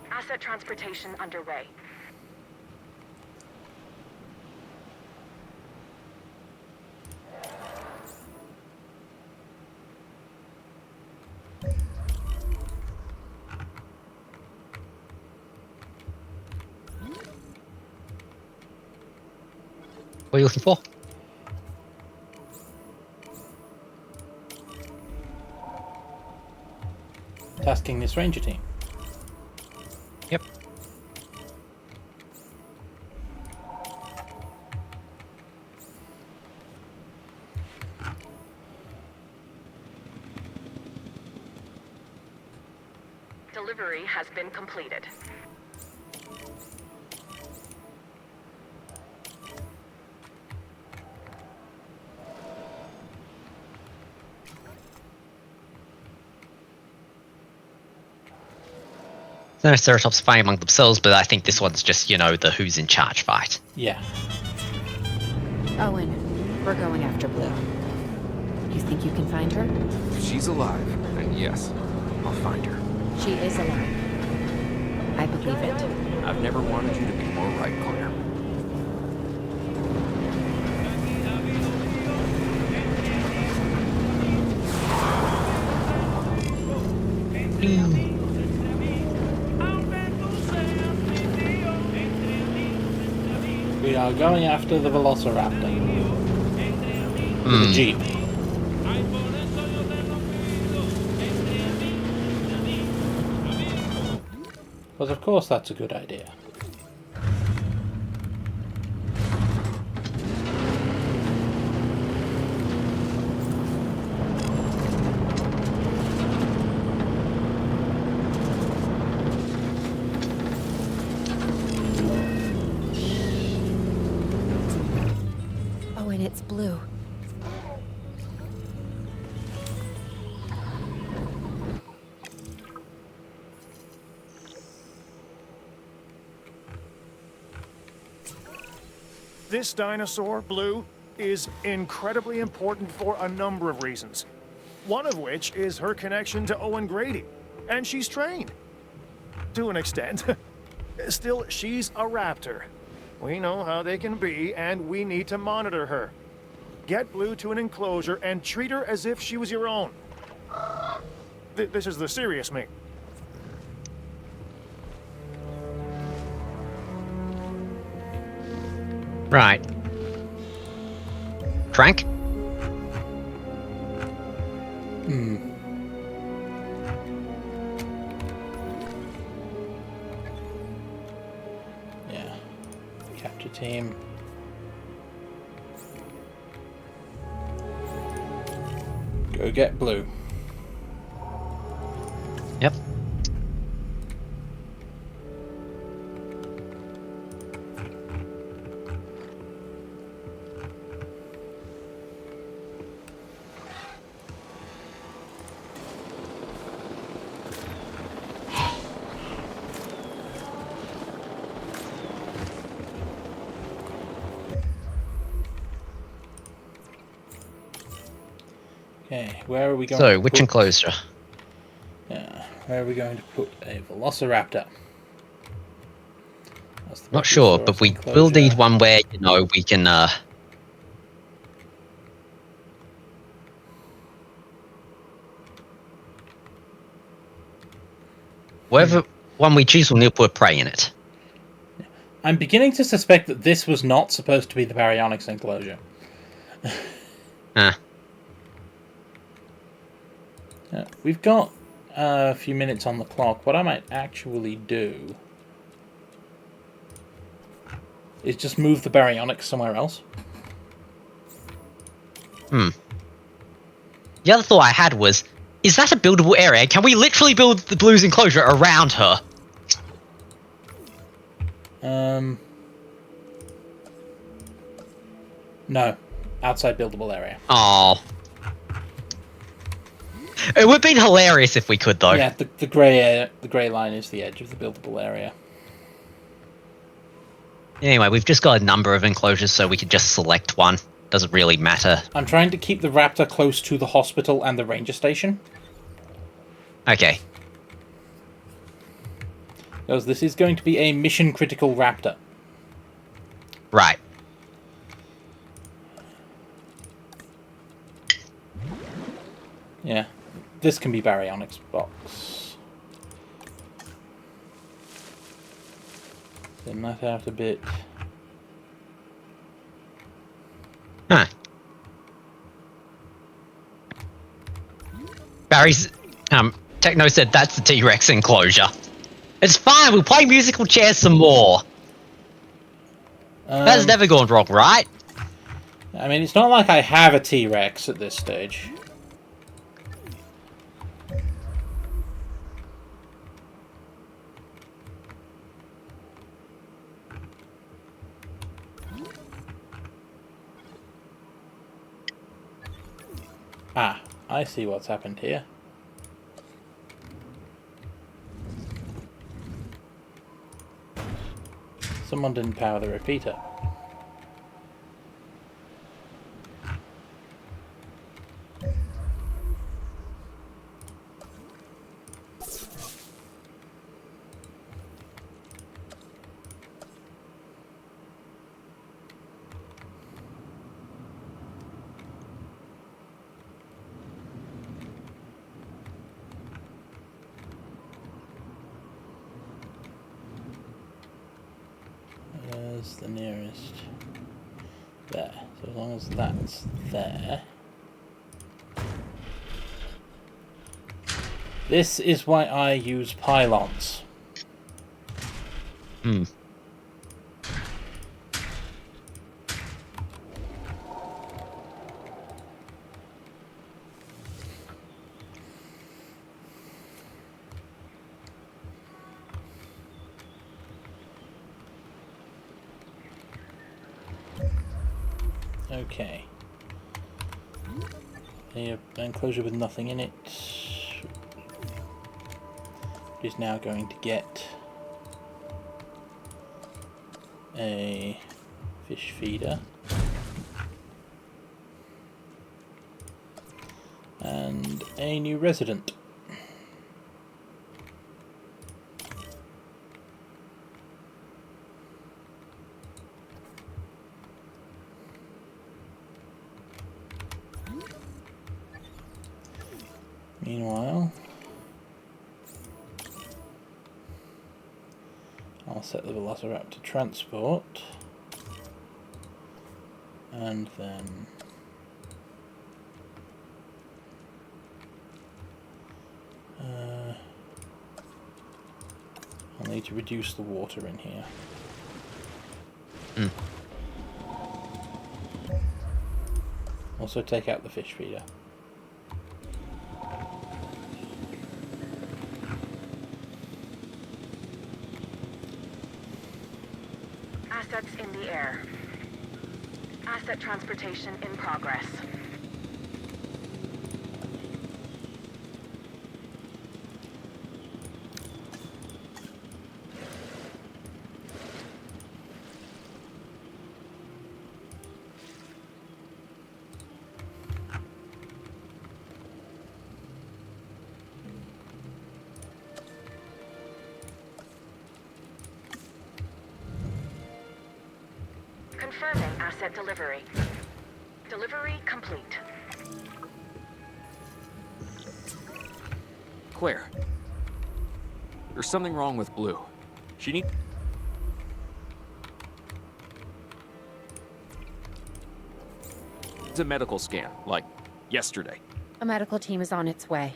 Asset transportation underway. What are you looking for? Tasking this ranger team. Yep. Delivery has been completed. No Ceratops fighting among themselves, but I think this one's just, you know, the who's in charge fight. Yeah. Owen, we're going after Blue. You think you can find her? If she's alive, then yes, I'll find her. She is alive. I believe it. I've never wanted you to be more right, Claire. We are going after the Velociraptor. With a Jeep. But of course that's a good idea. Oh, and it's Blue. This dinosaur, Blue, is incredibly important for a number of reasons. One of which is her connection to Owen Grady. And she's trained. To an extent. Still, she's a raptor. We know how they can be, and we need to monitor her. Get Blue to an enclosure and treat her as if she was your own. This is the serious me. Right. Frank? Yeah. Capture team. Go get Blue. Yep. Okay, where are we going So, to which put... enclosure? Yeah, where are we going to put a Velociraptor? That's the Not sure, but Brachiosaurus we will enclosure. need one where, you know, we can, whatever one we choose, we'll need to put prey in it. I'm beginning to suspect that this was not supposed to be the Baryonyx enclosure. We've got a few minutes on the clock. What I might actually do is just move the Baryonyx somewhere else. The other thought I had was, is that a buildable area? Can we literally build the Blue's enclosure around her? No. Outside buildable area. Oh. It would have been hilarious if we could, though. Yeah, the grey line is the edge of the buildable area. Anyway, we've just got a number of enclosures, so we could just select one. Doesn't really matter. I'm trying to keep the raptor close to the hospital and the ranger station. Okay. Because this is going to be a mission-critical raptor. Right. Yeah. This can be Baryonyx box. Thin that out a bit. Huh. Barry's Techno said that's the T-Rex enclosure. It's fine, we'll play musical chairs some more. That's never gone wrong, right? I mean, it's not like I have a T-Rex at this stage. Ah, I see what's happened here. Someone didn't power the repeater. Where's the nearest? There. So as long as that's there. This is why I use pylons. Okay. An enclosure with nothing in it is now going to get a Fish feeder. And a new resident. Meanwhile, I'll set the Velociraptor transport, and then I'll need to reduce the water in here. Also take out the fish feeder. Assets in the air. Asset transportation in progress. Confirming asset delivery. Delivery complete. Claire. There's something wrong with Blue. She needs a medical scan, like yesterday. A medical team is on its way.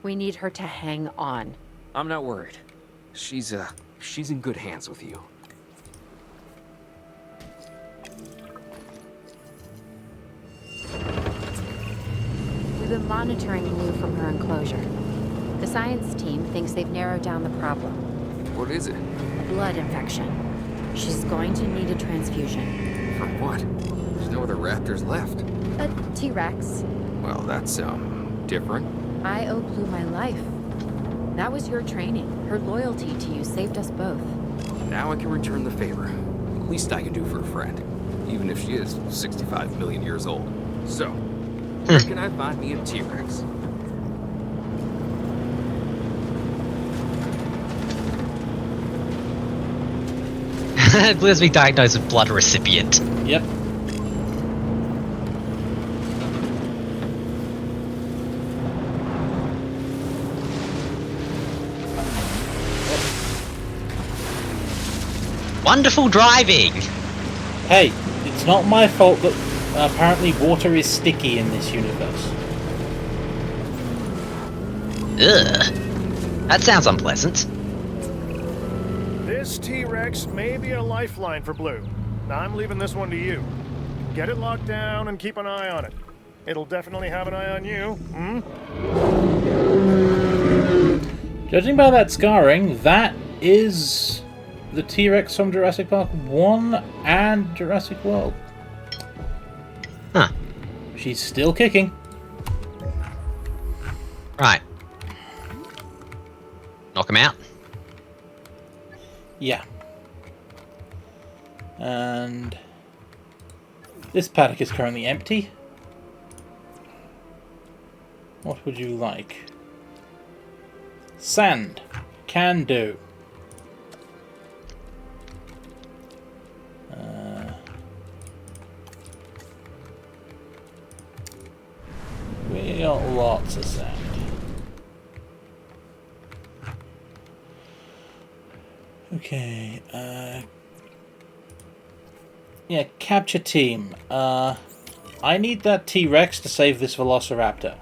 We need her to hang on. I'm not worried. She's in good hands with you. We've been monitoring Blue from her enclosure. The science team thinks they've narrowed down the problem. What is it? Blood infection. She's going to need a transfusion. For what? There's no other raptors left. A T-Rex. Well, that's, different. I owe Blue my life. That was your training. Her loyalty to you saved us both. Now I can return the favor. Least I can do for a friend. Even if she is 65 million years old. So, where can I find me a T-Rex? Blue has been diagnosed with blood recipient. Yep. Wonderful driving! Hey, it's not my fault that apparently water is sticky in this universe. Ugh. That sounds unpleasant. This T-Rex may be a lifeline for Blue. I'm leaving this one to you. Get it locked down and keep an eye on it. It'll definitely have an eye on you, hmm? Judging by that scarring, that is the T-Rex from Jurassic Park 1 and Jurassic World. Huh. She's still kicking. Right. Knock him out. Yeah. And this paddock is currently empty. What would you like? Sand. Can do. We got lots of sand. Okay, yeah, capture team. I need that T-Rex to save this Velociraptor.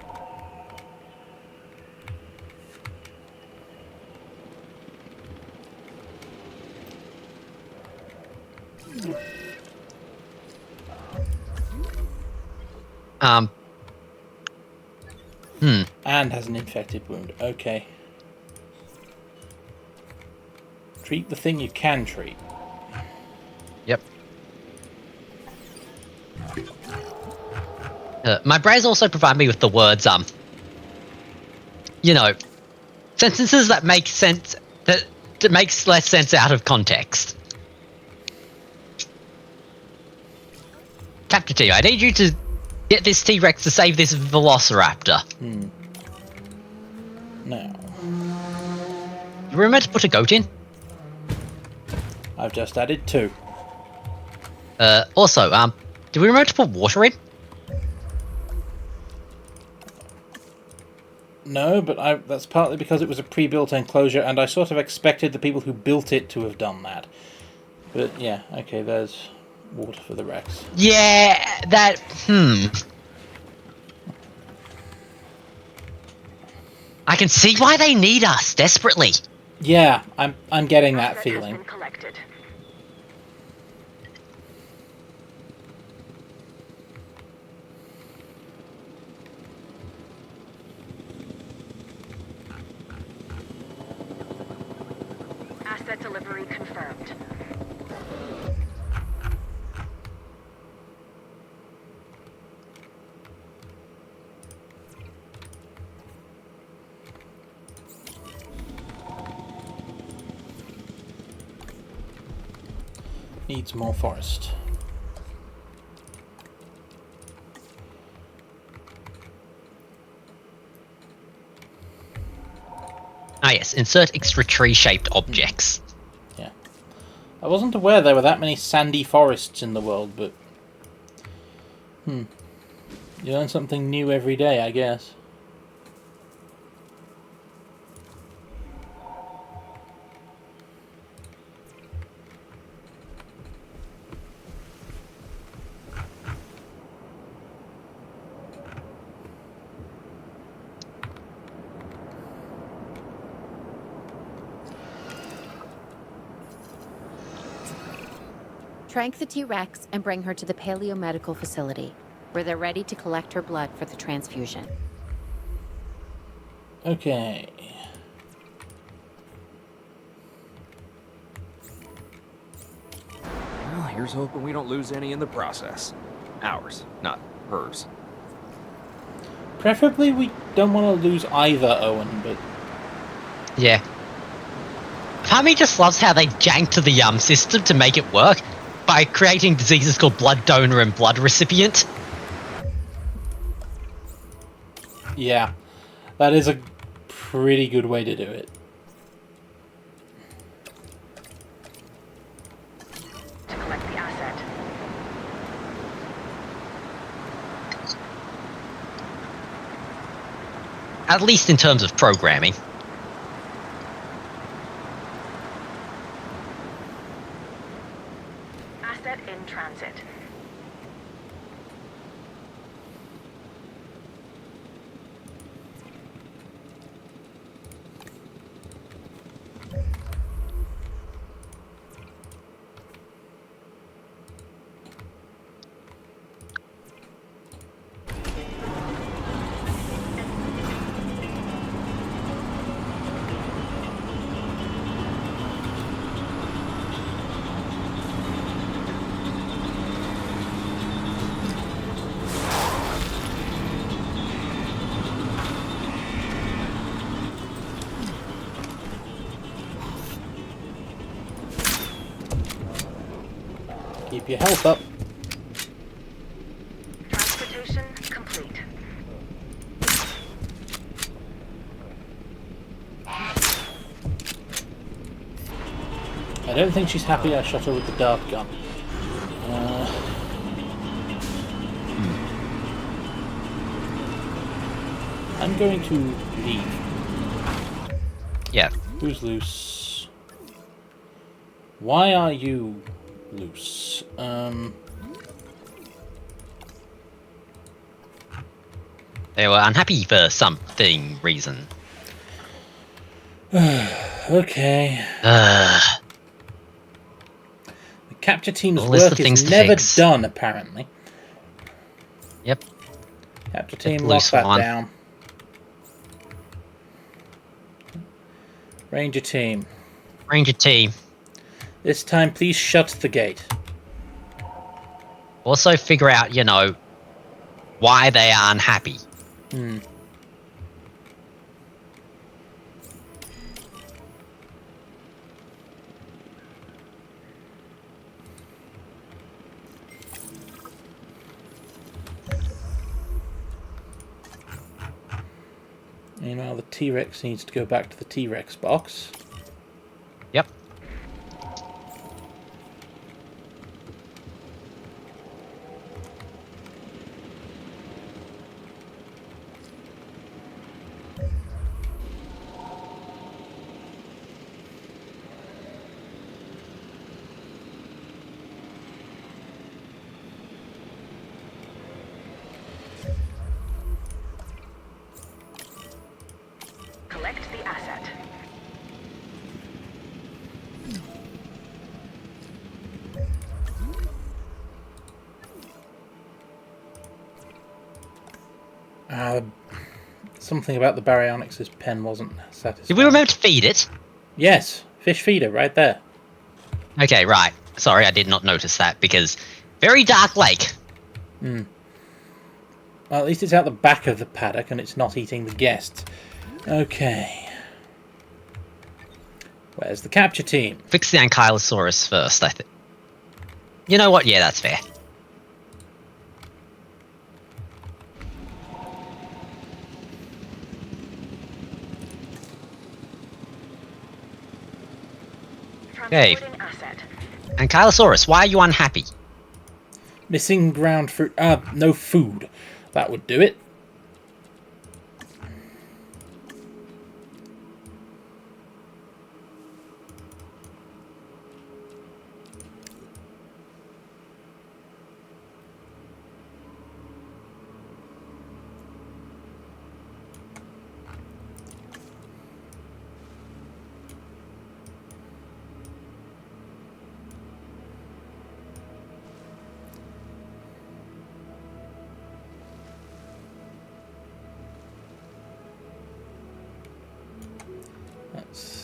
And has an infected wound. Okay. Treat the thing you can treat. Yep. My brains also provide me with the words, you know, sentences that make sense, that makes less sense out of context. Captain T, I need you to get this T-Rex to save this Velociraptor. Now, You remember to put a goat in? I've just added 2. Also, did we remember to put water in? No, but that's partly because it was a pre-built enclosure, and I sort of expected the people who built it to have done that. But yeah, okay, there's water for the Rex. Yeah, that... I can see why they need us, desperately. Yeah, I'm getting that Asset feeling. has been collected. Asset delivery confirmed. Needs more forest. Ah yes, insert extra tree-shaped objects. Yeah. I wasn't aware there were that many sandy forests in the world, but... You learn something new every day, I guess. Trank the T-Rex and bring her to the Paleo-Medical facility, where they're ready to collect her blood for the transfusion. Okay. Well, here's hoping we don't lose any in the process. Ours, not hers. Preferably we don't want to lose either, Owen, but... Yeah. Part of me just loves how they janked the system to make it work by creating diseases called blood donor and blood recipient. Yeah. That is a pretty good way to do it. To collect the asset. At least in terms of programming. Asset in transit. Keep your health up. Transportation complete. I don't think she's happy I shot her with the dart gun. I'm going to leave. Yeah. Who's loose? Why are you loose? They were unhappy for something reason. Okay. The capture team's A list work of things is to never fix. done, apparently. Yep. Capture team, Blue lock that Swan. down. Ranger team. Ranger team. This time, please shut the gate. Also figure out, why they are unhappy. Meanwhile, the T-Rex needs to go back to the T-Rex box. Yep. Collect the asset. Something about the Baryonyx's pen wasn't satisfying. Did we remember to feed it? Yes, fish feeder right there. Okay, right. Sorry, I did not notice that because very dark lake. Well, at least it's out the back of the paddock and it's not eating the guests. Okay. Where's the capture team? Fix the Ankylosaurus first, I think. You know what? Yeah, that's fair. Okay. Transporting asset. Ankylosaurus, why are you unhappy? Missing ground fruit. No food. That would do it.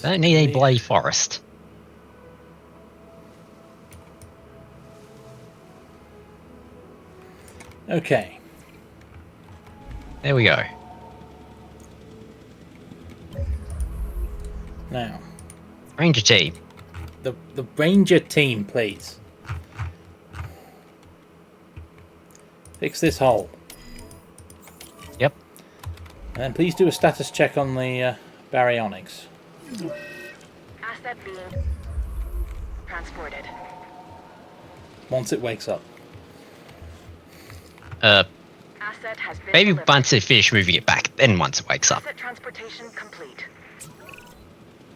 Don't need any bloody forest. Okay. There we go. Now, Ranger team. the ranger team, please. Fix this hole. Yep. And then please do a status check on the Baryonyx. Asset being transported. Once it wakes up. Asset has been Maybe delivered. once it finishes moving it back, then once it wakes up. Asset transportation complete.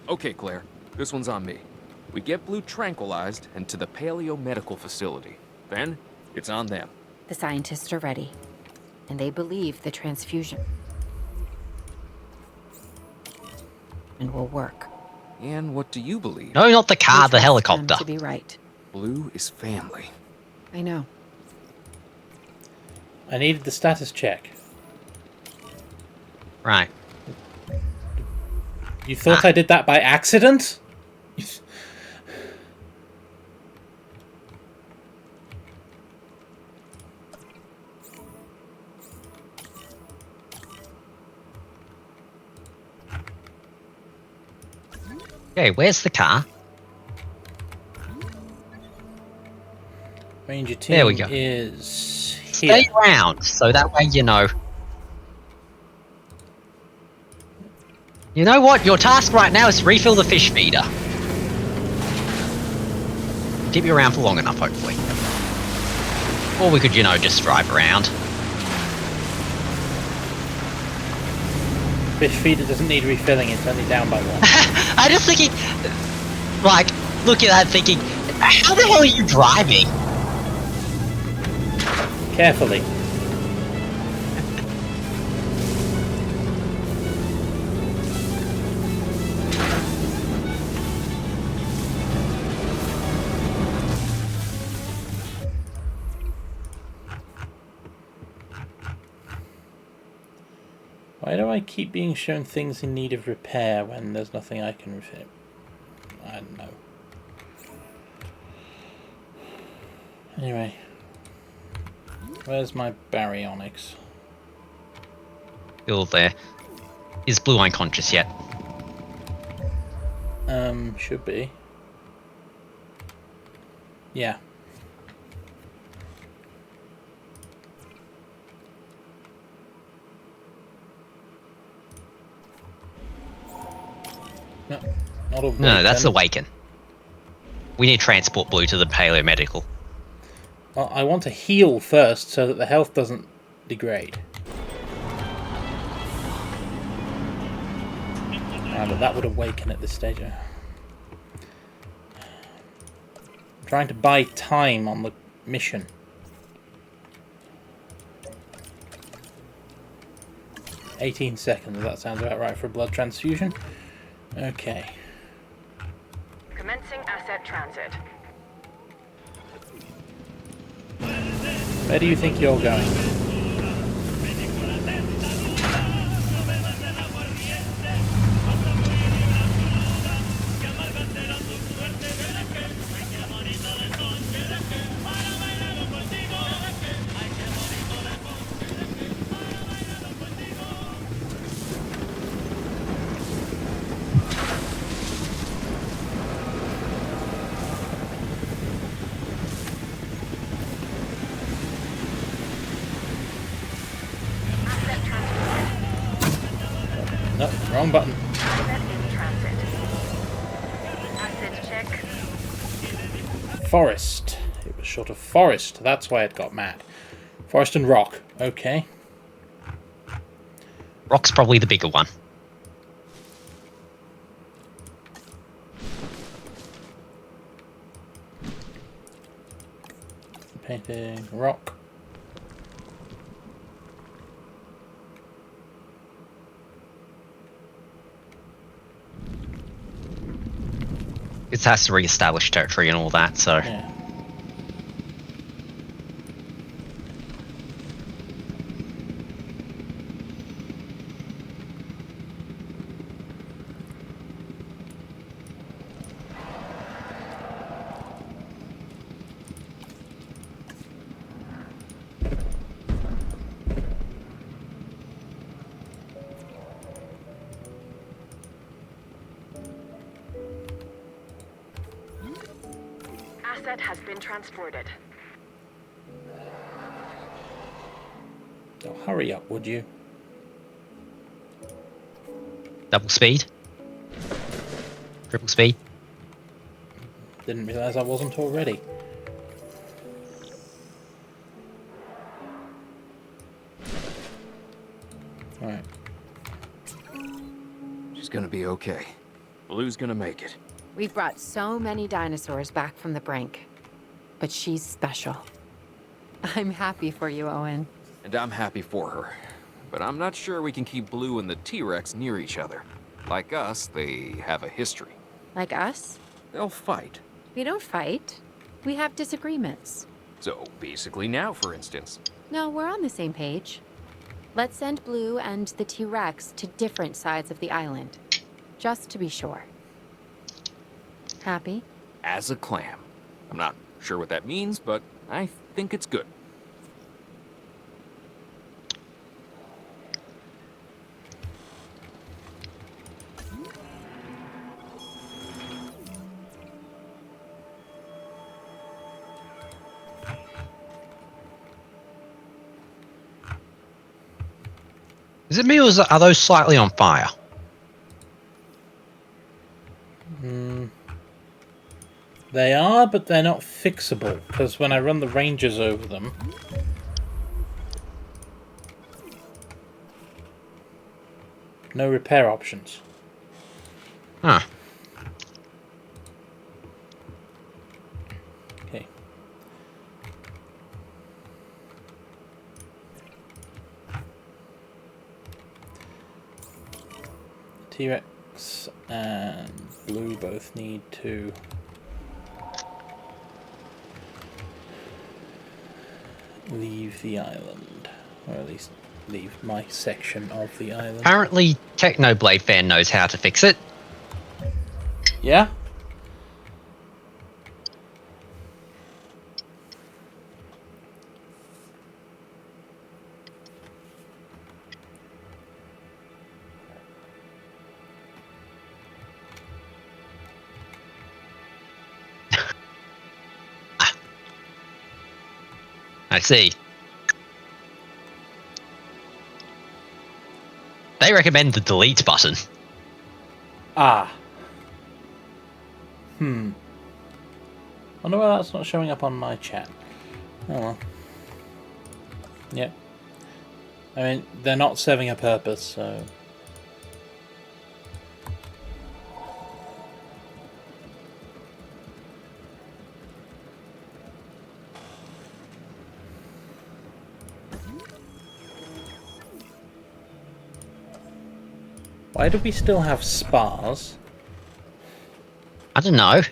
Okay, Claire, this one's on me. We get Blue tranquilized and to the Paleo-Medical facility. Then, it's on them. The scientists are ready, and they believe the transfusion and will work. And what do you believe? No, not the car, We the trust helicopter. them to be right. Blue is family. I know. I needed the status check. Right. You thought I did that by accident? Okay, where's the car? Ranger team There we go. is here. Stay around, so that way you know. You know what? Your task right now is to refill the fish feeder. Keep you around for long enough, hopefully. Or we could, you know, just drive around. Fish feeder doesn't need refilling, it's only down by one. I'm just thinking, like, looking at that thinking, how the hell are you driving? Carefully. Why do I keep being shown things in need of repair when there's nothing I can repair? I don't know. Anyway. Where's my Baryonyx? Still there. Is Blue unconscious yet? Should be. Yeah. No, not awaken. No, that's Awaken. We need transport Blue to the Paleo-Medical. Well, I want to heal first so that the health doesn't degrade. But that would awaken at this stage. I'm trying to buy time on the mission. "18 seconds, that sounds about right for a blood transfusion. Okay. Commencing asset transit. Where do you think you're going? No, wrong button. Asset in transit. Asset check. Forest. It was short of forest. That's why it got mad. Forest and rock. Okay. Rock's probably the bigger one. Painting rock. It has to re-establish territory and all that, so... Yeah. Asset has been transported. Oh, hurry up, would you? Double speed? Triple speed? Didn't realise I wasn't already. Alright. She's gonna be okay. Blue's gonna make it. We've brought so many dinosaurs back from the brink, but she's special. I'm happy for you, Owen. And I'm happy for her. But I'm not sure we can keep Blue and the T-Rex near each other. Like us, they have a history. Like us? They'll fight. We don't fight. We have disagreements. So, basically now, for instance. No, we're on the same page. Let's send Blue and the T-Rex to different sides of the island, just to be sure. Happy? As a clam. I'm not sure what that means, but I think it's good. Is it me or are those slightly on fire? They are, but they're not fixable, because when I run the rangers over them... no repair options. Huh. Okay. T-Rex and Blue both need to... leave the island, or at least leave my section of the island. Apparently, Technoblade fan knows how to fix it. Yeah? I see. They recommend the delete button. Ah. Wonder why that's not showing up on my chat. Oh well. Yep. I mean, they're not serving a purpose, so... Why do we still have spars? I don't know.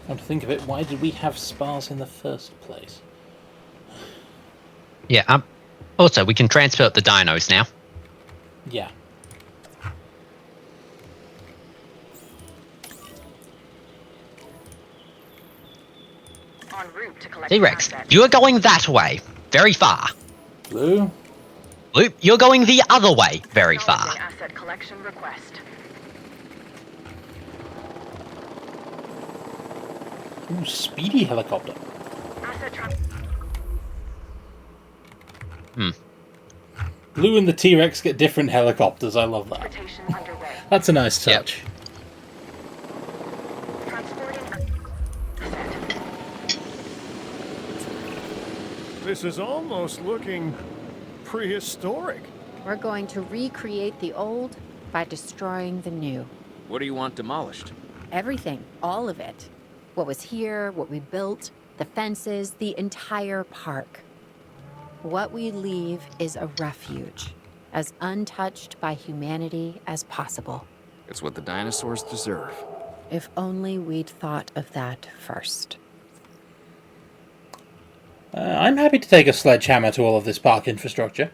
Come to think of it, why did we have spars in the first place? Yeah, also, we can transport the dinos now. Yeah. En route to collect T-Rex, assets. you're going that way. Very far. Blue? Loop, you're going the other way. Very far. Acknowledging asset collection request. Ooh, speedy helicopter. Asset Blue and the T-Rex get different helicopters. I love that. transportation underway. That's a nice touch. Transporting asset. This is almost looking prehistoric. We're going to recreate the old by destroying the new. What do you want demolished? Everything, all of it. What was here, what we built, the fences, the entire park. What we leave is a refuge, as untouched by humanity as possible. It's what the dinosaurs deserve. If only we'd thought of that first. I'm happy to take a sledgehammer to all of this park infrastructure.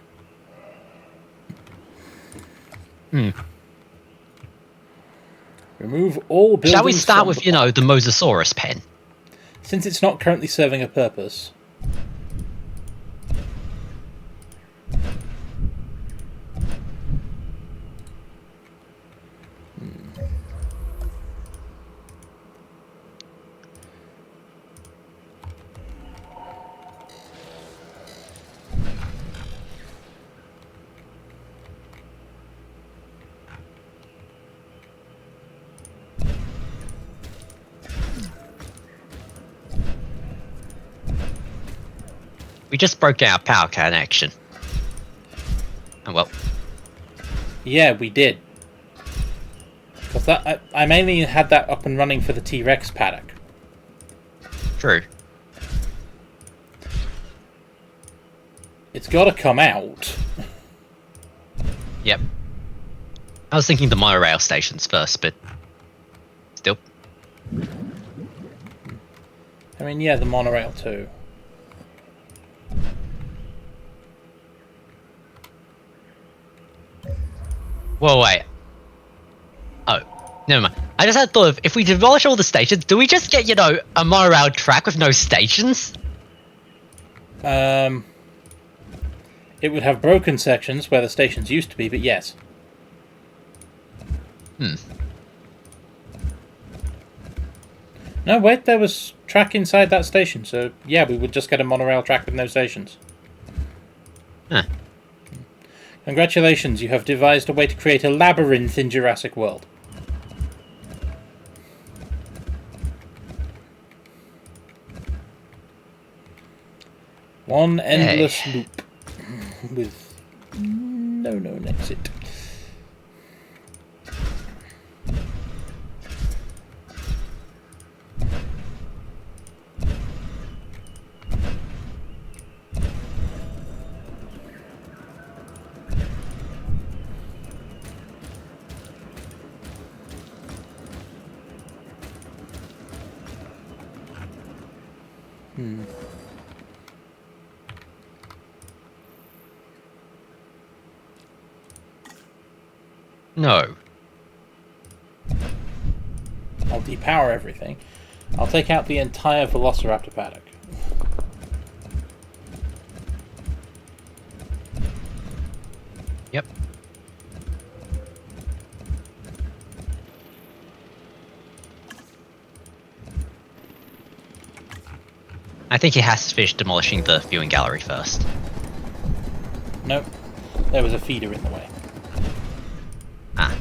Remove all buildings. Shall we start from with, the you know, the Mosasaurus pen? Since it's not currently serving a purpose. We just broke our power connection. Oh well. Yeah, we did. Because that I mainly had that up and running for the T-Rex paddock. True. It's got to come out. Yep. I was thinking the monorail stations first, but still. I mean, yeah, the monorail too. Whoa, wait. Oh, never mind. I just had thought of, if we demolish all the stations, do we just get, you know, a monorail track with no stations? It would have broken sections where the stations used to be, but yes. No, wait, there was track inside that station, so yeah, we would just get a monorail track with no stations. Huh. Congratulations, you have devised a way to create a labyrinth in Jurassic World. One endless loop with no known exit. No. I'll depower everything. I'll take out the entire Velociraptor paddock. Yep. I think he has to finish demolishing the viewing gallery first. Nope. There was a feeder in the way. Ah.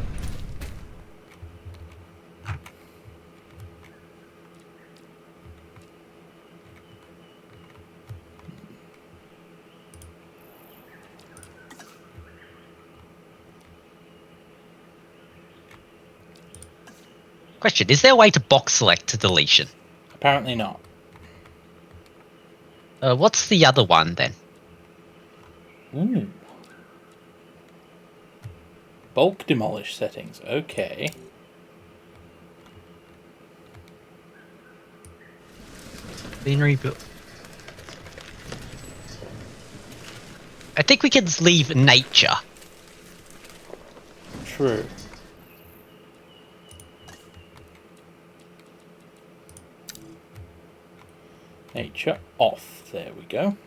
Question, is there a way to box select to deletion? Apparently not. What's the other one then? Ooh. Bulk demolish settings. Okay. Scenery build. I think we can leave nature. True. Nature off. There we go.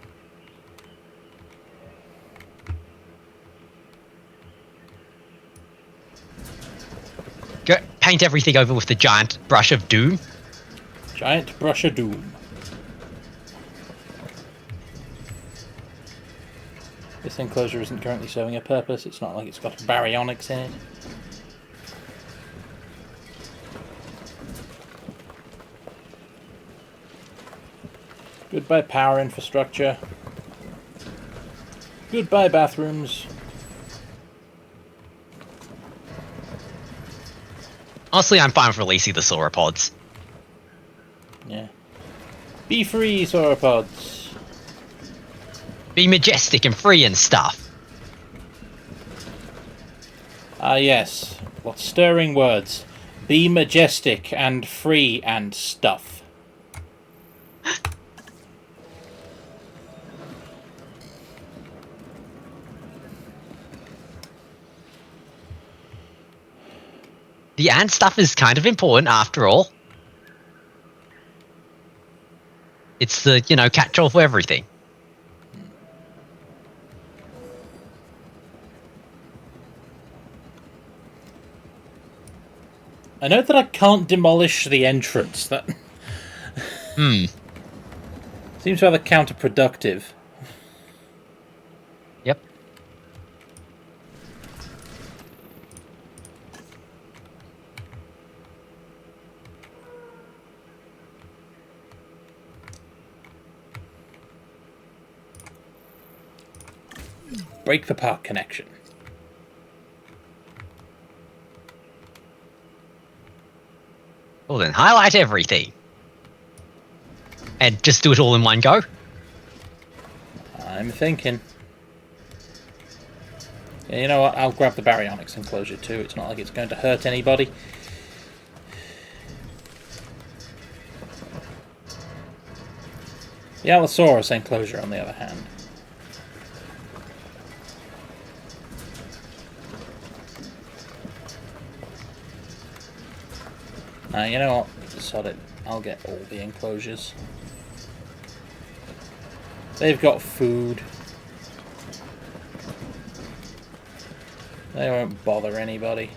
Go paint everything over with the giant brush of doom. Giant brush of doom. This enclosure isn't currently serving a purpose. It's not like it's got baryonics in it. Goodbye power infrastructure. Goodbye bathrooms. Honestly, I'm fine with releasing the sauropods. Yeah. Be free, sauropods. Be majestic and free and stuff. Ah, yes. What stirring words. Be majestic and free and stuff. The ant stuff is kind of important after all. It's the, catch-all for everything. I know that I can't demolish the entrance. That seems rather counterproductive. Yep. Break the park connection. Well then, highlight everything. And just do it all in one go. I'm thinking. Yeah, you know what? I'll grab the baryonics enclosure too. It's not like it's going to hurt anybody. The Allosaurus enclosure, on the other hand. You know what? Sod it. I'll get all the enclosures. They've got food. They won't bother anybody.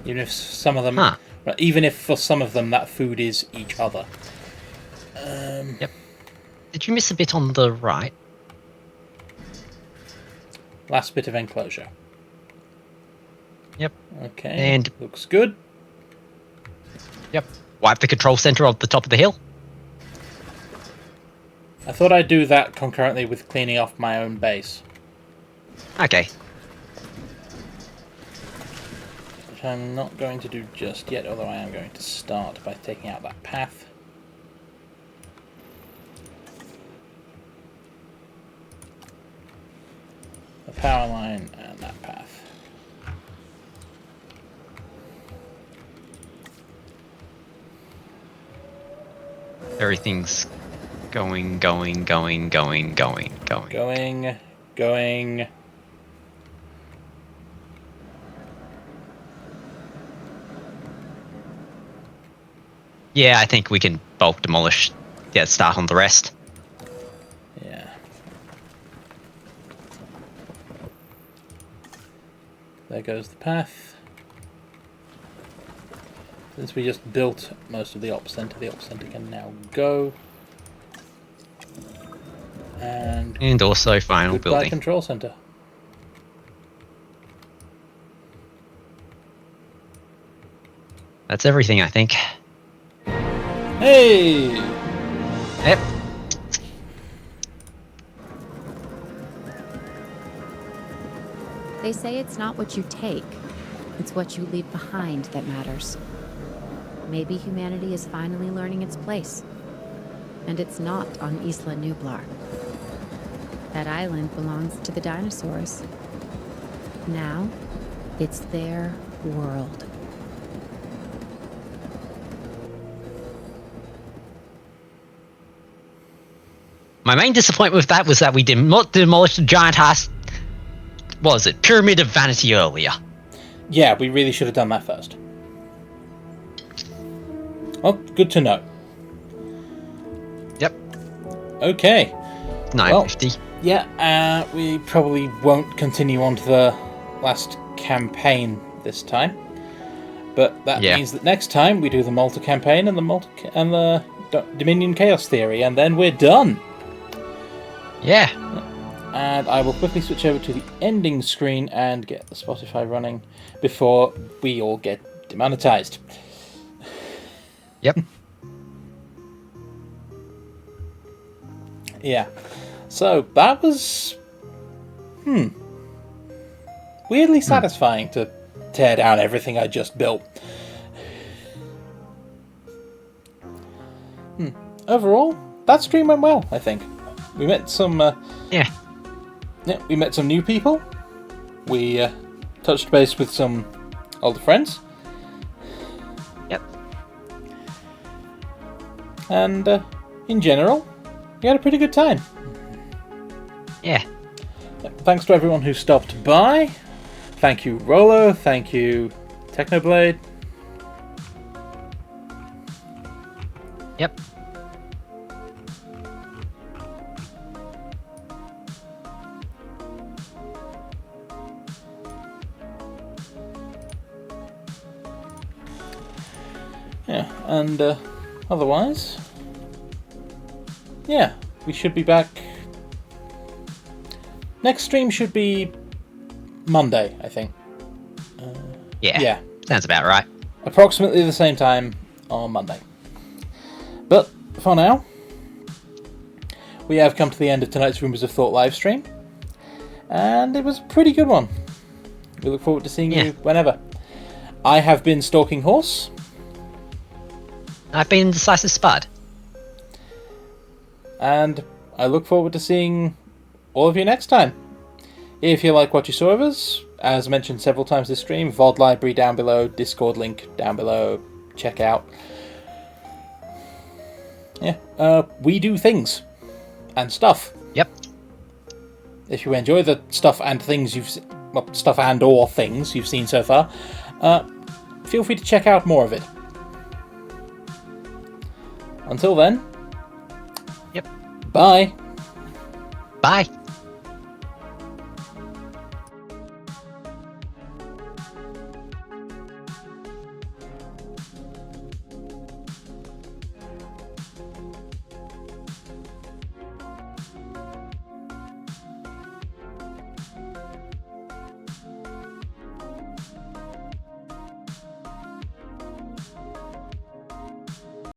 Even if some of them, even if for some of them that food is each other. Yep. Did you miss a bit on the right? Last bit of enclosure. Yep. Okay. And looks good. Yep. Wipe the control center on the top of the hill. I thought I'd do that concurrently with cleaning off my own base. Okay. Which I'm not going to do just yet, although I am going to start by taking out that path. The power line and that path. Everything's going. Going. Yeah, I think we can bulk demolish. Yeah, start on the rest. Yeah. There goes the path. Since we just built most of the Ops Center can now go. And also final goodbye building. Control Center. That's everything, I think. Hey! Yep. They say it's not what you take, it's what you leave behind that matters. Maybe humanity is finally learning its place. And it's not on Isla Nublar. That island belongs to the dinosaurs. Now, it's their world. My main disappointment with that was that we did not demolish the giant ass. What was it? Pyramid of Vanity earlier. Yeah, we really should have done that first. Well, good to know. Yep. Okay. 950. Well, yeah, we probably won't continue on to the last campaign this time. But that means that next time we do the Malta campaign and the Dominion Chaos Theory, and then we're done. Yeah. And I will quickly switch over to the ending screen and get the Spotify running before we all get demonetized. Yep. Yeah. So that was weirdly satisfying to tear down everything I just built. Overall, that stream went well, I think. We met some Yeah, we met some new people. We touched base with some older friends. Yep. And in general, we had a pretty good time. Yeah. Thanks to everyone who stopped by. Thank you, Rolo. Thank you, Technoblade. Yep. Yeah, and otherwise, yeah, we should be back. Next stream should be Monday, I think. Yeah. Sounds about right. Approximately the same time on Monday. But for now, we have come to the end of tonight's Rumours of Thought live stream, and it was a pretty good one. We look forward to seeing you whenever. I have been Stalking Horse. I've been Decisive Spud. And I look forward to seeing all of you next time. If you like what you saw of us, as mentioned several times this stream, VOD library down below, Discord link down below, check out. Yeah, we do things and stuff. Yep. If you enjoy the stuff and things stuff and or things you've seen so far, feel free to check out more of it. Until then, Yep. Bye. Bye.